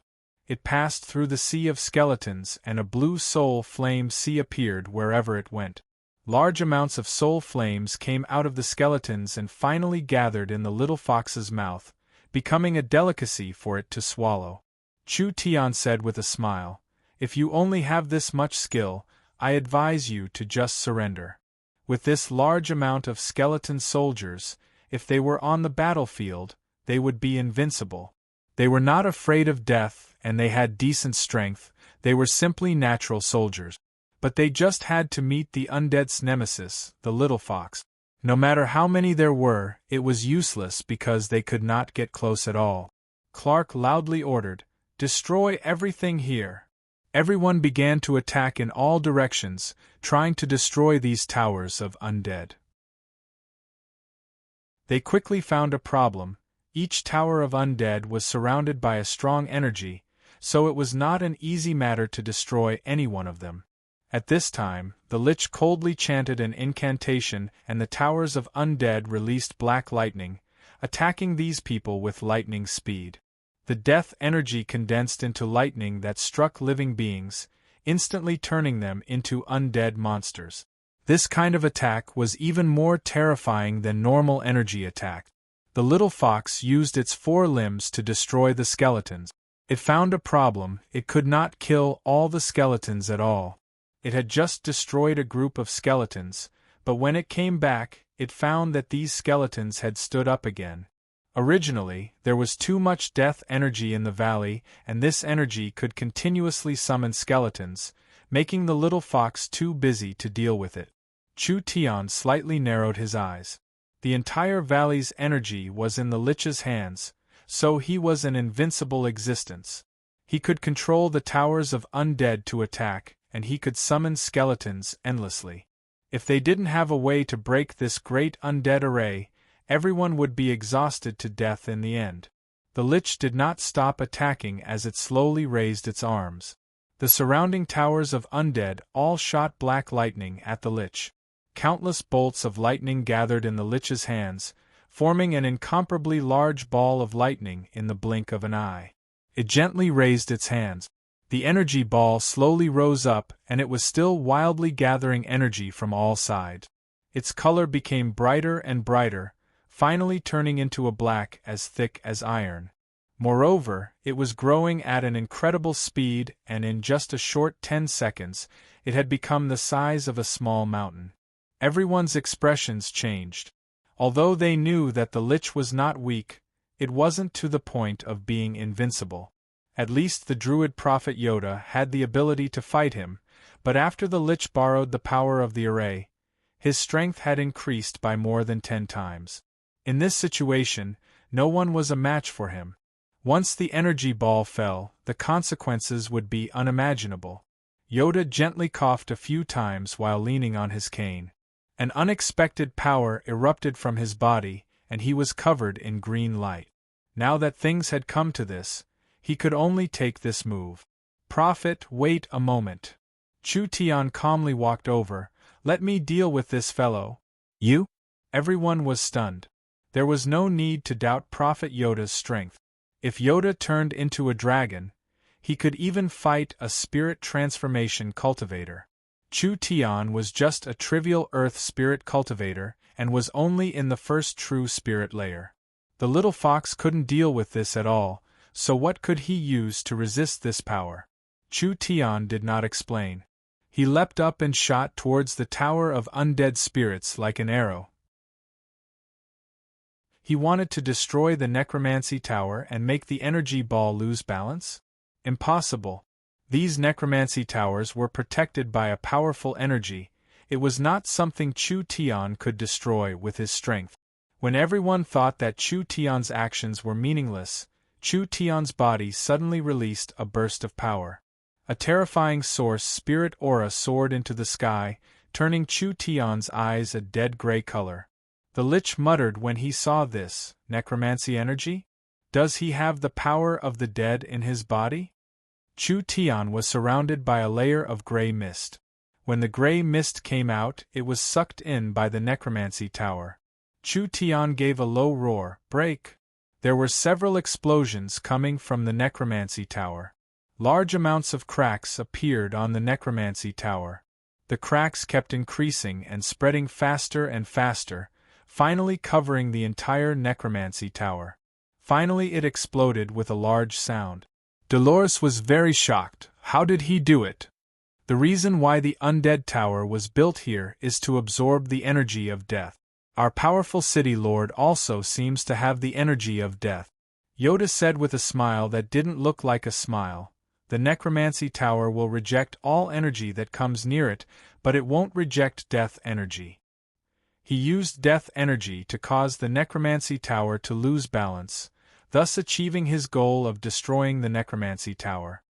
It passed through the sea of skeletons, and a blue soul flame sea appeared wherever it went. Large amounts of soul flames came out of the skeletons and finally gathered in the little fox's mouth, becoming a delicacy for it to swallow. Chu Tian said with a smile, "If you only have this much skill, I advise you to just surrender." With this large amount of skeleton soldiers, if they were on the battlefield, they would be invincible. They were not afraid of death, and they had decent strength. They were simply natural soldiers. But they just had to meet the undead's nemesis, the little fox. No matter how many there were, it was useless because they could not get close at all. Clark loudly ordered, "Destroy everything here." Everyone began to attack in all directions, trying to destroy these towers of undead. They quickly found a problem. Each tower of undead was surrounded by a strong energy, so it was not an easy matter to destroy any one of them. At this time, the lich coldly chanted an incantation, and the towers of undead released black lightning, attacking these people with lightning speed. The death energy condensed into lightning that struck living beings, instantly turning them into undead monsters. This kind of attack was even more terrifying than normal energy attack. The little fox used its four limbs to destroy the skeletons. It found a problem: it could not kill all the skeletons at all. It had just destroyed a group of skeletons, but when it came back, it found that these skeletons had stood up again. Originally, there was too much death energy in the valley, and this energy could continuously summon skeletons, making the little fox too busy to deal with it. Chu Tian slightly narrowed his eyes. The entire valley's energy was in the lich's hands, so he was an invincible existence. He could control the towers of undead to attack, and he could summon skeletons endlessly. If they didn't have a way to break this great undead array, everyone would be exhausted to death in the end. The lich did not stop attacking as it slowly raised its arms. The surrounding towers of undead all shot black lightning at the lich. Countless bolts of lightning gathered in the lich's hands, forming an incomparably large ball of lightning in the blink of an eye. It gently raised its hands. The energy ball slowly rose up, and it was still wildly gathering energy from all sides. Its color became brighter and brighter, finally turning into a black as thick as iron. Moreover, it was growing at an incredible speed, and in just a short 10 seconds, it had become the size of a small mountain. Everyone's expressions changed. Although they knew that the Lich was not weak, it wasn't to the point of being invincible. At least the Druid Prophet Yoda had the ability to fight him, but after the Lich borrowed the power of the array, his strength had increased by more than 10 times. In this situation, no one was a match for him. Once the energy ball fell, the consequences would be unimaginable. Yoda gently coughed a few times while leaning on his cane. An unexpected power erupted from his body, and he was covered in green light. Now that things had come to this, he could only take this move. Prophet, wait a moment. Chu Tian calmly walked over. Let me deal with this fellow. You? Everyone was stunned. There was no need to doubt Prophet Yoda's strength. If Yoda turned into a dragon, he could even fight a spirit transformation cultivator. Chu Tian was just a trivial earth spirit cultivator, and was only in the first true spirit layer. The little fox couldn't deal with this at all, so what could he use to resist this power? Chu Tian did not explain. He leapt up and shot towards the tower of undead spirits like an arrow. He wanted to destroy the necromancy tower and make the energy ball lose balance? Impossible. These necromancy towers were protected by a powerful energy. It was not something Chu Tian could destroy with his strength. When everyone thought that Chu Tian's actions were meaningless, Chu Tian's body suddenly released a burst of power. A terrifying source spirit aura soared into the sky, turning Chu Tian's eyes a dead gray color. The Lich muttered when he saw this, necromancy energy? Does he have the power of the dead in his body? Chu Tian was surrounded by a layer of gray mist. When the gray mist came out, it was sucked in by the necromancy tower. Chu Tian gave a low roar, break! There were several explosions coming from the necromancy tower. Large amounts of cracks appeared on the necromancy tower. The cracks kept increasing and spreading faster and faster, finally covering the entire necromancy tower. Finally it exploded with a large sound. Dolores was very shocked. How did he do it? The reason why the undead tower was built here is to absorb the energy of death. Our powerful city lord also seems to have the energy of death. Yoda said with a smile that didn't look like a smile. The necromancy tower will reject all energy that comes near it, but it won't reject death energy. He used death energy to cause the necromancy tower to lose balance, thus achieving his goal of destroying the necromancy tower.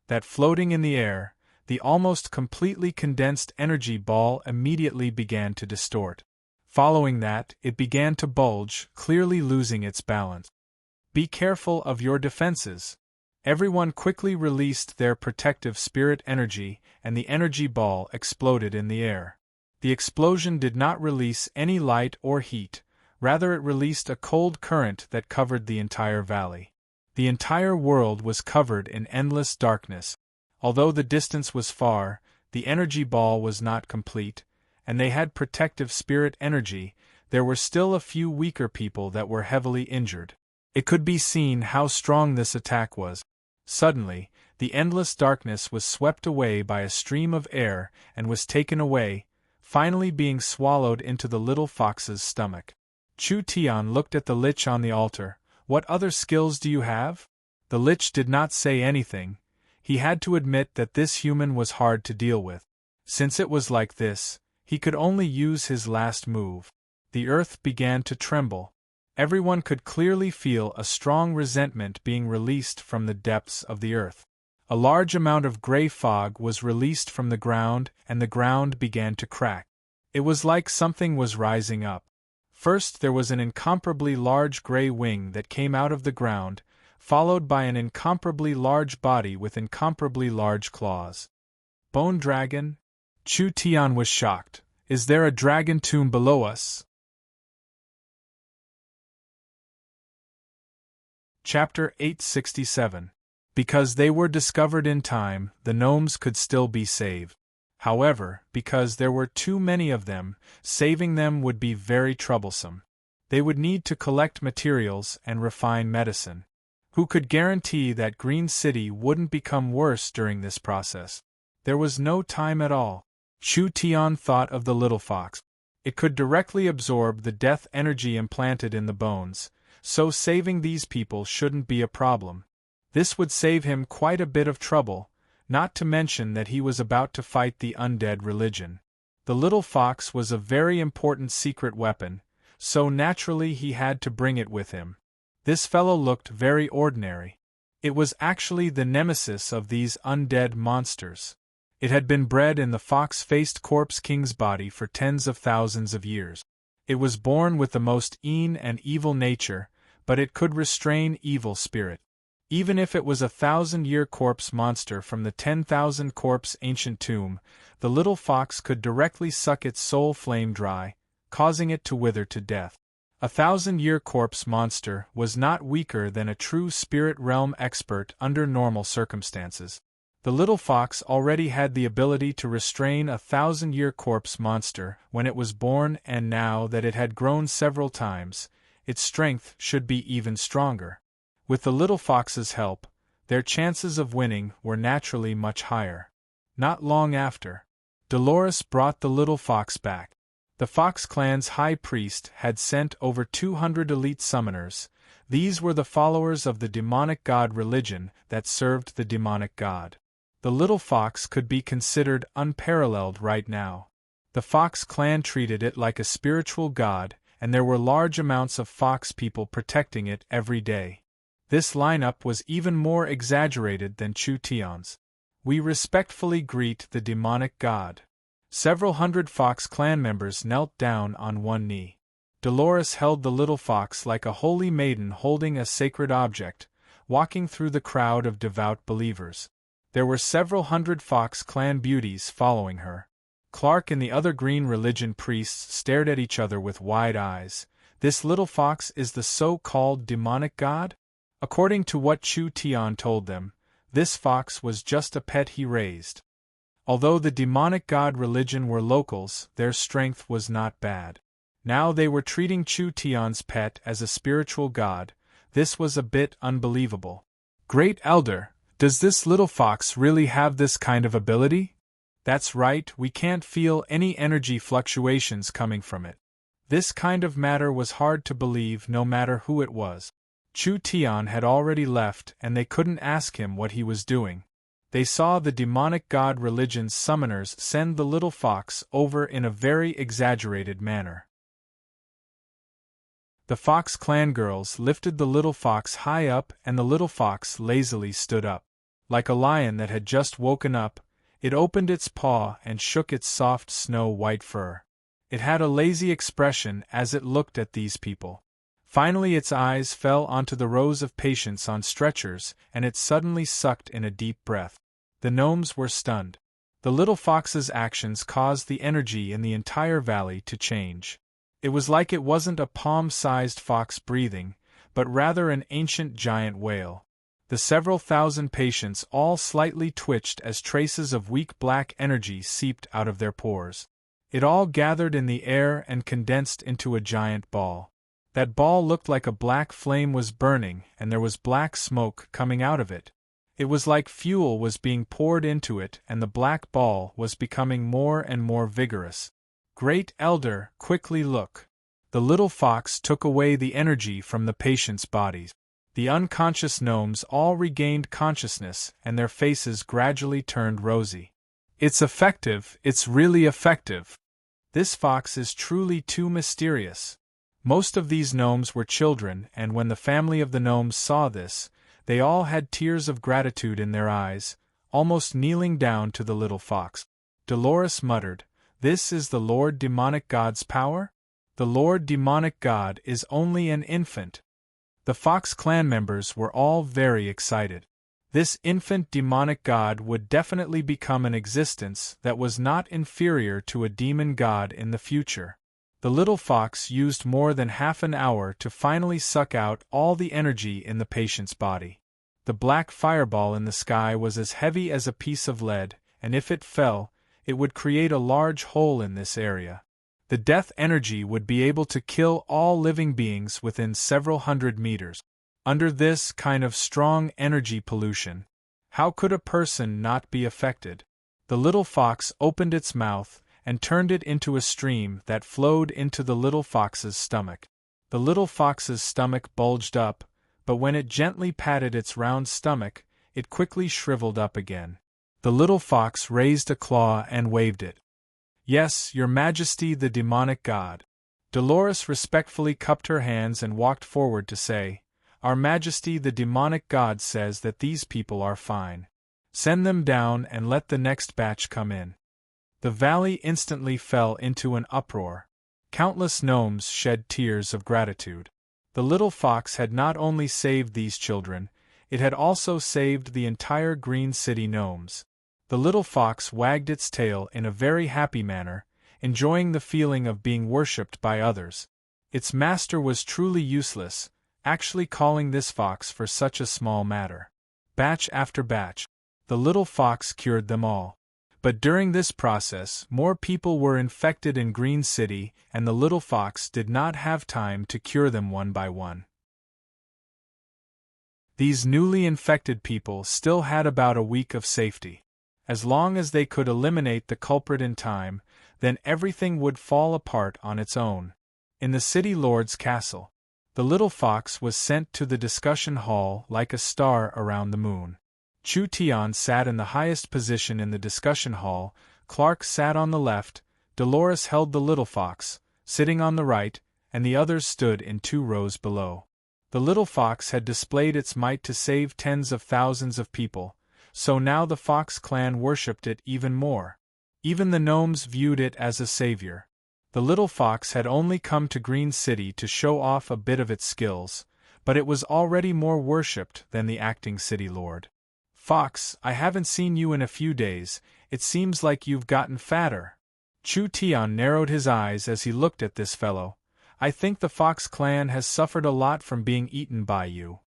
That floating in the air, the almost completely condensed energy ball immediately began to distort. Following that, it began to bulge, clearly losing its balance. Be careful of your defenses. Everyone quickly released their protective spirit energy, and the energy ball exploded in the air. The explosion did not release any light or heat, rather it released a cold current that covered the entire valley. The entire world was covered in endless darkness. Although the distance was far, the energy ball was not complete, and they had protective spirit energy, there were still a few weaker people that were heavily injured. It could be seen how strong this attack was. Suddenly, the endless darkness was swept away by a stream of air and was taken away, finally being swallowed into the little fox's stomach. Chu Tian looked at the Lich on the altar. What other skills do you have? The Lich did not say anything. He had to admit that this human was hard to deal with. Since it was like this, he could only use his last move. The earth began to tremble. Everyone could clearly feel a strong resentment being released from the depths of the earth. A large amount of gray fog was released from the ground, and the ground began to crack. It was like something was rising up. First there was an incomparably large gray wing that came out of the ground, followed by an incomparably large body with incomparably large claws. Bone dragon? Chu Tian was shocked. Is there a dragon tomb below us? Chapter 867. Because they were discovered in time, the gnomes could still be saved. However, because there were too many of them, saving them would be very troublesome. They would need to collect materials and refine medicine. Who could guarantee that Green City wouldn't become worse during this process? There was no time at all. Chu Tian thought of the little fox. It could directly absorb the death energy implanted in the bones, so saving these people shouldn't be a problem. This would save him quite a bit of trouble, not to mention that he was about to fight the undead religion. The little fox was a very important secret weapon, so naturally he had to bring it with him. This fellow looked very ordinary. It was actually the nemesis of these undead monsters. It had been bred in the fox-faced corpse king's body for tens of thousands of years. It was born with the most mean and evil nature, but it could restrain evil spirit. Even if it was a 1,000-year corpse monster from the 10,000 corpse ancient tomb, the little fox could directly suck its soul flame dry, causing it to wither to death. A 1,000-year corpse monster was not weaker than a true spirit realm expert under normal circumstances. The little fox already had the ability to restrain a 1,000-year corpse monster when it was born, and now that it had grown several times, its strength should be even stronger. With the little fox's help, their chances of winning were naturally much higher. Not long after, Dolores brought the little fox back. The Fox Clan's high priest had sent over 200 elite summoners. These were the followers of the demonic god religion that served the demonic god. The little fox could be considered unparalleled right now. The Fox Clan treated it like a spiritual god, and there were large amounts of fox people protecting it every day. This lineup was even more exaggerated than Chu Tian's. We respectfully greet the demonic god. Several hundred Fox Clan members knelt down on one knee. Dolores held the little fox like a holy maiden holding a sacred object, walking through the crowd of devout believers. There were several hundred Fox Clan beauties following her. Clark and the other Green Religion priests stared at each other with wide eyes. This little fox is the so-called demonic god? According to what Chu Tian told them, this fox was just a pet he raised. Although the demonic god religion were locals, their strength was not bad. Now they were treating Chu Tian's pet as a spiritual god. This was a bit unbelievable. Great Elder, does this little fox really have this kind of ability? That's right, we can't feel any energy fluctuations coming from it. This kind of matter was hard to believe no matter who it was. Chu Tian had already left and they couldn't ask him what he was doing. They saw the demonic god religion's summoners send the little fox over in a very exaggerated manner. The Fox Clan girls lifted the little fox high up and the little fox lazily stood up. Like a lion that had just woken up, it opened its paw and shook its soft snow-white fur. It had a lazy expression as it looked at these people. Finally its eyes fell onto the rows of patients on stretchers and it suddenly sucked in a deep breath. The gnomes were stunned. The little fox's actions caused the energy in the entire valley to change. It was like it wasn't a palm-sized fox breathing, but rather an ancient giant whale. The several thousand patients all slightly twitched as traces of weak black energy seeped out of their pores. It all gathered in the air and condensed into a giant ball. That ball looked like a black flame was burning and there was black smoke coming out of it. It was like fuel was being poured into it and the black ball was becoming more and more vigorous. Great Elder, quickly look. The little fox took away the energy from the patients' bodies. The unconscious gnomes all regained consciousness and their faces gradually turned rosy. It's effective, it's really effective. This fox is truly too mysterious. Most of these gnomes were children, and when the family of the gnomes saw this, they all had tears of gratitude in their eyes, almost kneeling down to the little fox. Dolores muttered, "This is the Lord Demonic God's power? The Lord Demonic God is only an infant." The Fox Clan members were all very excited. This infant demonic god would definitely become an existence that was not inferior to a demon god in the future. The little fox used more than half an hour to finally suck out all the energy in the patient's body. The black fireball in the sky was as heavy as a piece of lead, and if it fell, it would create a large hole in this area. The death energy would be able to kill all living beings within several hundred meters. Under this kind of strong energy pollution, how could a person not be affected? The little fox opened its mouth and turned it into a stream that flowed into the little fox's stomach. The little fox's stomach bulged up, but when it gently patted its round stomach, it quickly shriveled up again. The little fox raised a claw and waved it. "Yes, Your Majesty, the demonic god." Dolores respectfully cupped her hands and walked forward to say, "Our Majesty, the demonic god says that these people are fine. Send them down and let the next batch come in." The valley instantly fell into an uproar. Countless gnomes shed tears of gratitude. The little fox had not only saved these children, it had also saved the entire Green City gnomes. The little fox wagged its tail in a very happy manner, enjoying the feeling of being worshipped by others. Its master was truly useless, actually calling this fox for such a small matter. Batch after batch, the little fox cured them all. But during this process, more people were infected in Green City, and the little fox did not have time to cure them one by one. These newly infected people still had about a week of safety. As long as they could eliminate the culprit in time, then everything would fall apart on its own. In the city lord's castle, the little fox was sent to the discussion hall like a star around the moon. Chu Tian sat in the highest position in the discussion hall, Clark sat on the left, Dolores held the little fox, sitting on the right, and the others stood in 2 rows below. The little fox had displayed its might to save tens of thousands of people, so now the Fox clan worshipped it even more. Even the gnomes viewed it as a savior. The little fox had only come to Green City to show off a bit of its skills, but it was already more worshipped than the acting city lord. "Fox, I haven't seen you in a few days, it seems like you've gotten fatter." Chu Tian narrowed his eyes as he looked at this fellow. "I think the Fox clan has suffered a lot from being eaten by you."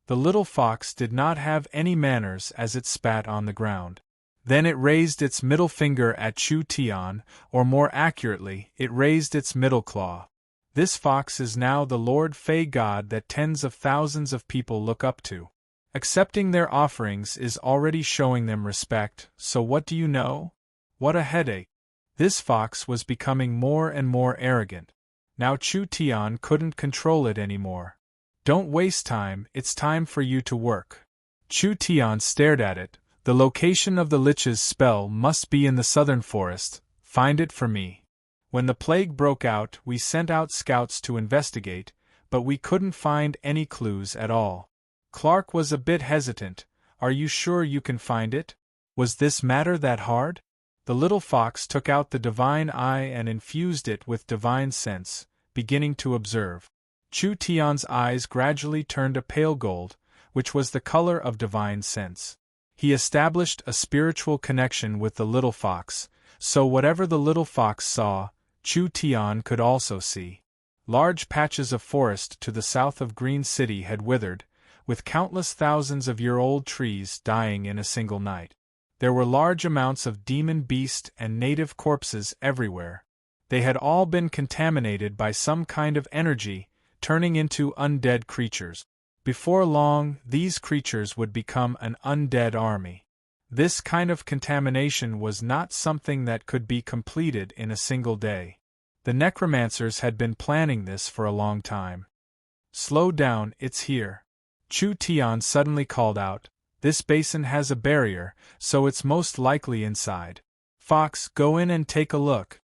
The little fox did not have any manners as it spat on the ground. Then it raised its middle finger at Chu Tian, or more accurately, it raised its middle claw. This fox is now the Lord Fey god that tens of thousands of people look up to. Accepting their offerings is already showing them respect, so what do you know? What a headache. This fox was becoming more and more arrogant. Now Chu Tian couldn't control it anymore. "Don't waste time, it's time for you to work." Chu Tian stared at it. "The location of the Lich's spell must be in the southern forest, find it for me. When the plague broke out, we sent out scouts to investigate, but we couldn't find any clues at all." Clark was a bit hesitant. "Are you sure you can find it? Was this matter that hard?" The little fox took out the divine eye and infused it with divine sense, beginning to observe. Chu Tian's eyes gradually turned a pale gold, which was the color of divine sense. He established a spiritual connection with the little fox, so whatever the little fox saw, Chu Tian could also see. Large patches of forest to the south of Green City had withered, with countless thousands of year-old trees dying in a single night. There were large amounts of demon beast and native corpses everywhere. They had all been contaminated by some kind of energy, turning into undead creatures. Before long, these creatures would become an undead army. This kind of contamination was not something that could be completed in a single day. The necromancers had been planning this for a long time. "Slow down, it's here." Chu Tian suddenly called out, "This basin has a barrier, so it's most likely inside. Fox, go in and take a look."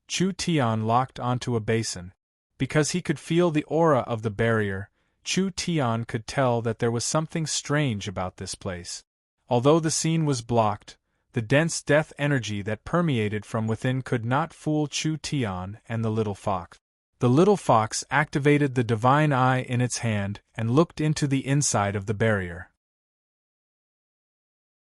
Chu Tian locked onto a basin. Because he could feel the aura of the barrier, Chu Tian could tell that there was something strange about this place. Although the scene was blocked, the dense death energy that permeated from within could not fool Chu Tian and the little fox. The little fox activated the divine eye in its hand and looked into the inside of the barrier.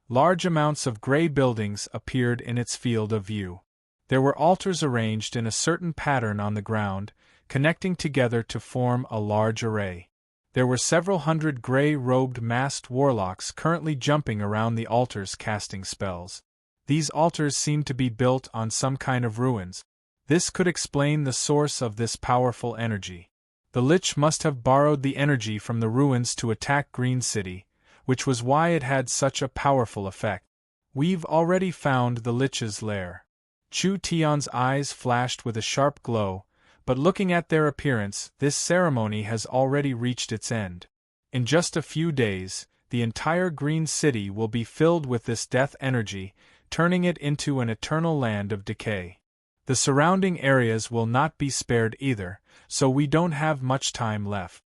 Large amounts of gray buildings appeared in its field of view. There were altars arranged in a certain pattern on the ground, connecting together to form a large array. There were several hundred gray-robed masked warlocks currently jumping around the altars casting spells. These altars seemed to be built on some kind of ruins. This could explain the source of this powerful energy. The Lich must have borrowed the energy from the ruins to attack Green City, which was why it had such a powerful effect. We've already found the Lich's lair. Chu Tian's eyes flashed with a sharp glow, but looking at their appearance, this ceremony has already reached its end. In just a few days, the entire Green City will be filled with this death energy, turning it into an eternal land of decay. The surrounding areas will not be spared either, so we don't have much time left.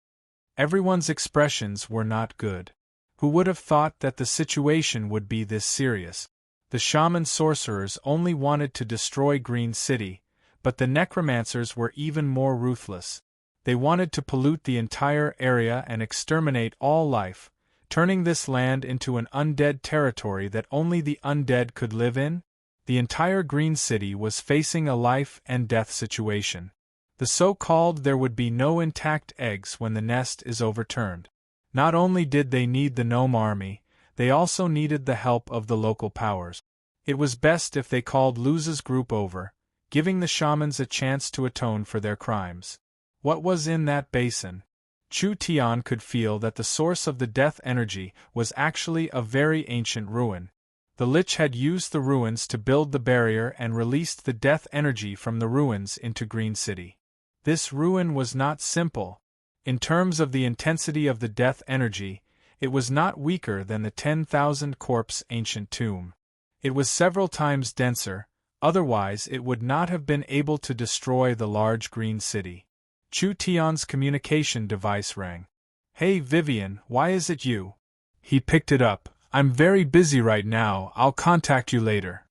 Everyone's expressions were not good. Who would have thought that the situation would be this serious? The shaman sorcerers only wanted to destroy Green City, but the necromancers were even more ruthless. They wanted to pollute the entire area and exterminate all life, turning this land into an undead territory that only the undead could live in. The entire Green City was facing a life and death situation. The so-called there would be no intact eggs when the nest is overturned. Not only did they need the gnome army, they also needed the help of the local powers. It was best if they called Luz's group over, giving the shamans a chance to atone for their crimes. What was in that basin? Chu Tian could feel that the source of the death energy was actually a very ancient ruin. The Lich had used the ruins to build the barrier and released the death energy from the ruins into Green City. This ruin was not simple. In terms of the intensity of the death energy, it was not weaker than the 10,000 corpse ancient tomb. It was several times denser, otherwise it would not have been able to destroy the large Green City. Chu Tian's communication device rang. "Hey Vivian, why is it you?" He picked it up. "I'm very busy right now, I'll contact you later."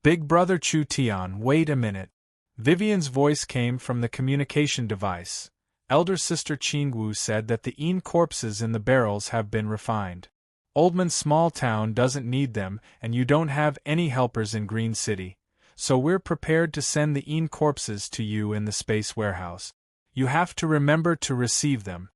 "Big brother Chu Tian, wait a minute." Vivian's voice came from the communication device. Elder sister Qingwu said that the corpses in the barrels have been refined. Oldman's small town doesn't need them and you don't have any helpers in Green City, so we're prepared to send the corpses to you in the space warehouse. You have to remember to receive them.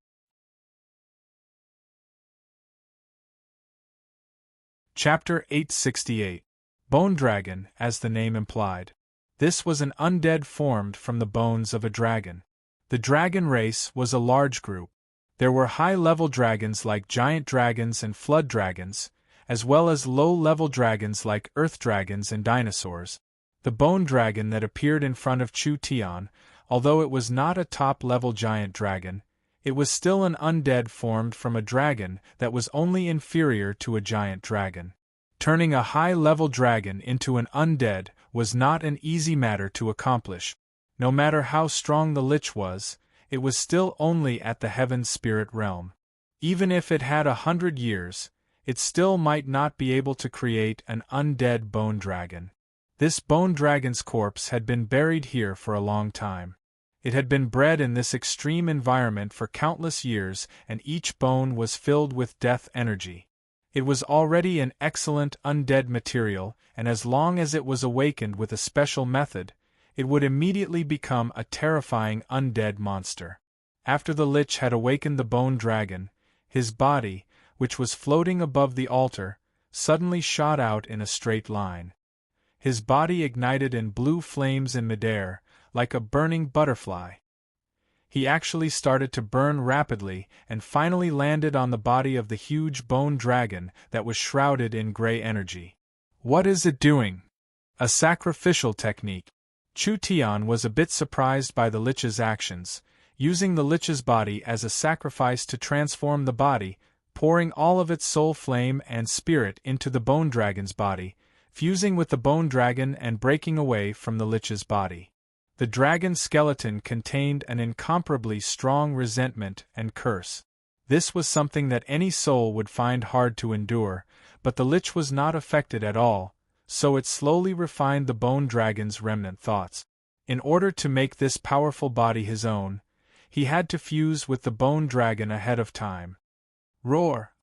Chapter 868. Bone Dragon, as the name implied. This was an undead formed from the bones of a dragon. The dragon race was a large group. There were high-level dragons like giant dragons and flood dragons, as well as low-level dragons like earth dragons and dinosaurs. The bone dragon that appeared in front of Chu Tian, although it was not a top-level giant dragon, it was still an undead formed from a dragon that was only inferior to a giant dragon. Turning a high-level dragon into an undead was not an easy matter to accomplish. No matter how strong the Lich was, it was still only at the Heaven Spirit realm. Even if it had 100 years, it still might not be able to create an undead bone dragon. This bone dragon's corpse had been buried here for a long time. It had been bred in this extreme environment for countless years, and each bone was filled with death energy. It was already an excellent undead material, and as long as it was awakened with a special method, it would immediately become a terrifying undead monster. After the Lich had awakened the bone dragon, his body, which was floating above the altar, suddenly shot out in a straight line. His body ignited in blue flames in midair, like a burning butterfly. He actually started to burn rapidly and finally landed on the body of the huge bone dragon that was shrouded in gray energy. What is it doing? A sacrificial technique. Chu Tian was a bit surprised by the Lich's actions, using the Lich's body as a sacrifice to transform the body, pouring all of its soul flame and spirit into the bone dragon's body, fusing with the bone dragon and breaking away from the Lich's body. The dragon's skeleton contained an incomparably strong resentment and curse. This was something that any soul would find hard to endure, but the Lich was not affected at all, so it slowly refined the bone dragon's remnant thoughts. In order to make this powerful body his own, he had to fuse with the bone dragon ahead of time. Roar!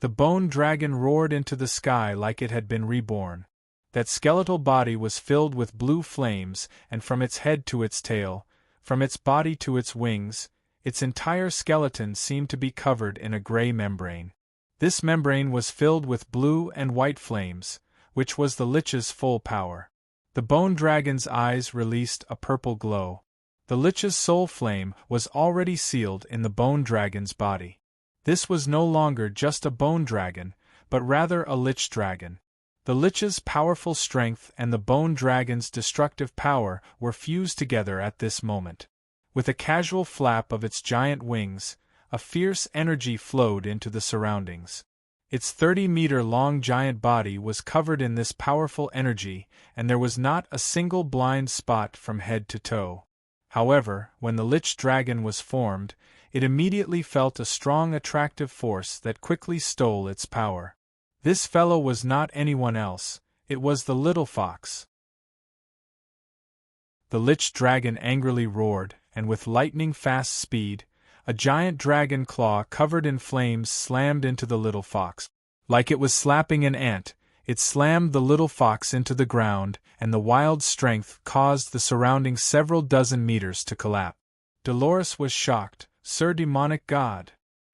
The bone dragon roared into the sky like it had been reborn. That skeletal body was filled with blue flames, and from its head to its tail, from its body to its wings, its entire skeleton seemed to be covered in a gray membrane. This membrane was filled with blue and white flames, which was the Lich's full power. The bone dragon's eyes released a purple glow. The lich's soul flame was already sealed in the bone dragon's body. This was no longer just a bone dragon, but rather a lich dragon. The lich's powerful strength and the bone dragon's destructive power were fused together at this moment. With a casual flap of its giant wings, a fierce energy flowed into the surroundings. Its 30-meter-long giant body was covered in this powerful energy, and there was not a single blind spot from head to toe. However, when the lich dragon was formed, it immediately felt a strong attractive force that quickly stole its power. This fellow was not anyone else, it was the little fox. The lich dragon angrily roared, and with lightning-fast speed, a giant dragon claw covered in flames slammed into the little fox. Like it was slapping an ant, it slammed the little fox into the ground, and the wild strength caused the surrounding several dozen meters to collapse. Dolores was shocked. "Sir demonic god!"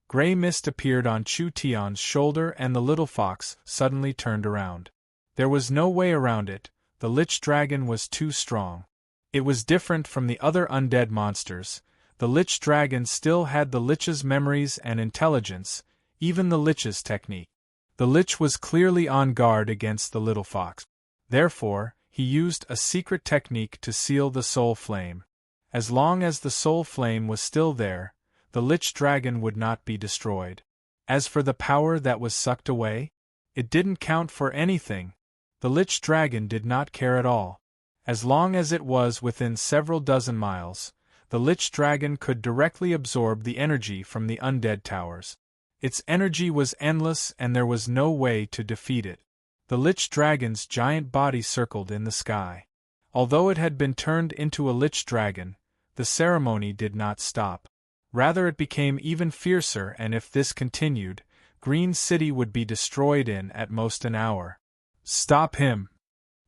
Grey mist appeared on Chu Tian's shoulder and the little fox suddenly turned around. There was no way around it, the lich dragon was too strong. It was different from the other undead monsters. The lich dragon still had the lich's memories and intelligence, even the lich's technique. The lich was clearly on guard against the little fox. Therefore, he used a secret technique to seal the soul flame. As long as the soul flame was still there, the lich dragon would not be destroyed. As for the power that was sucked away, it didn't count for anything. The lich dragon did not care at all. As long as it was within several dozen miles, the lich dragon could directly absorb the energy from the undead towers. Its energy was endless and there was no way to defeat it. The lich dragon's giant body circled in the sky. Although it had been turned into a lich dragon, the ceremony did not stop. Rather, it became even fiercer, and if this continued, Green City would be destroyed in at most an hour. "Stop him!"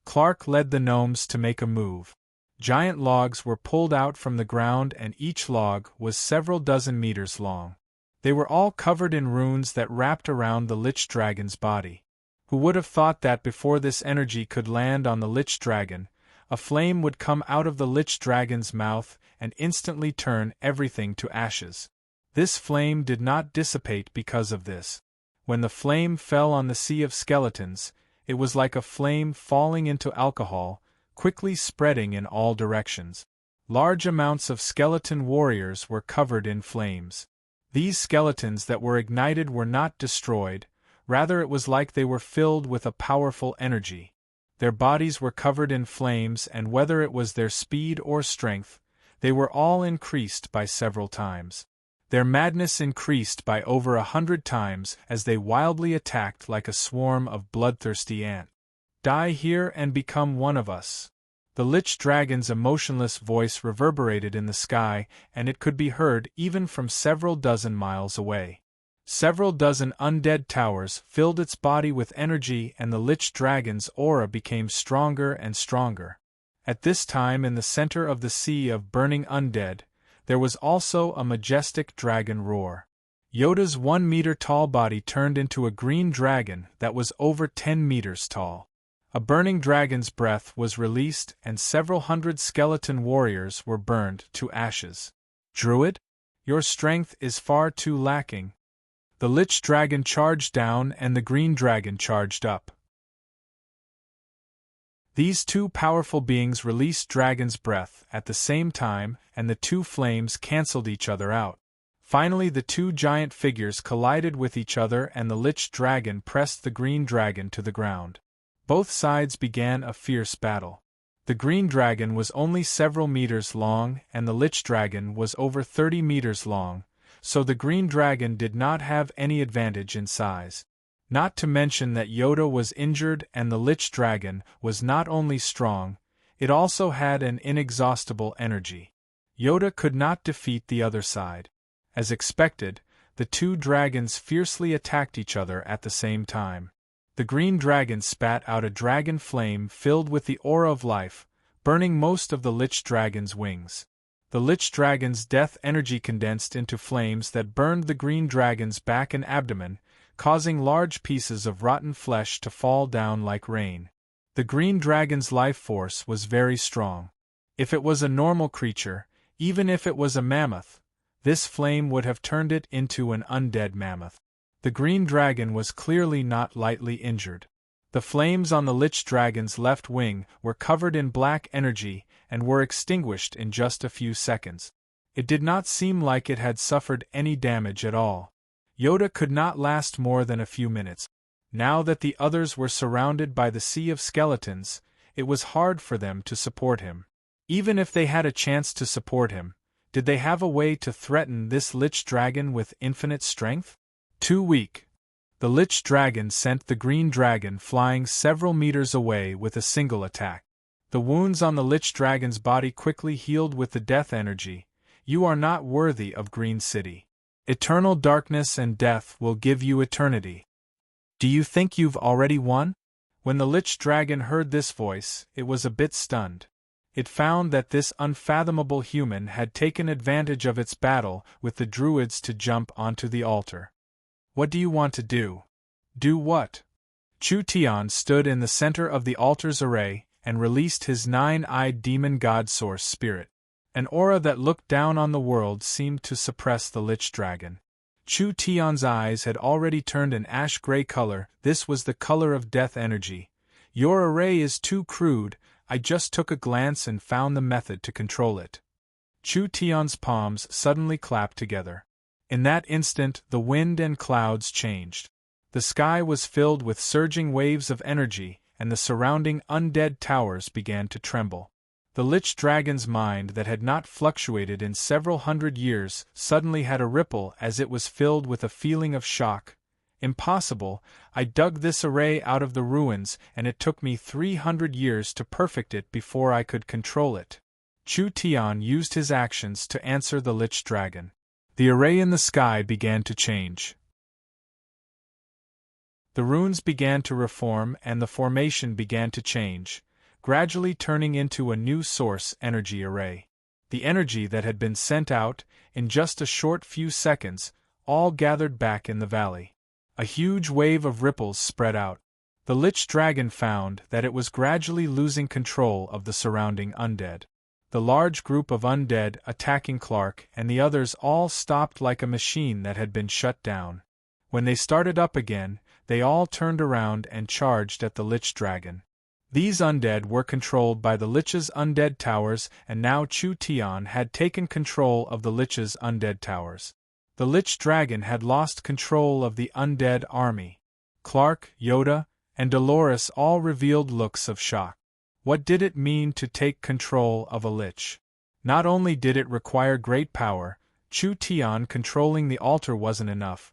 Clark led the gnomes to make a move. Giant logs were pulled out from the ground and each log was several dozen meters long. They were all covered in runes that wrapped around the lich dragon's body. Who would have thought that before this energy could land on the lich dragon, a flame would come out of the lich dragon's mouth and instantly turn everything to ashes. This flame did not dissipate because of this. When the flame fell on the sea of skeletons, it was like a flame falling into alcohol, quickly spreading in all directions. Large amounts of skeleton warriors were covered in flames. These skeletons that were ignited were not destroyed, rather it was like they were filled with a powerful energy. Their bodies were covered in flames, and whether it was their speed or strength, they were all increased by several times. Their madness increased by over 100 times as they wildly attacked like a swarm of bloodthirsty ants. "Die here and become one of us." The lich dragon's emotionless voice reverberated in the sky, and it could be heard even from several dozen miles away. Several dozen undead towers filled its body with energy, and the lich dragon's aura became stronger and stronger. At this time, in the center of the sea of burning undead, there was also a majestic dragon roar. Yoda's 1-meter-tall body turned into a green dragon that was over 10 meters tall. A burning dragon's breath was released and several hundred skeleton warriors were burned to ashes. "Druid, your strength is far too lacking." The lich dragon charged down and the green dragon charged up. These two powerful beings released dragon's breath at the same time, and the two flames cancelled each other out. Finally, the two giant figures collided with each other and the lich dragon pressed the green dragon to the ground. Both sides began a fierce battle. The green dragon was only several meters long and the lich dragon was over 30 meters long, so the green dragon did not have any advantage in size. Not to mention that Yoda was injured and the lich dragon was not only strong, it also had an inexhaustible energy. Yoda could not defeat the other side. As expected, the two dragons fiercely attacked each other at the same time. The green dragon spat out a dragon flame filled with the aura of life, burning most of the lich dragon's wings. The lich dragon's death energy condensed into flames that burned the green dragon's back and abdomen, causing large pieces of rotten flesh to fall down like rain. The green dragon's life force was very strong. If it was a normal creature, even if it was a mammoth, this flame would have turned it into an undead mammoth. The green dragon was clearly not lightly injured. The flames on the lich dragon's left wing were covered in black energy and were extinguished in just a few seconds. It did not seem like it had suffered any damage at all. Yoda could not last more than a few minutes. Now that the others were surrounded by the sea of skeletons, it was hard for them to support him. Even if they had a chance to support him, did they have a way to threaten this lich dragon with infinite strength? Too weak. The lich dragon sent the green dragon flying several meters away with a single attack. The wounds on the lich dragon's body quickly healed with the death energy. You are not worthy of Green City. Eternal darkness and death will give you eternity. Do you think you've already won? When the lich dragon heard this voice, it was a bit stunned. It found that this unfathomable human had taken advantage of its battle with the druids to jump onto the altar. What do you want to do? Do what? Chu Tian stood in the center of the altar's array and released his nine-eyed demon god source spirit. An aura that looked down on the world seemed to suppress the lich dragon. Chu Tian's eyes had already turned an ash-gray color. This was the color of death energy. Your array is too crude. I just took a glance and found the method to control it. Chu Tian's palms suddenly clapped together. In that instant, the wind and clouds changed. The sky was filled with surging waves of energy, and the surrounding undead towers began to tremble. The lich dragon's mind that had not fluctuated in several hundred years suddenly had a ripple as it was filled with a feeling of shock. Impossible! I dug this array out of the ruins, and it took me 300 years to perfect it before I could control it. Chu Tian used his actions to answer the lich dragon. The array in the sky began to change. The runes began to reform and the formation began to change, gradually turning into a new source energy array. The energy that had been sent out, in just a short few seconds, all gathered back in the valley. A huge wave of ripples spread out. The lich dragon found that it was gradually losing control of the surrounding undead. The large group of undead attacking Clark and the others all stopped like a machine that had been shut down. When they started up again, they all turned around and charged at the lich dragon. These undead were controlled by the lich's undead towers, and now Chu Tian had taken control of the lich's undead towers. The lich dragon had lost control of the undead army. Clark, Yoda, and Dolores all revealed looks of shock. What did it mean to take control of a lich? Not only did it require great power, Chu Tian controlling the altar wasn't enough.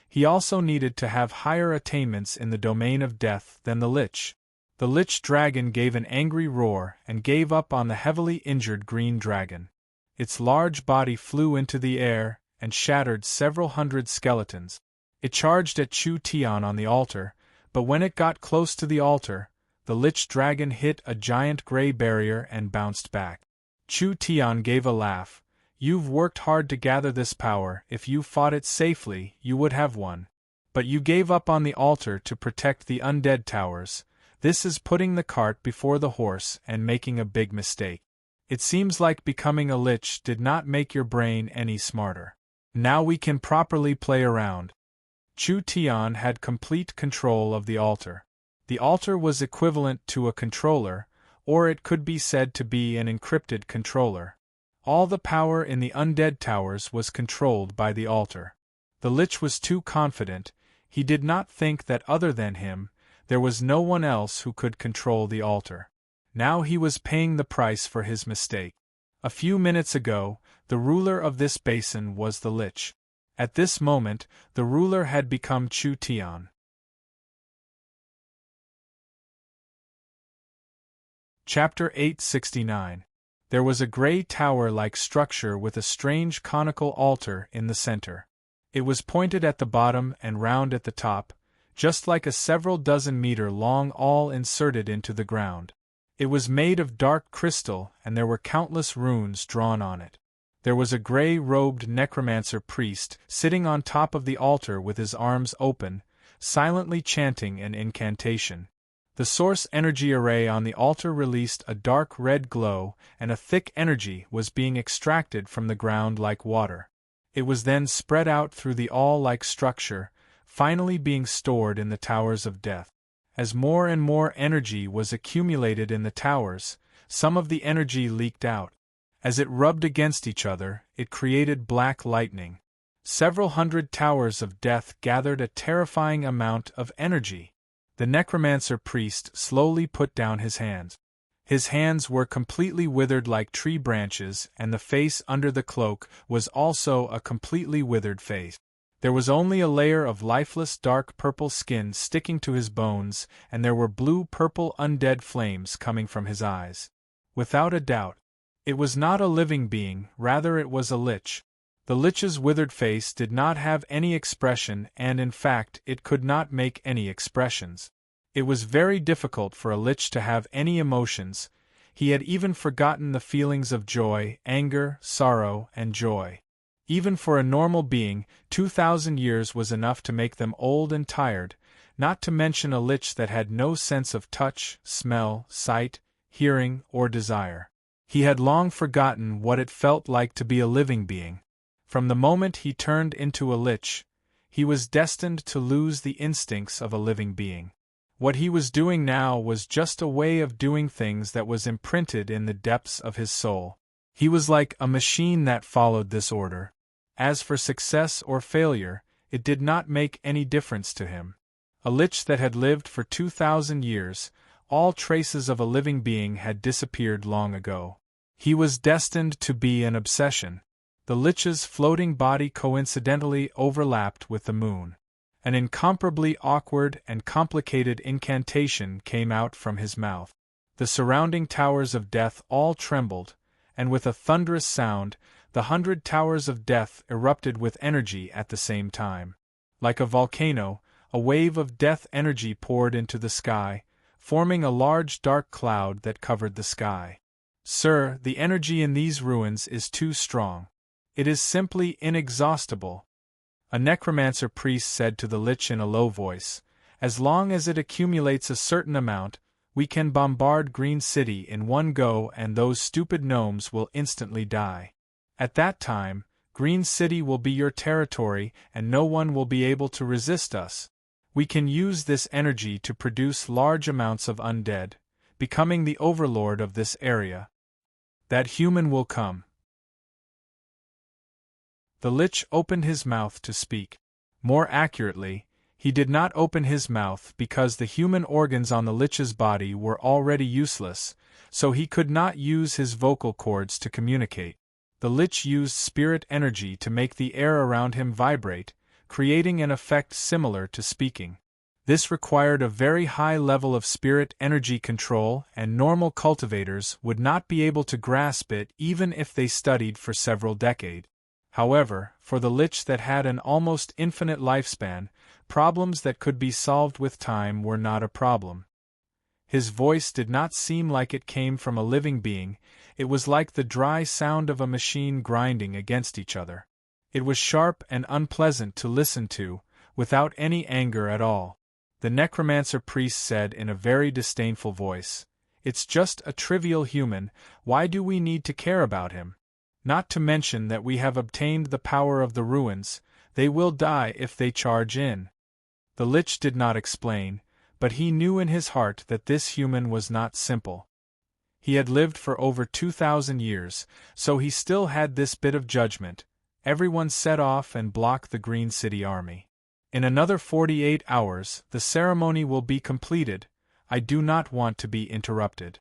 He also needed to have higher attainments in the domain of death than the lich. The lich dragon gave an angry roar and gave up on the heavily injured green dragon. Its large body flew into the air and shattered several hundred skeletons. It charged at Chu Tian on the altar, but when it got close to the altar, the lich dragon hit a giant gray barrier and bounced back. Chu Tian gave a laugh. You've worked hard to gather this power. If you fought it safely, you would have won. But you gave up on the altar to protect the undead towers. This is putting the cart before the horse and making a big mistake. It seems like becoming a lich did not make your brain any smarter. Now we can properly play around. Chu Tian had complete control of the altar. The altar was equivalent to a controller, or it could be said to be an encrypted controller. All the power in the undead towers was controlled by the altar. The lich was too confident. He did not think that other than him, there was no one else who could control the altar. Now he was paying the price for his mistake. A few minutes ago, the ruler of this basin was the lich. At this moment, the ruler had become Chu Tian. Chapter 869. There was a gray tower-like structure with a strange conical altar in the center. It was pointed at the bottom and round at the top, just like a several dozen meter long awl inserted into the ground. It was made of dark crystal, and there were countless runes drawn on it. There was a gray-robed necromancer priest sitting on top of the altar with his arms open, silently chanting an incantation. The source energy array on the altar released a dark red glow, and a thick energy was being extracted from the ground like water. It was then spread out through the all-like structure, finally being stored in the towers of death. As more and more energy was accumulated in the towers, some of the energy leaked out. As it rubbed against each other, it created black lightning. Several hundred towers of death gathered a terrifying amount of energy. The necromancer priest slowly put down his hands. His hands were completely withered like tree branches, and the face under the cloak was also a completely withered face. There was only a layer of lifeless dark purple skin sticking to his bones, and there were blue-purple undead flames coming from his eyes. Without a doubt, it was not a living being, rather it was a lich. The lich's withered face did not have any expression, and in fact it could not make any expressions. It was very difficult for a lich to have any emotions. He had even forgotten the feelings of joy, anger, sorrow, and joy. Even for a normal being, 2,000 years was enough to make them old and tired, not to mention a lich that had no sense of touch, smell, sight, hearing, or desire. He had long forgotten what it felt like to be a living being. From the moment he turned into a lich, he was destined to lose the instincts of a living being. What he was doing now was just a way of doing things that was imprinted in the depths of his soul. He was like a machine that followed this order. As for success or failure, it did not make any difference to him. A lich that had lived for 2,000 years, all traces of a living being had disappeared long ago. He was destined to be an obsession. The lich's floating body coincidentally overlapped with the moon. An incomparably awkward and complicated incantation came out from his mouth. The surrounding towers of death all trembled, and with a thunderous sound, the 100 towers of death erupted with energy at the same time. Like a volcano, a wave of death energy poured into the sky, forming a large dark cloud that covered the sky. Sir, the energy in these ruins is too strong. It is simply inexhaustible. A necromancer priest said to the lich in a low voice, "As long as it accumulates a certain amount, we can bombard Green City in one go and those stupid gnomes will instantly die. At that time, Green City will be your territory and no one will be able to resist us. We can use this energy to produce large amounts of undead, becoming the overlord of this area. That human will come." The lich opened his mouth to speak. More accurately, he did not open his mouth because the human organs on the lich's body were already useless, so he could not use his vocal cords to communicate. The lich used spirit energy to make the air around him vibrate, creating an effect similar to speaking. This required a very high level of spirit energy control, and normal cultivators would not be able to grasp it even if they studied for several decades. However, for the lich that had an almost infinite lifespan, problems that could be solved with time were not a problem. His voice did not seem like it came from a living being, it was like the dry sound of a machine grinding against each other. It was sharp and unpleasant to listen to, without any anger at all. The necromancer priest said in a very disdainful voice, "It's just a trivial human, why do we need to care about him? Not to mention that we have obtained the power of the ruins, they will die if they charge in." The lich did not explain, but he knew in his heart that this human was not simple. He had lived for over 2,000 years, so he still had this bit of judgment. Everyone set off and blocked the Green City army. In another 48 hours, the ceremony will be completed. I do not want to be interrupted.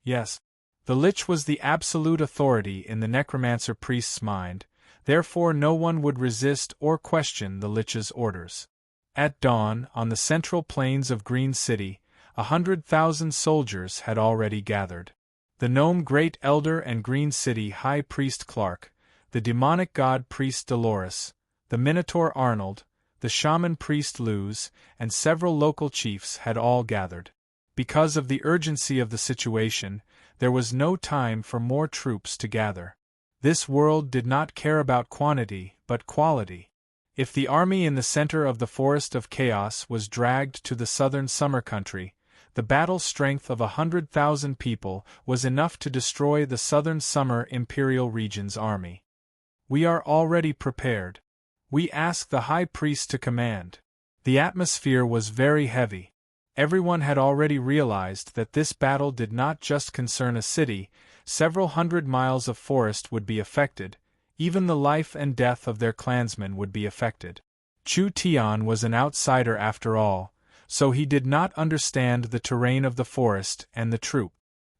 Yes. The lich was the absolute authority in the necromancer priest's mind, therefore no one would resist or question the lich's orders. At dawn, on the central plains of Green City, 100,000 soldiers had already gathered. The gnome Great Elder and Green City High Priest Clark, the demonic god priest Dolores, the Minotaur Arnold, the shaman priest Luz, and several local chiefs had all gathered. Because of the urgency of the situation, there was no time for more troops to gather. This world did not care about quantity, but quality. If the army in the center of the Forest of Chaos was dragged to the southern summer country, The battle strength of 100,000 people was enough to destroy the Southern Summer Imperial Region's army. "We are already prepared. We ask the High Priest to command." The atmosphere was very heavy. Everyone had already realized that this battle did not just concern a city. Several hundred miles of forest would be affected. Even the life and death of their clansmen would be affected. Chu Tian was an outsider after all, so he did not understand the terrain of the forest and the troop.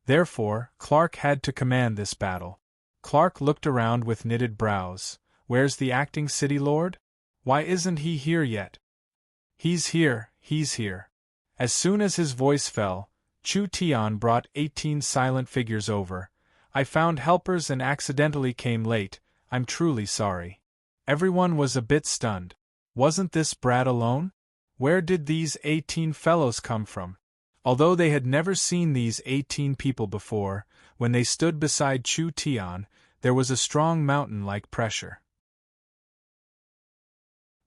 Therefore, Clark had to command this battle. Clark looked around with knitted brows. "Where's the acting city lord? Why isn't he here yet?" He's here." As soon as his voice fell, Chu Tian brought 18 silent figures over. "I found helpers and accidentally came late. I'm truly sorry." Everyone was a bit stunned. Wasn't this Brad alone? Where did these 18 fellows come from? Although they had never seen these 18 people before, when they stood beside Chu Tian, there was a strong mountain-like pressure.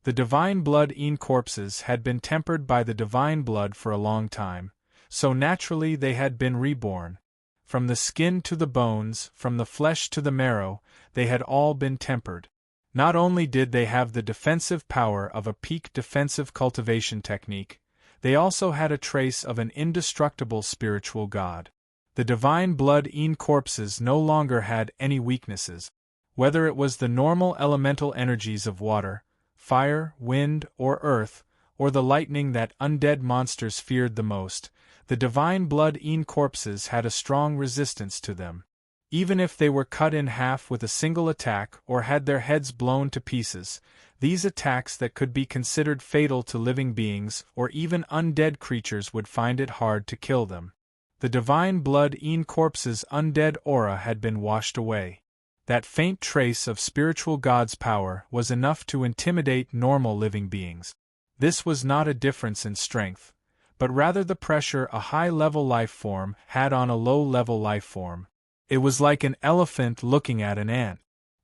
The divine blood in corpses had been tempered by the divine blood for a long time, so naturally they had been reborn. From the skin to the bones, from the flesh to the marrow, they had all been tempered. Not only did they have the defensive power of a peak defensive cultivation technique, they also had a trace of an indestructible spiritual god. The divine blood in corpses no longer had any weaknesses. Whether it was the normal elemental energies of water, fire, wind, or earth, or the lightning that undead monsters feared the most, the divine blood in corpses had a strong resistance to them. Even if they were cut in half with a single attack or had their heads blown to pieces, these attacks that could be considered fatal to living beings or even undead creatures would find it hard to kill them. The divine blood in corpses' undead aura had been washed away. That faint trace of spiritual God's power was enough to intimidate normal living beings. This was not a difference in strength, but rather the pressure a high-level life form had on a low-level life form. It was like an elephant looking at an ant.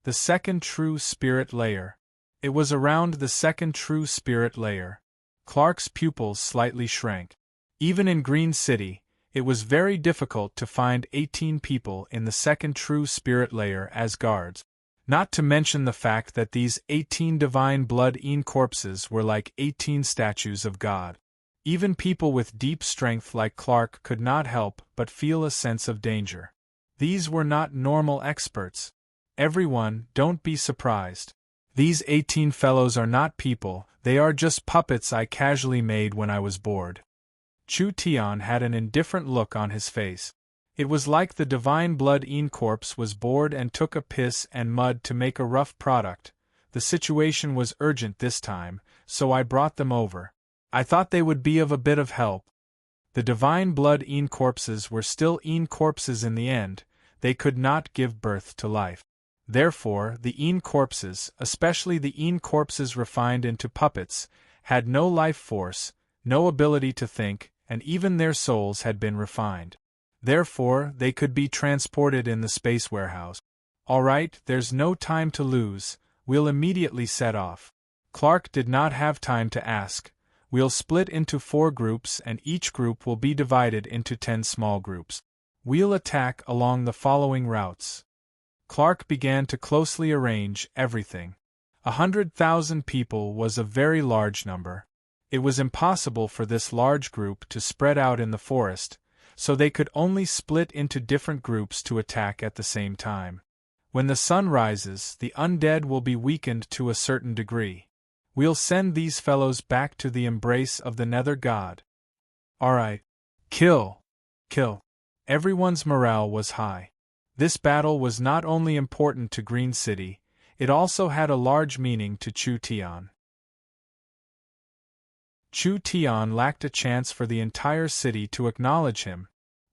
The second true spirit layer. It was around the second true spirit layer. Clark's pupils slightly shrank. Even in Green City, it was very difficult to find 18 people in the second true spirit layer as guards. Not to mention the fact that these 18 divine blood in corpses were like 18 statues of God. Even people with deep strength like Clark could not help but feel a sense of danger. These were not normal experts. Everyone, don't be surprised. These 18 fellows are not people, they are just puppets I casually made when I was bored. Chu Tian had an indifferent look on his face. It was like the divine blood in corpse was bored and took a piss and mud to make a rough product. The situation was urgent this time, so I brought them over. I thought they would be of a bit of help. The divine blood in corpses were still in corpses in the end. They could not give birth to life. Therefore, the in corpses, especially the in corpses refined into puppets, had no life force, no ability to think, and even their souls had been refined. Therefore, they could be transported in the space warehouse. All right, there's no time to lose, we'll immediately set off. Clark did not have time to ask. We'll split into 4 groups and each group will be divided into 10 small groups. We'll attack along the following routes. Clark began to closely arrange everything. 100,000 people was a very large number. It was impossible for this large group to spread out in the forest, so they could only split into different groups to attack at the same time. When the sun rises, the undead will be weakened to a certain degree. We'll send these fellows back to the embrace of the Nether God. Alright. Kill. Everyone's morale was high. This battle was not only important to Green City, it also had a large meaning to Chu Tian. Chu Tian lacked a chance for the entire city to acknowledge him.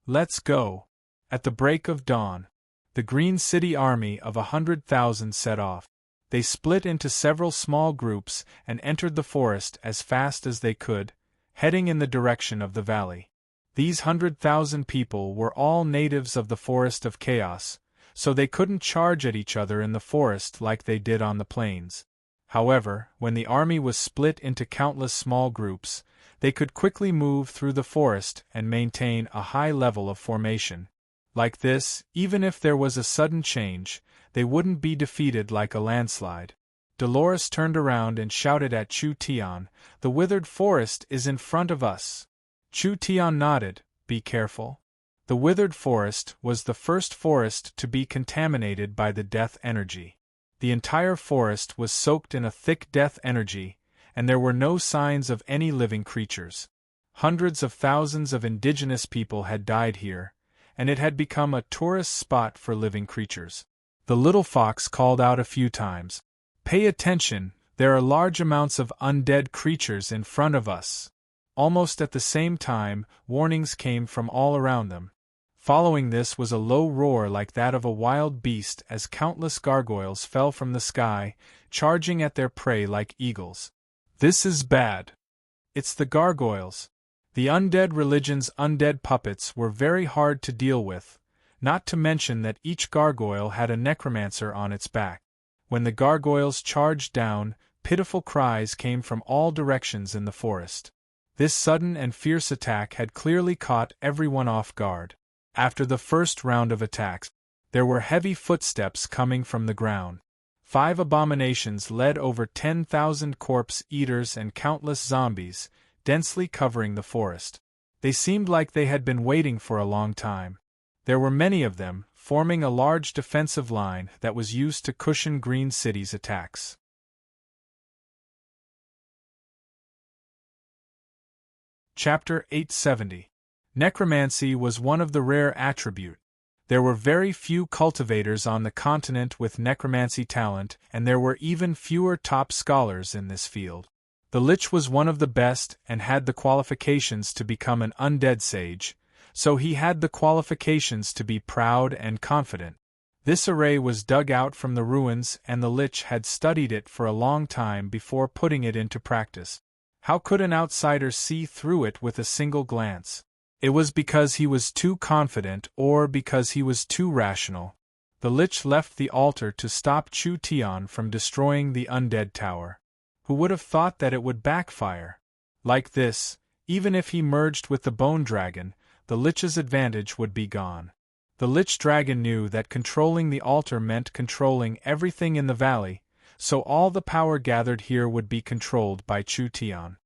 Let's go. At the break of dawn, the Green City army of 100,000 set off. They split into several small groups and entered the forest as fast as they could, heading in the direction of the valley. These 100,000 people were all natives of the Forest of Chaos, so they couldn't charge at each other in the forest like they did on the plains. However, when the army was split into countless small groups, They could quickly move through the forest and maintain a high level of formation. Like this, even if there was a sudden change, they wouldn't be defeated like a landslide. Dolores turned around and shouted at Chu Tian, "The withered forest is in front of us." Chu Tian nodded, "Be careful." The withered forest was the first forest to be contaminated by the death energy. The entire forest was soaked in a thick death energy, and there were no signs of any living creatures. Hundreds of thousands of indigenous people had died here, and it had become a tourist spot for living creatures. The little fox called out a few times, "Pay attention, there are large amounts of undead creatures in front of us." Almost at the same time, warnings came from all around them. Following this was a low roar like that of a wild beast as countless gargoyles fell from the sky, charging at their prey like eagles. "This is bad. It's the gargoyles." The undead religion's undead puppets were very hard to deal with, not to mention that each gargoyle had a necromancer on its back. When the gargoyles charged down, pitiful cries came from all directions in the forest. This sudden and fierce attack had clearly caught everyone off guard. After the first round of attacks, there were heavy footsteps coming from the ground. 5 abominations led over 10,000 corpse eaters and countless zombies, densely covering the forest. They seemed like they had been waiting for a long time. There were many of them, forming a large defensive line that was used to cushion Green City's attacks. Chapter 870. Necromancy was one of the rare attributes. There were very few cultivators on the continent with necromancy talent, and there were even fewer top scholars in this field. The Lich was one of the best and had the qualifications to become an undead sage, so he had the qualifications to be proud and confident. This array was dug out from the ruins and the Lich had studied it for a long time before putting it into practice. How could an outsider see through it with a single glance? It was because he was too confident or because he was too rational. The Lich left the altar to stop Chu Tian from destroying the undead tower. Who would have thought that it would backfire? Like this, even if he merged with the bone dragon, the Lich's advantage would be gone. The Lich dragon knew that controlling the altar meant controlling everything in the valley, so all the power gathered here would be controlled by Chu Tian.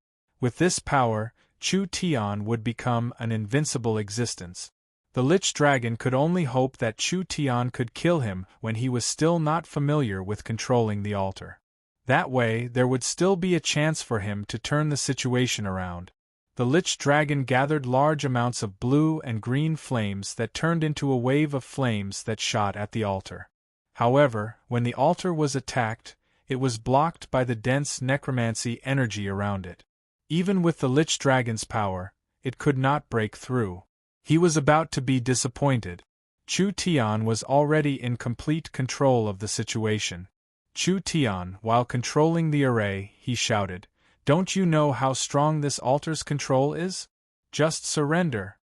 With this power, Chu Tian would become an invincible existence. The Lich Dragon could only hope that Chu Tian could kill him when he was still not familiar with controlling the altar. That way, there would still be a chance for him to turn the situation around. The Lich Dragon gathered large amounts of blue and green flames that turned into a wave of flames that shot at the altar. However, when the altar was attacked, it was blocked by the dense necromancy energy around it. Even with the Lich Dragon's power, it could not break through. He was about to be disappointed. Chu Tian was already in complete control of the situation. Chu Tian, while controlling the array, he shouted, "Don't you know how strong this altar's control is? Just surrender."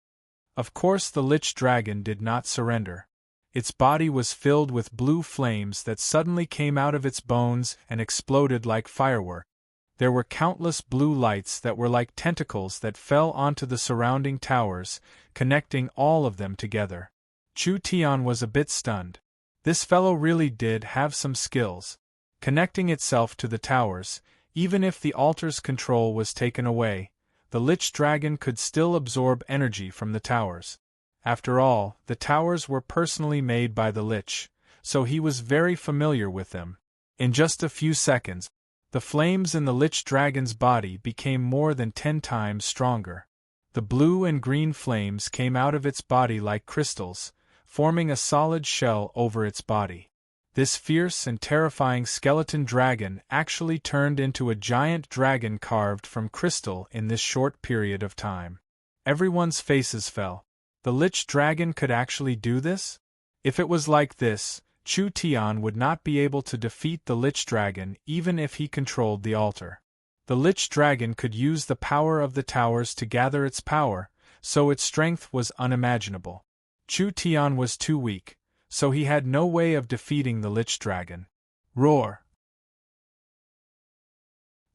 Of course the Lich Dragon did not surrender. Its body was filled with blue flames that suddenly came out of its bones and exploded like fireworks. There were countless blue lights that were like tentacles that fell onto the surrounding towers, connecting all of them together. Chu Tian was a bit stunned. This fellow really did have some skills. Connecting itself to the towers, even if the altar's control was taken away, the Lich Dragon could still absorb energy from the towers. After all, the towers were personally made by the Lich, so he was very familiar with them. In just a few seconds, the flames in the Lich Dragon's body became more than 10 times stronger. The blue and green flames came out of its body like crystals, forming a solid shell over its body. This fierce and terrifying skeleton dragon actually turned into a giant dragon carved from crystal in this short period of time. Everyone's faces fell. The Lich Dragon could actually do this? If it was like this, Chu Tian would not be able to defeat the Lich Dragon even if he controlled the altar. The Lich Dragon could use the power of the towers to gather its power, so its strength was unimaginable. Chu Tian was too weak, so he had no way of defeating the Lich Dragon. Roar!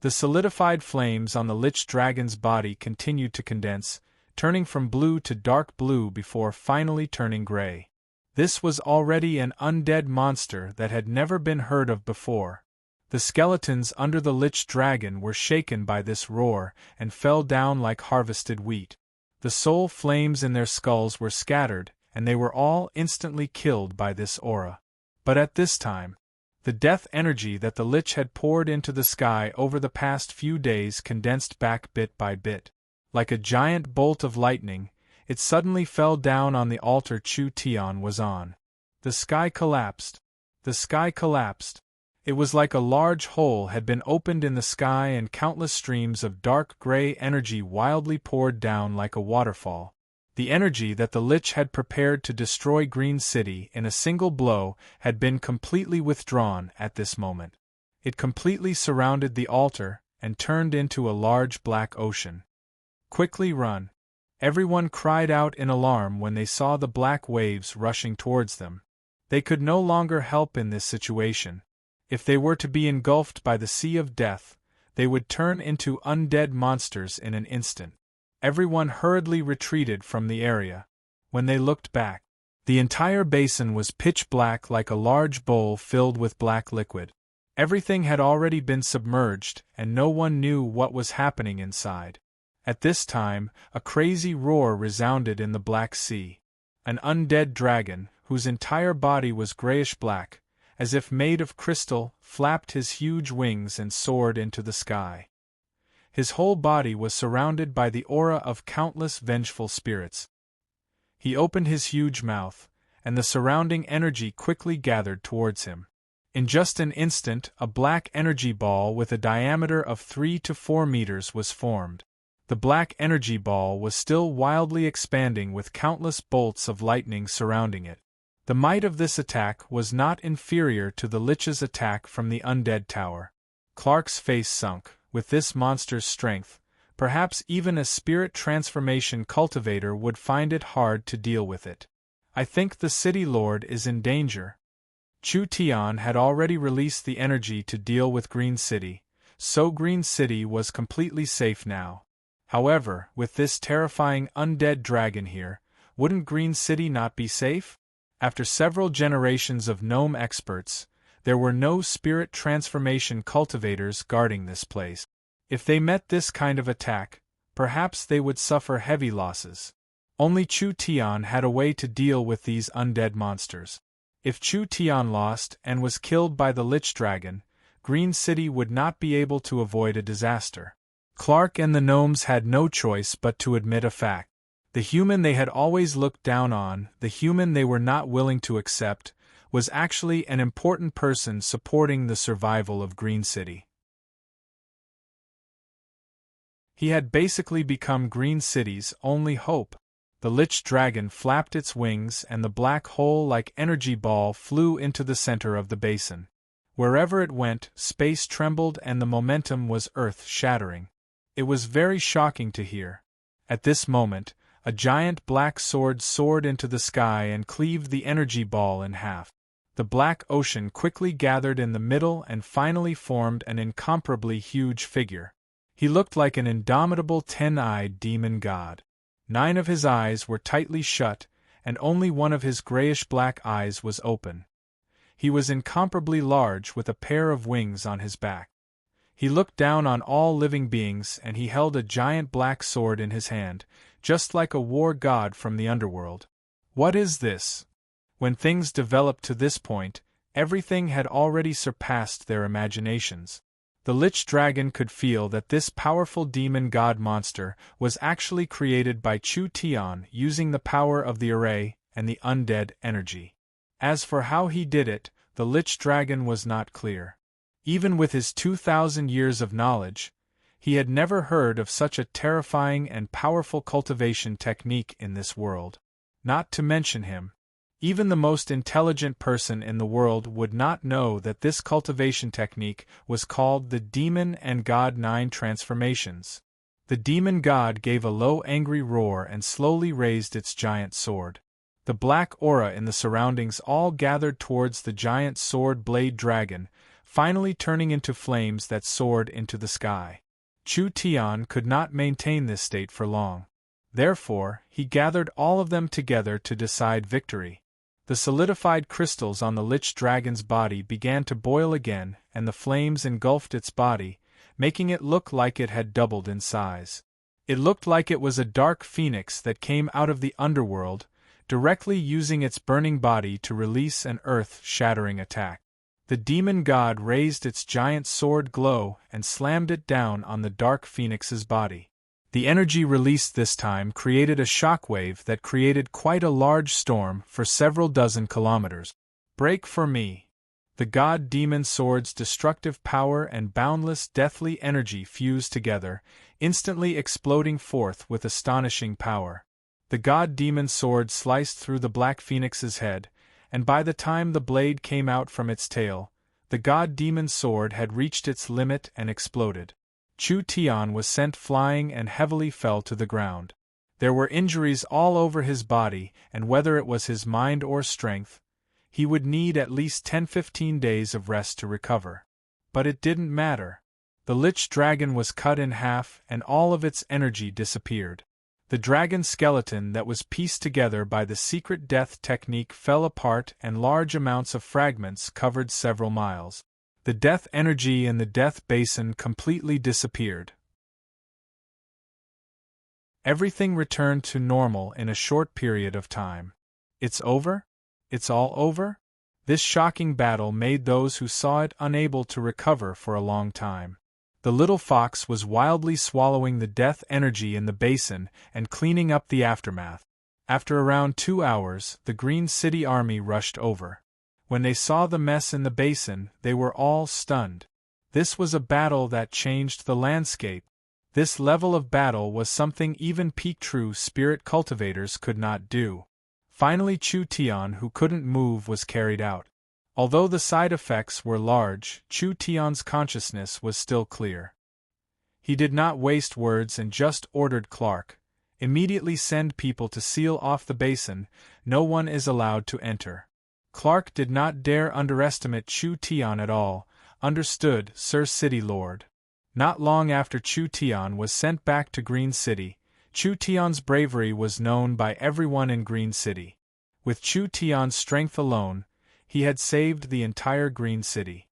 The solidified flames on the Lich Dragon's body continued to condense, turning from blue to dark blue before finally turning gray. This was already an undead monster that had never been heard of before. The skeletons under the Lich Dragon were shaken by this roar and fell down like harvested wheat. The soul flames in their skulls were scattered, and they were all instantly killed by this aura. But at this time, the death energy that the Lich had poured into the sky over the past few days condensed back bit by bit. Like a giant bolt of lightning, it suddenly fell down on the altar Chu Tian was on. The sky collapsed. The sky collapsed. It was like a large hole had been opened in the sky and countless streams of dark gray energy wildly poured down like a waterfall. The energy that the Lich had prepared to destroy Green City in a single blow had been completely withdrawn at this moment. It completely surrounded the altar and turned into a large black ocean. "Quickly run!" Everyone cried out in alarm when they saw the black waves rushing towards them. They could no longer help in this situation. If they were to be engulfed by the sea of death, they would turn into undead monsters in an instant. Everyone hurriedly retreated from the area. When they looked back, the entire basin was pitch black like a large bowl filled with black liquid. Everything had already been submerged, and no one knew what was happening inside. At this time, a crazy roar resounded in the Black Sea. An undead dragon, whose entire body was grayish-black, as if made of crystal, flapped his huge wings and soared into the sky. His whole body was surrounded by the aura of countless vengeful spirits. He opened his huge mouth, and the surrounding energy quickly gathered towards him. In just an instant, a black energy ball with a diameter of 3 to 4 meters was formed. The black energy ball was still wildly expanding with countless bolts of lightning surrounding it. The might of this attack was not inferior to the Lich's attack from the undead tower. Clark's face sunk. With this monster's strength, perhaps even a spirit transformation cultivator would find it hard to deal with it. "I think the city lord is in danger." Chu Tian had already released the energy to deal with Green City, so Green City was completely safe now. However, with this terrifying undead dragon here, wouldn't Green City not be safe? After several generations of gnome experts, there were no spirit transformation cultivators guarding this place. If they met this kind of attack, perhaps they would suffer heavy losses. Only Chu Tian had a way to deal with these undead monsters. If Chu Tian lost and was killed by the Lich Dragon, Green City would not be able to avoid a disaster. Clark and the gnomes had no choice but to admit a fact. The human they had always looked down on, the human they were not willing to accept, was actually an important person supporting the survival of Green City. He had basically become Green City's only hope. The Lich Dragon flapped its wings and the black hole-like energy ball flew into the center of the basin. Wherever it went, space trembled and the momentum was earth-shattering. It was very shocking to hear. At this moment, a giant black sword soared into the sky and cleaved the energy ball in half. The black ocean quickly gathered in the middle and finally formed an incomparably huge figure. He looked like an indomitable 10-eyed demon god. 9 of his eyes were tightly shut, and only one of his grayish-black eyes was open. He was incomparably large with a pair of wings on his back. He looked down on all living beings and he held a giant black sword in his hand, just like a war god from the underworld. What is this? When things developed to this point, everything had already surpassed their imaginations. The Lich Dragon could feel that this powerful demon god monster was actually created by Chu Tian using the power of the array and the undead energy. As for how he did it, the Lich Dragon was not clear. Even with his 2,000 years of knowledge, he had never heard of such a terrifying and powerful cultivation technique in this world. Not to mention him. Even the most intelligent person in the world would not know that this cultivation technique was called the Demon and God 9 transformations. The demon god gave a low angry roar and slowly raised its giant sword. The black aura in the surroundings all gathered towards the giant sword blade dragon, finally turning into flames that soared into the sky. Chu Tian could not maintain this state for long. Therefore, he gathered all of them together to decide victory. The solidified crystals on the Lich Dragon's body began to boil again, and the flames engulfed its body, making it look like it had doubled in size. It looked like it was a dark phoenix that came out of the underworld, directly using its burning body to release an earth-shattering attack. The demon god raised its giant sword Glow and slammed it down on the dark phoenix's body. The energy released this time created a shockwave that created quite a large storm for several dozen kilometers. Break for me! The god-demon sword's destructive power and boundless deathly energy fused together, instantly exploding forth with astonishing power. The god-demon sword sliced through the black phoenix's head, and by the time the blade came out from its tail, the god-demon sword had reached its limit and exploded. Chu Tian was sent flying and heavily fell to the ground. There were injuries all over his body, and whether it was his mind or strength, he would need at least 10-15 days of rest to recover. But it didn't matter. The Lich Dragon was cut in half and all of its energy disappeared. The dragon skeleton that was pieced together by the secret death technique fell apart and large amounts of fragments covered several miles. The death energy in the death basin completely disappeared. Everything returned to normal in a short period of time. It's over? It's all over? This shocking battle made those who saw it unable to recover for a long time. The little fox was wildly swallowing the death energy in the basin and cleaning up the aftermath. After around 2 hours, the Green City army rushed over. When they saw the mess in the basin, they were all stunned. This was a battle that changed the landscape. This level of battle was something even peak true spirit cultivators could not do. Finally, Chu Tian, who couldn't move, was carried out. Although the side effects were large, Chu Tian's consciousness was still clear. He did not waste words and just ordered Clark, "Immediately send people to seal off the basin, no one is allowed to enter." Clark did not dare underestimate Chu Tian at all. "Understood, Sir City Lord." Not long after Chu Tian was sent back to Green City, Chu Tian's bravery was known by everyone in Green City. With Chu Tian's strength alone, he had saved the entire Green City.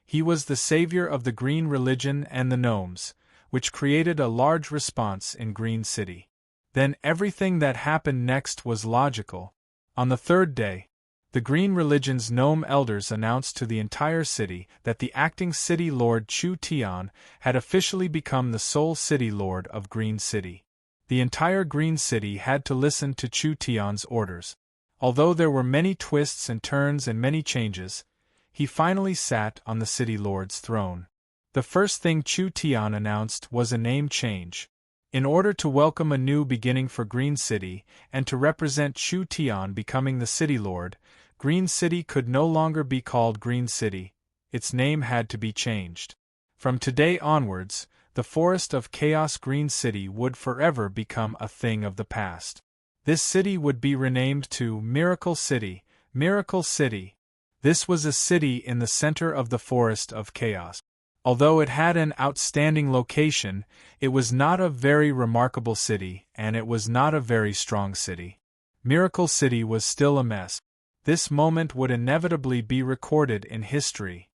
He was the savior of the green religion and the gnomes, which created a large response in Green City. Then everything that happened next was logical. On the third day, the Green Religion's gnome elders announced to the entire city that the acting city lord Chu Tian had officially become the sole city lord of Green City. The entire Green City had to listen to Chu Tian's orders. Although there were many twists and turns and many changes, he finally sat on the city lord's throne. The first thing Chu Tian announced was a name change. In order to welcome a new beginning for Green City, and to represent Chu Tian becoming the city lord, Green City could no longer be called Green City. Its name had to be changed. From today onwards, the Forest of Chaos Green City would forever become a thing of the past. This city would be renamed to Miracle City. Miracle City. This was a city in the center of the Forest of Chaos. Although it had an outstanding location, it was not a very remarkable city, and it was not a very strong city. Miracle City was still a mess. This moment would inevitably be recorded in history.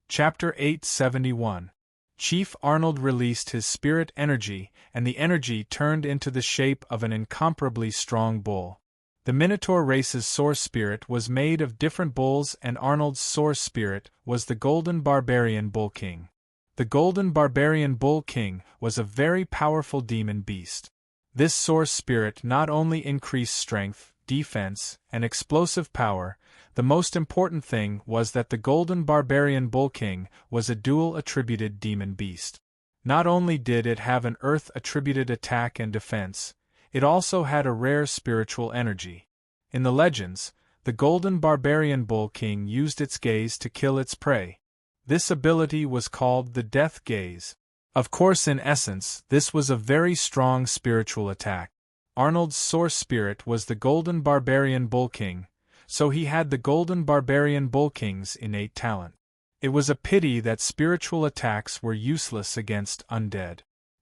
Chapter 871. Chief Arnold released his spirit energy, and the energy turned into the shape of an incomparably strong bull. The Minotaur race's source spirit was made of different bulls, and Arnold's source spirit was the Golden Barbarian Bull King. The Golden Barbarian Bull King was a very powerful demon beast. This source spirit not only increased strength, defense, and explosive power. The most important thing was that the Golden Barbarian Bull King was a dual-attributed demon beast. Not only did it have an earth-attributed attack and defense, it also had a rare spiritual energy. In the legends, the Golden Barbarian Bull King used its gaze to kill its prey. This ability was called the Death Gaze. Of course, in essence, this was a very strong spiritual attack. Arnold's source spirit was the Golden Barbarian Bull King, so he had the Golden Barbarian Bull King's innate talent. It was a pity that spiritual attacks were useless against undead.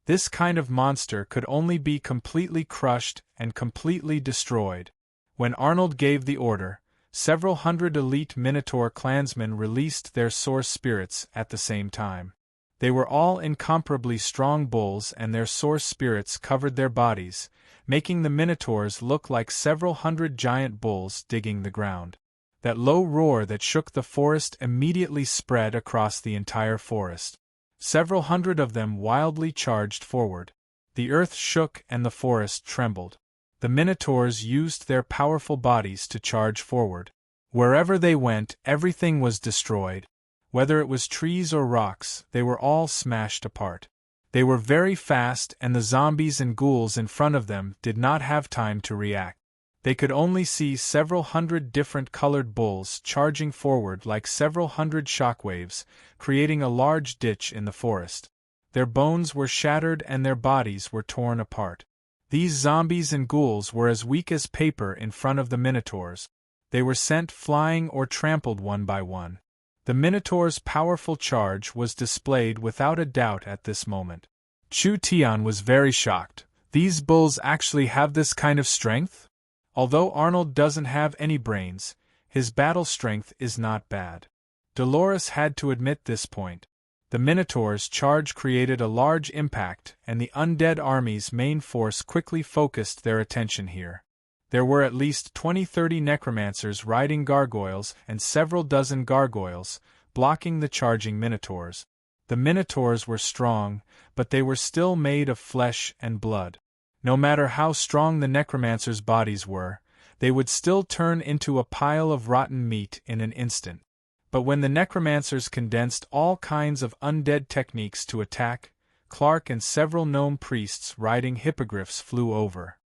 This kind of monster could only be completely crushed and completely destroyed. When Arnold gave the order, several hundred elite Minotaur clansmen released their source spirits at the same time. They were all incomparably strong bulls, and their source spirits covered their bodies, making the Minotaurs look like several hundred giant bulls digging the ground. That low roar that shook the forest immediately spread across the entire forest. Several hundred of them wildly charged forward. The earth shook and the forest trembled. The Minotaurs used their powerful bodies to charge forward. Wherever they went, everything was destroyed. Whether it was trees or rocks, they were all smashed apart. They were very fast, and the zombies and ghouls in front of them did not have time to react. They could only see several hundred different colored bulls charging forward like several hundred shockwaves, creating a large ditch in the forest. Their bones were shattered and their bodies were torn apart. These zombies and ghouls were as weak as paper in front of the Minotaurs. They were sent flying or trampled one by one. The Minotaur's powerful charge was displayed without a doubt at this moment. Chu Tian was very shocked. These bulls actually have this kind of strength? Although Arnold doesn't have any brains, his battle strength is not bad. Dolores had to admit this point. The Minotaur's charge created a large impact, and the undead army's main force quickly focused their attention here. There were at least 20-30 necromancers riding gargoyles and several dozen gargoyles, blocking the charging Minotaurs. The Minotaurs were strong, but they were still made of flesh and blood. No matter how strong the necromancers' bodies were, they would still turn into a pile of rotten meat in an instant. But when the necromancers condensed all kinds of undead techniques to attack, Clark and several gnome priests riding hippogriffs flew over.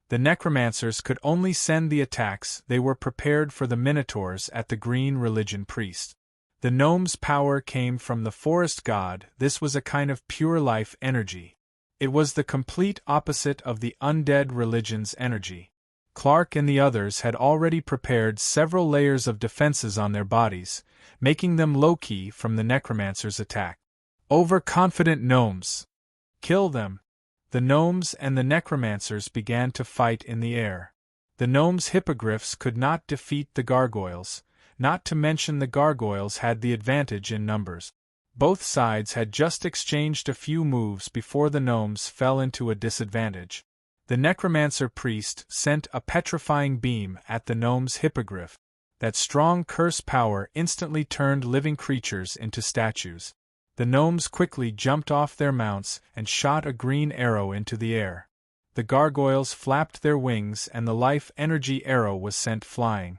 The necromancers could only send the attacks they were prepared for the Minotaurs at the Green Religion priest. The gnomes' power came from the forest god. This was a kind of pure life energy. It was the complete opposite of the undead religion's energy. Clark and the others had already prepared several layers of defenses on their bodies, making them low-key from the necromancer's attack. Overconfident gnomes! Kill them! The gnomes and the necromancers began to fight in the air. The gnomes' hippogriffs could not defeat the gargoyles, not to mention the gargoyles had the advantage in numbers. Both sides had just exchanged a few moves before the gnomes fell into a disadvantage. The necromancer priest sent a petrifying beam at the gnome's hippogriff. That strong curse power instantly turned living creatures into statues. The gnomes quickly jumped off their mounts and shot a green arrow into the air. The gargoyles flapped their wings and the life energy arrow was sent flying.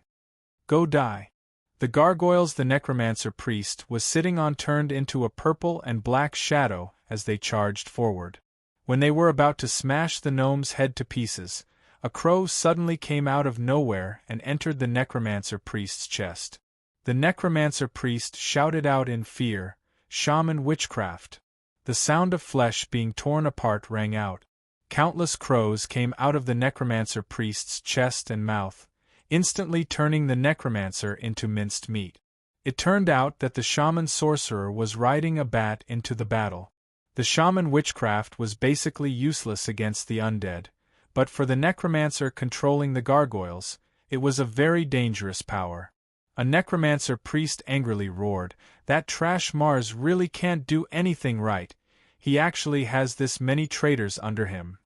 Go die! The gargoyles the necromancer priest was sitting on turned into a purple and black shadow as they charged forward. When they were about to smash the gnome's head to pieces, a crow suddenly came out of nowhere and entered the necromancer priest's chest. The necromancer priest shouted out in fear, "Shaman witchcraft!" The sound of flesh being torn apart rang out. Countless crows came out of the necromancer priest's chest and mouth, instantly turning the necromancer into minced meat. It turned out that the shaman sorcerer was riding a bat into the battle. The shaman witchcraft was basically useless against the undead, but for the necromancer controlling the gargoyles, it was a very dangerous power. A necromancer priest angrily roared, "That trash Mars really can't do anything right. He actually has this many traitors under him."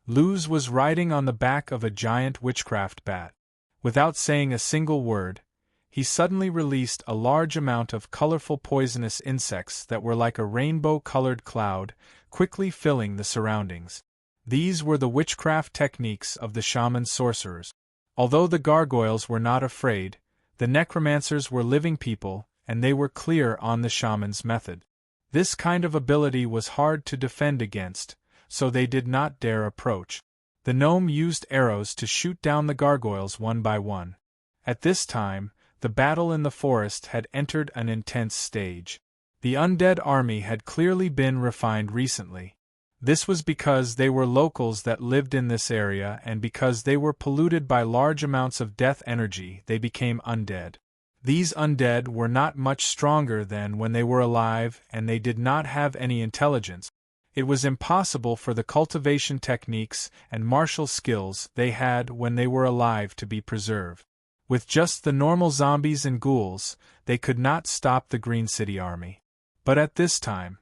Luz was riding on the back of a giant witchcraft bat. Without saying a single word, he suddenly released a large amount of colorful poisonous insects that were like a rainbow-colored cloud, quickly filling the surroundings. These were the witchcraft techniques of the shaman sorcerers. Although the gargoyles were not afraid, the necromancers were living people, and they were clear on the shaman's method. This kind of ability was hard to defend against, so they did not dare approach. The gnome used arrows to shoot down the gargoyles one by one. At this time, the battle in the forest had entered an intense stage. The undead army had clearly been refined recently. This was because they were locals that lived in this area, and because they were polluted by large amounts of death energy, they became undead. These undead were not much stronger than when they were alive, and they did not have any intelligence. It was impossible for the cultivation techniques and martial skills they had when they were alive to be preserved. With just the normal zombies and ghouls, they could not stop the Green City army. But at this time,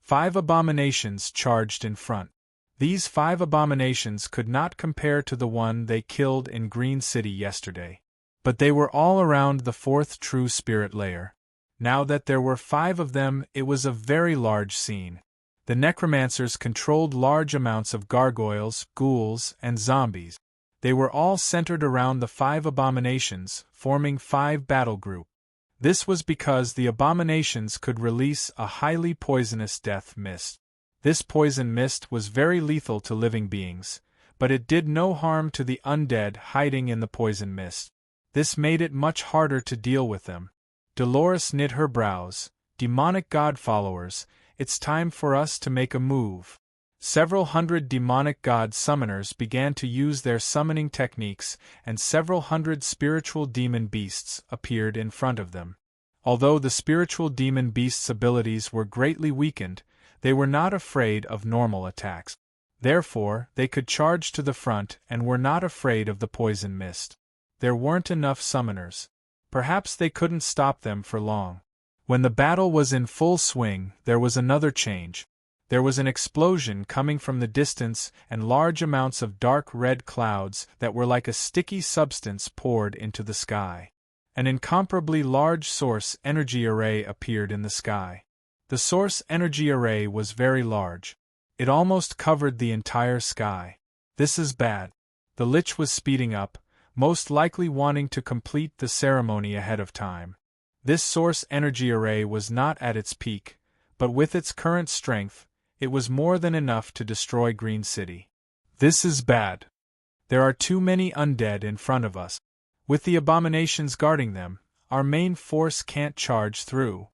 5 abominations charged in front. These 5 abominations could not compare to the one they killed in Green City yesterday. But they were all around the 4th true spirit layer. Now that there were 5 of them, it was a very large scene. The necromancers controlled large amounts of gargoyles, ghouls, and zombies. They were all centered around the 5 abominations, forming 5 battle groups. This was because the abominations could release a highly poisonous death mist. This poison mist was very lethal to living beings, but it did no harm to the undead hiding in the poison mist. This made it much harder to deal with them. Dolores knit her brows. Demonic god followers, it's time for us to make a move. Several hundred demonic god summoners began to use their summoning techniques, and several hundred spiritual demon beasts appeared in front of them. Although the spiritual demon beasts' abilities were greatly weakened, they were not afraid of normal attacks. Therefore, they could charge to the front and were not afraid of the poison mist. There weren't enough summoners. Perhaps they couldn't stop them for long. When the battle was in full swing, there was another change. There was an explosion coming from the distance, and large amounts of dark red clouds that were like a sticky substance poured into the sky. An incomparably large source energy array appeared in the sky. The source energy array was very large. It almost covered the entire sky. This is bad. The Lich was speeding up, most likely wanting to complete the ceremony ahead of time. This source energy array was not at its peak, but with its current strength, it was more than enough to destroy Green City. This is bad. There are too many undead in front of us. With the abominations guarding them, our main force can't charge through.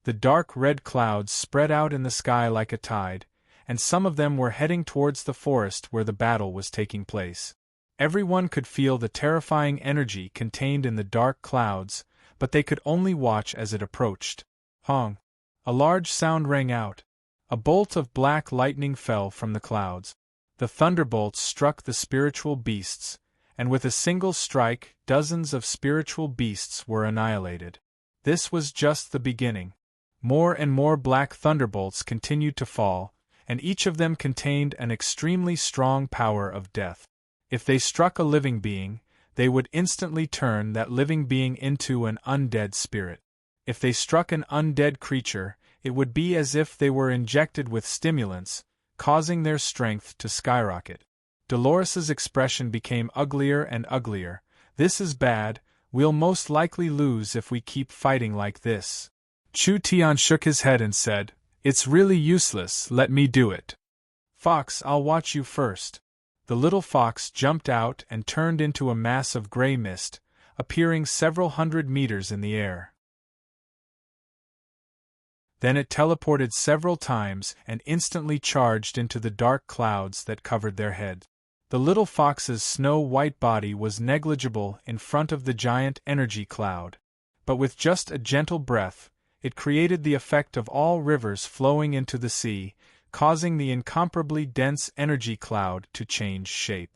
The dark red clouds spread out in the sky like a tide, and some of them were heading towards the forest where the battle was taking place. Everyone could feel the terrifying energy contained in the dark clouds, but they could only watch as it approached. Hong! A large sound rang out. A bolt of black lightning fell from the clouds. The thunderbolts struck the spiritual beasts, and with a single strike, dozens of spiritual beasts were annihilated. This was just the beginning. More and more black thunderbolts continued to fall, and each of them contained an extremely strong power of death. If they struck a living being, they would instantly turn that living being into an undead spirit. If they struck an undead creature, it would be as if they were injected with stimulants, causing their strength to skyrocket. Dolores's expression became uglier and uglier. This is bad, we'll most likely lose if we keep fighting like this. Chu Tian shook his head and said, "It's really useless, let me do it. Fox, I'll watch you first." The little fox jumped out and turned into a mass of gray mist, appearing several hundred meters in the air. Then it teleported several times and instantly charged into the dark clouds that covered their head. The little fox's snow-white body was negligible in front of the giant energy cloud, but with just a gentle breath, it created the effect of all rivers flowing into the sea, causing the incomparably dense energy cloud to change shape.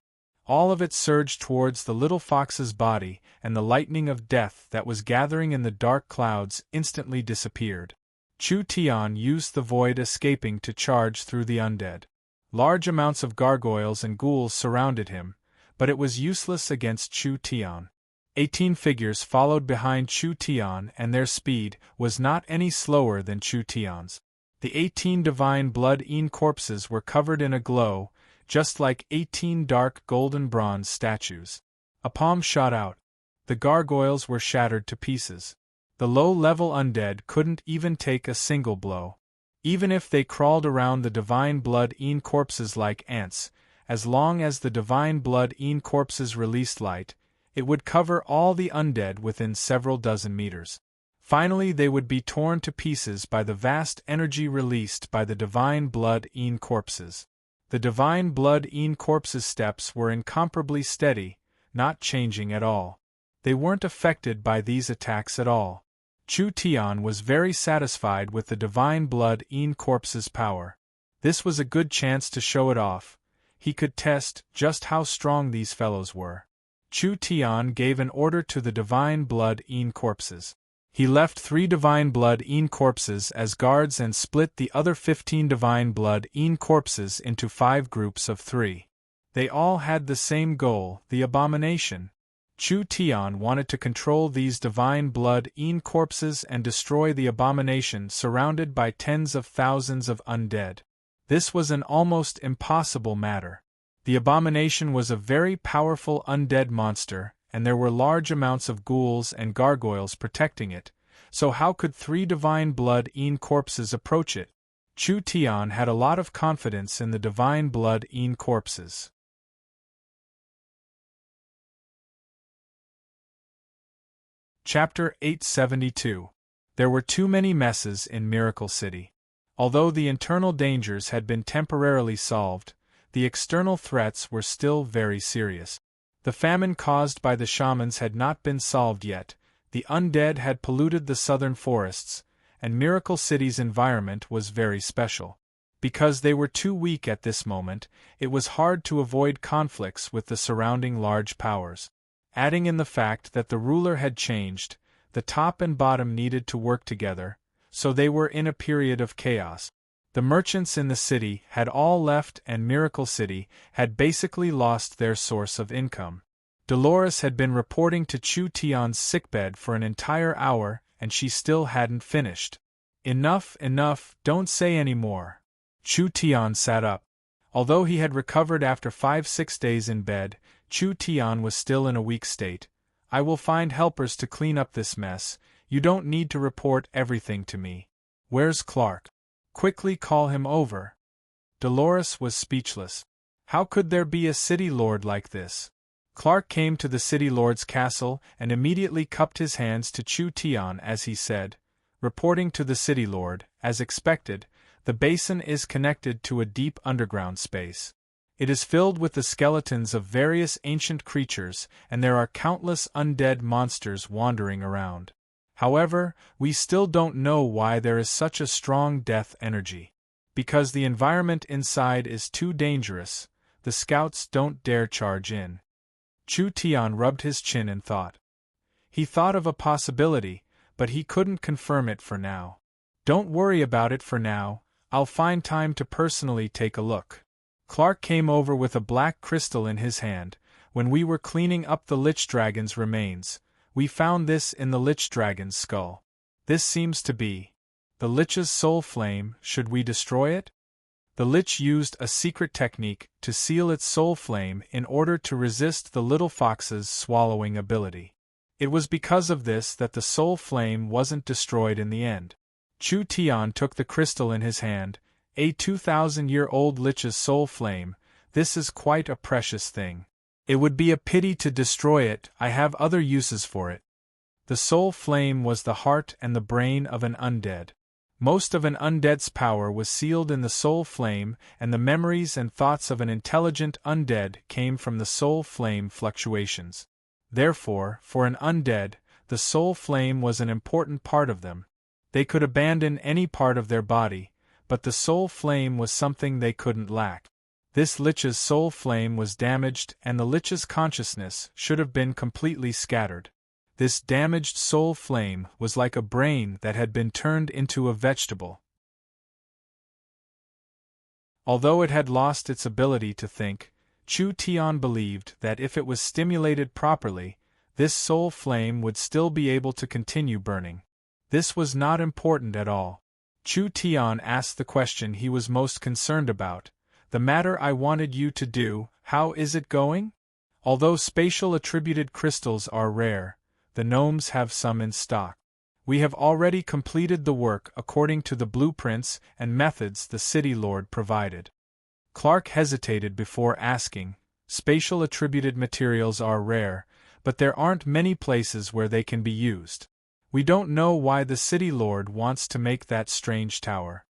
All of it surged towards the little fox's body, and the lightning of death that was gathering in the dark clouds instantly disappeared. Chu Tian used the void escaping to charge through the undead. Large amounts of gargoyles and ghouls surrounded him, but it was useless against Chu Tian. 18 figures followed behind Chu Tian, and their speed was not any slower than Chu Tian's. The 18 divine blood-ean corpses were covered in a glow, just like 18 dark golden bronze statues. A palm shot out. The gargoyles were shattered to pieces. The low-level undead couldn't even take a single blow. Even if they crawled around the divine blood-ean corpses like ants, as long as the divine blood-ean corpses released light, it would cover all the undead within several dozen meters. Finally they would be torn to pieces by the vast energy released by the divine blood-ean corpses. The divine blood-ean corpses' steps were incomparably steady, not changing at all. They weren't affected by these attacks at all. Chu Tian was very satisfied with the divine blood-ean corpses' power. This was a good chance to show it off. He could test just how strong these fellows were. Chu Tian gave an order to the divine blood-ean corpses. He left 3 divine blood-ean corpses as guards and split the other 15 divine blood-ean corpses into 5 groups of 3. They all had the same goal, the abomination. Chu Tian wanted to control these divine blood-ean corpses and destroy the abomination surrounded by tens of thousands of undead. This was an almost impossible matter. The abomination was a very powerful undead monster, and there were large amounts of ghouls and gargoyles protecting it, so how could 3 divine blood-ean corpses approach it? Chu Tian had a lot of confidence in the divine blood-ean corpses. Chapter 872. There were too many messes in Miracle City. Although the internal dangers had been temporarily solved, the external threats were still very serious. The famine caused by the shamans had not been solved yet, the undead had polluted the southern forests, and Miracle City's environment was very special. Because they were too weak at this moment, it was hard to avoid conflicts with the surrounding large powers. Adding in the fact that the ruler had changed, the top and bottom needed to work together, so they were in a period of chaos. The merchants in the city had all left and Miracle City had basically lost their source of income. Dolores had been reporting to Chu Tian's sickbed for an entire hour and she still hadn't finished. Enough, don't say any more. Chu Tian sat up. Although he had recovered after 5-6 days in bed, Chu Tian was still in a weak state. I will find helpers to clean up this mess, you don't need to report everything to me. Where's Clark? Quickly call him over. Dolores was speechless. How could there be a city lord like this? Clark came to the city lord's castle and immediately cupped his hands to Chu Tian as he said, reporting to the city lord, as expected, the basin is connected to a deep underground space. It is filled with the skeletons of various ancient creatures and there are countless undead monsters wandering around. However, we still don't know why there is such a strong death energy. Because the environment inside is too dangerous, the scouts don't dare charge in. Chu Tian rubbed his chin and thought. He thought of a possibility, but he couldn't confirm it for now. Don't worry about it for now, I'll find time to personally take a look. Clark came over with a black crystal in his hand. When we were cleaning up the Lich Dragon's remains, we found this in the Lich Dragon's skull. This seems to be the Lich's soul flame. Should we destroy it? The Lich used a secret technique to seal its soul flame in order to resist the little fox's swallowing ability. It was because of this that the soul flame wasn't destroyed in the end. Chu Tian took the crystal in his hand, a 2,000-year-old Lich's soul flame. This is quite a precious thing. It would be a pity to destroy it, I have other uses for it. The soul flame was the heart and the brain of an undead. Most of an undead's power was sealed in the soul flame, and the memories and thoughts of an intelligent undead came from the soul flame fluctuations. Therefore, for an undead, the soul flame was an important part of them. They could abandon any part of their body, but the soul flame was something they couldn't lack. This Lich's soul flame was damaged and the Lich's consciousness should have been completely scattered. This damaged soul flame was like a brain that had been turned into a vegetable. Although it had lost its ability to think, Chu Tian believed that if it was stimulated properly, this soul flame would still be able to continue burning. This was not important at all. Chu Tian asked the question he was most concerned about. The matter I wanted you to do, how is it going? Although spatial attributed crystals are rare, the gnomes have some in stock. We have already completed the work according to the blueprints and methods the city lord provided. Clark hesitated before asking, spatial attributed materials are rare, but there aren't many places where they can be used. We don't know why the city lord wants to make that strange tower.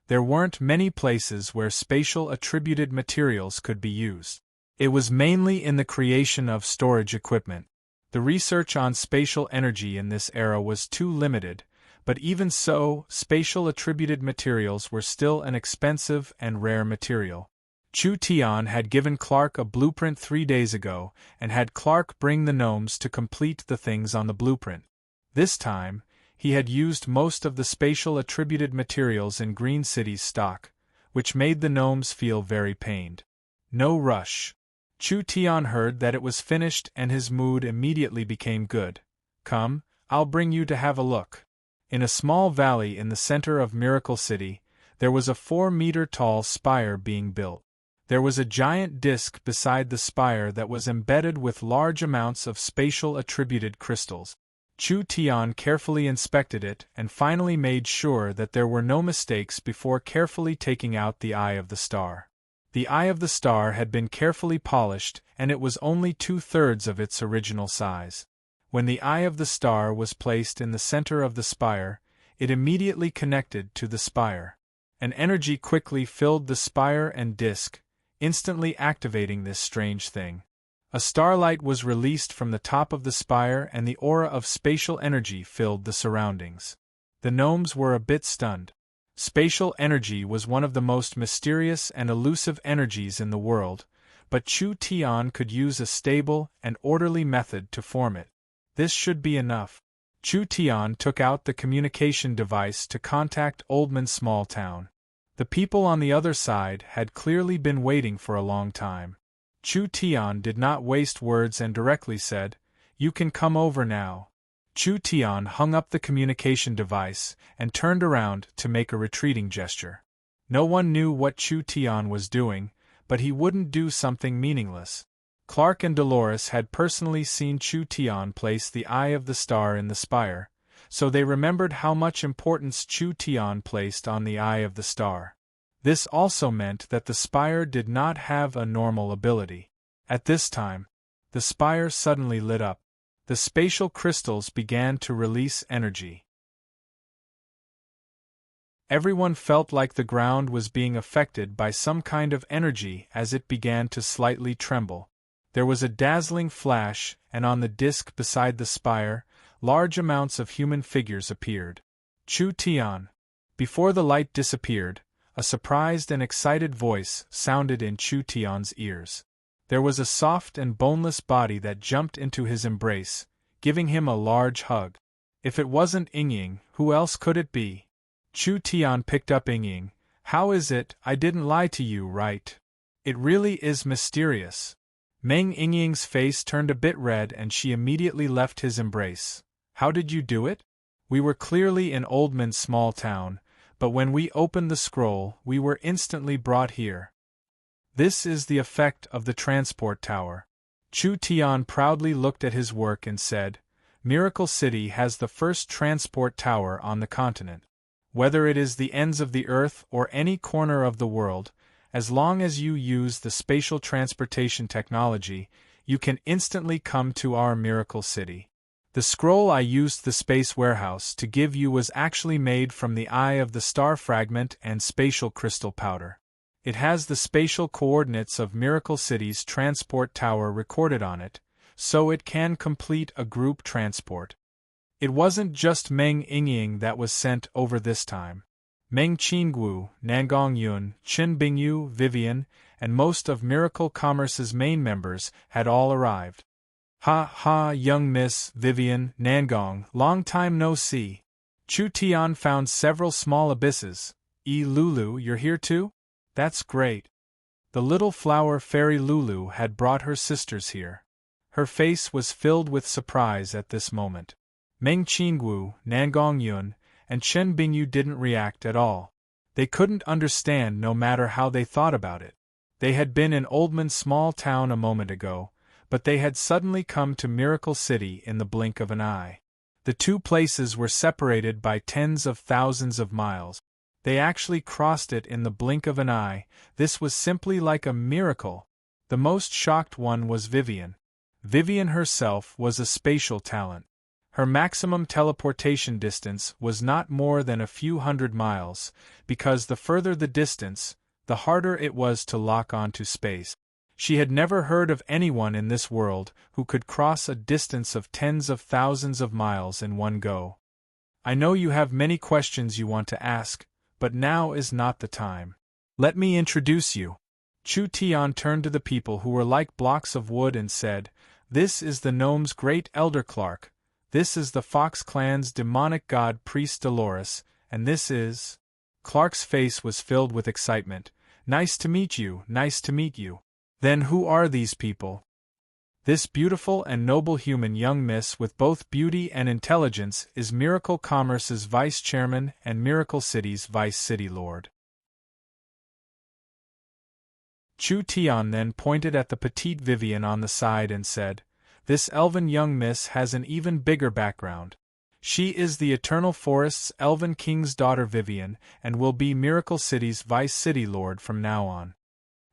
There weren't many places where spatial attributed materials could be used. It was mainly in the creation of storage equipment. The research on spatial energy in this era was too limited, but even so, spatial attributed materials were still an expensive and rare material. Chu Tian had given Clark a blueprint 3 days ago and had Clark bring the gnomes to complete the things on the blueprint. This time, he had used most of the spatial attributed materials in Green City's stock, which made the gnomes feel very pained. No rush. Chu Tian heard that it was finished and his mood immediately became good. Come, I'll bring you to have a look. In a small valley in the center of Miracle City, there was a 4-meter-tall spire being built. There was a giant disk beside the spire that was embedded with large amounts of spatial attributed crystals. Chu Tian carefully inspected it and finally made sure that there were no mistakes before carefully taking out the eye of the star. The eye of the star had been carefully polished and it was only 2/3 of its original size. When the eye of the star was placed in the center of the spire, it immediately connected to the spire. An energy quickly filled the spire and disk, instantly activating this strange thing. A starlight was released from the top of the spire and the aura of spatial energy filled the surroundings. The gnomes were a bit stunned. Spatial energy was one of the most mysterious and elusive energies in the world, but Chu Tian could use a stable and orderly method to form it. This should be enough. Chu Tian took out the communication device to contact Oldman's small town. The people on the other side had clearly been waiting for a long time. Chu Tian did not waste words and directly said, "You can come over now." Chu Tian hung up the communication device and turned around to make a retreating gesture. No one knew what Chu Tian was doing, but he wouldn't do something meaningless. Clark and Dolores had personally seen Chu Tian place the eye of the star in the spire, so they remembered how much importance Chu Tian placed on the eye of the star. This also meant that the spire did not have a normal ability. At this time, the spire suddenly lit up. The spatial crystals began to release energy. Everyone felt like the ground was being affected by some kind of energy as it began to slightly tremble. There was a dazzling flash, and on the disk beside the spire, large amounts of human figures appeared. Chu Tian. Before the light disappeared, a surprised and excited voice sounded in Chu Tian's ears. There was a soft and boneless body that jumped into his embrace, giving him a large hug. If it wasn't Yingying, who else could it be? Chu Tian picked up Yingying. "How is it? I didn't lie to you, right? It really is mysterious." Meng Yingying's face turned a bit red and she immediately left his embrace. "How did you do it?" "We were clearly in Oldman's small town, but when we opened the scroll, we were instantly brought here. This is the effect of the transport tower." Chu Tian proudly looked at his work and said, "Miracle City has the first transport tower on the continent. Whether it is the ends of the earth or any corner of the world, as long as you use the spatial transportation technology, you can instantly come to our Miracle City. The scroll I used the space warehouse to give you was actually made from the eye of the star fragment and spatial crystal powder. It has the spatial coordinates of Miracle City's transport tower recorded on it, so it can complete a group transport. It wasn't just Meng Yingying that was sent over this time. Meng Qingwu, Nangong Yun, Chen Bingyu, Vivian, and most of Miracle Commerce's main members had all arrived. "Ha ha, young Miss Vivian, Nangong, long time no see." Chu Tian found several small abysses. Lulu, you're here too? That's great." The little flower fairy Lulu had brought her sisters here. Her face was filled with surprise at this moment. Meng Qingwu, Nangong Yun, and Chen Bingyu didn't react at all. They couldn't understand no matter how they thought about it. They had been in Oldman's small town a moment ago, but they had suddenly come to Miracle City in the blink of an eye. The two places were separated by tens of thousands of miles. They actually crossed it in the blink of an eye. This was simply like a miracle. The most shocked one was Vivian. Vivian herself was a spatial talent. Her maximum teleportation distance was not more than a few hundred miles, because the further the distance, the harder it was to lock onto space. She had never heard of anyone in this world who could cross a distance of tens of thousands of miles in one go. I know you have many questions you want to ask, but now is not the time. Let me introduce you. Chu Tian turned to the people who were like blocks of wood and said, "This is the gnome's great elder Clark, this is the Fox clan's demonic god priest Dolores, and this is—" Clark's face was filled with excitement. "Nice to meet you, nice to meet you. Then who are these people?" "This beautiful and noble human young miss with both beauty and intelligence is Miracle Commerce's vice chairman and Miracle City's vice city lord." Chu Tian then pointed at the petite Vivian on the side and said, "This elven young miss has an even bigger background. She is the Eternal Forest's Elven King's daughter Vivian, and will be Miracle City's vice city lord from now on."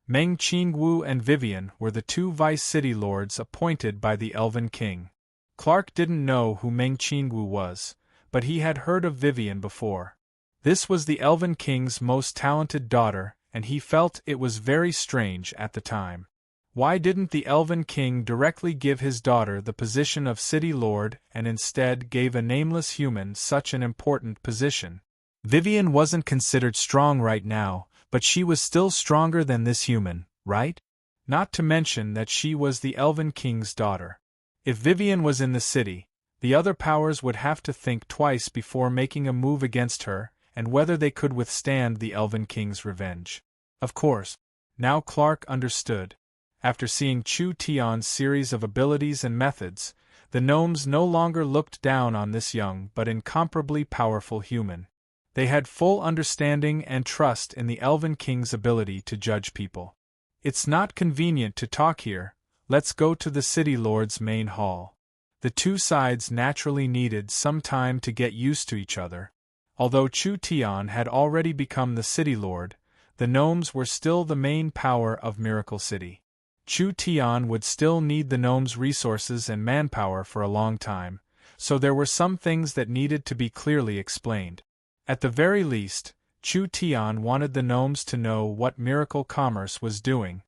Meng Qingwu and Vivian were the two vice city lords appointed by the Elven King. Clark didn't know who Meng Qingwu was, but he had heard of Vivian before. This was the Elven King's most talented daughter, and he felt it was very strange at the time. Why didn't the Elven King directly give his daughter the position of City Lord and instead gave a nameless human such an important position? Vivian wasn't considered strong right now, but she was still stronger than this human, right? Not to mention that she was the Elven King's daughter. If Vivian was in the city, the other powers would have to think twice before making a move against her, and whether they could withstand the Elven King's revenge. Of course, now Clark understood. After seeing Chu Tian's series of abilities and methods, the gnomes no longer looked down on this young but incomparably powerful human. They had full understanding and trust in the Elven King's ability to judge people. "It's not convenient to talk here, let's go to the City Lord's main hall." The two sides naturally needed some time to get used to each other. Although Chu Tian had already become the City Lord, the gnomes were still the main power of Miracle City. Chu Tian would still need the gnomes' resources and manpower for a long time, so there were some things that needed to be clearly explained. At the very least, Chu Tian wanted the gnomes to know what Miracle Commerce was doing.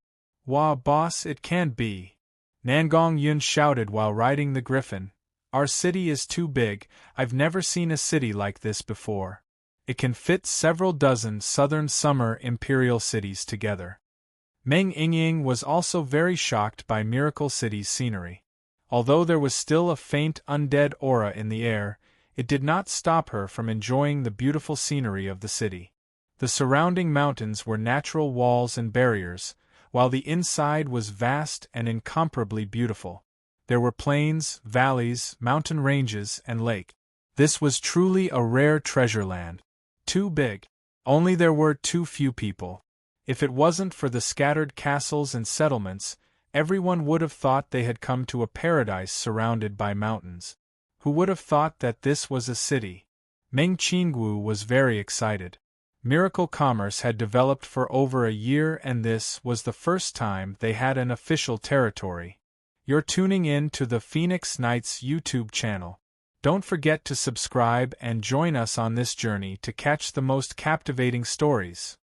"Wah, boss, it can't be!" Nangong Yun shouted while riding the griffin. "Our city is too big, I've never seen a city like this before. It can fit several dozen southern summer imperial cities together." Meng Yingying was also very shocked by Miracle City's scenery. Although there was still a faint undead aura in the air, it did not stop her from enjoying the beautiful scenery of the city. The surrounding mountains were natural walls and barriers, while the inside was vast and incomparably beautiful. There were plains, valleys, mountain ranges, and lake. This was truly a rare treasure land. Too big. Only there were too few people. If it wasn't for the scattered castles and settlements, everyone would have thought they had come to a paradise surrounded by mountains. Who would have thought that this was a city? Meng Qingwu was very excited. Miracle Commerce had developed for over a year, and this was the first time they had an official territory. You're tuning in to the Phoenix Knights YouTube channel. Don't forget to subscribe and join us on this journey to catch the most captivating stories.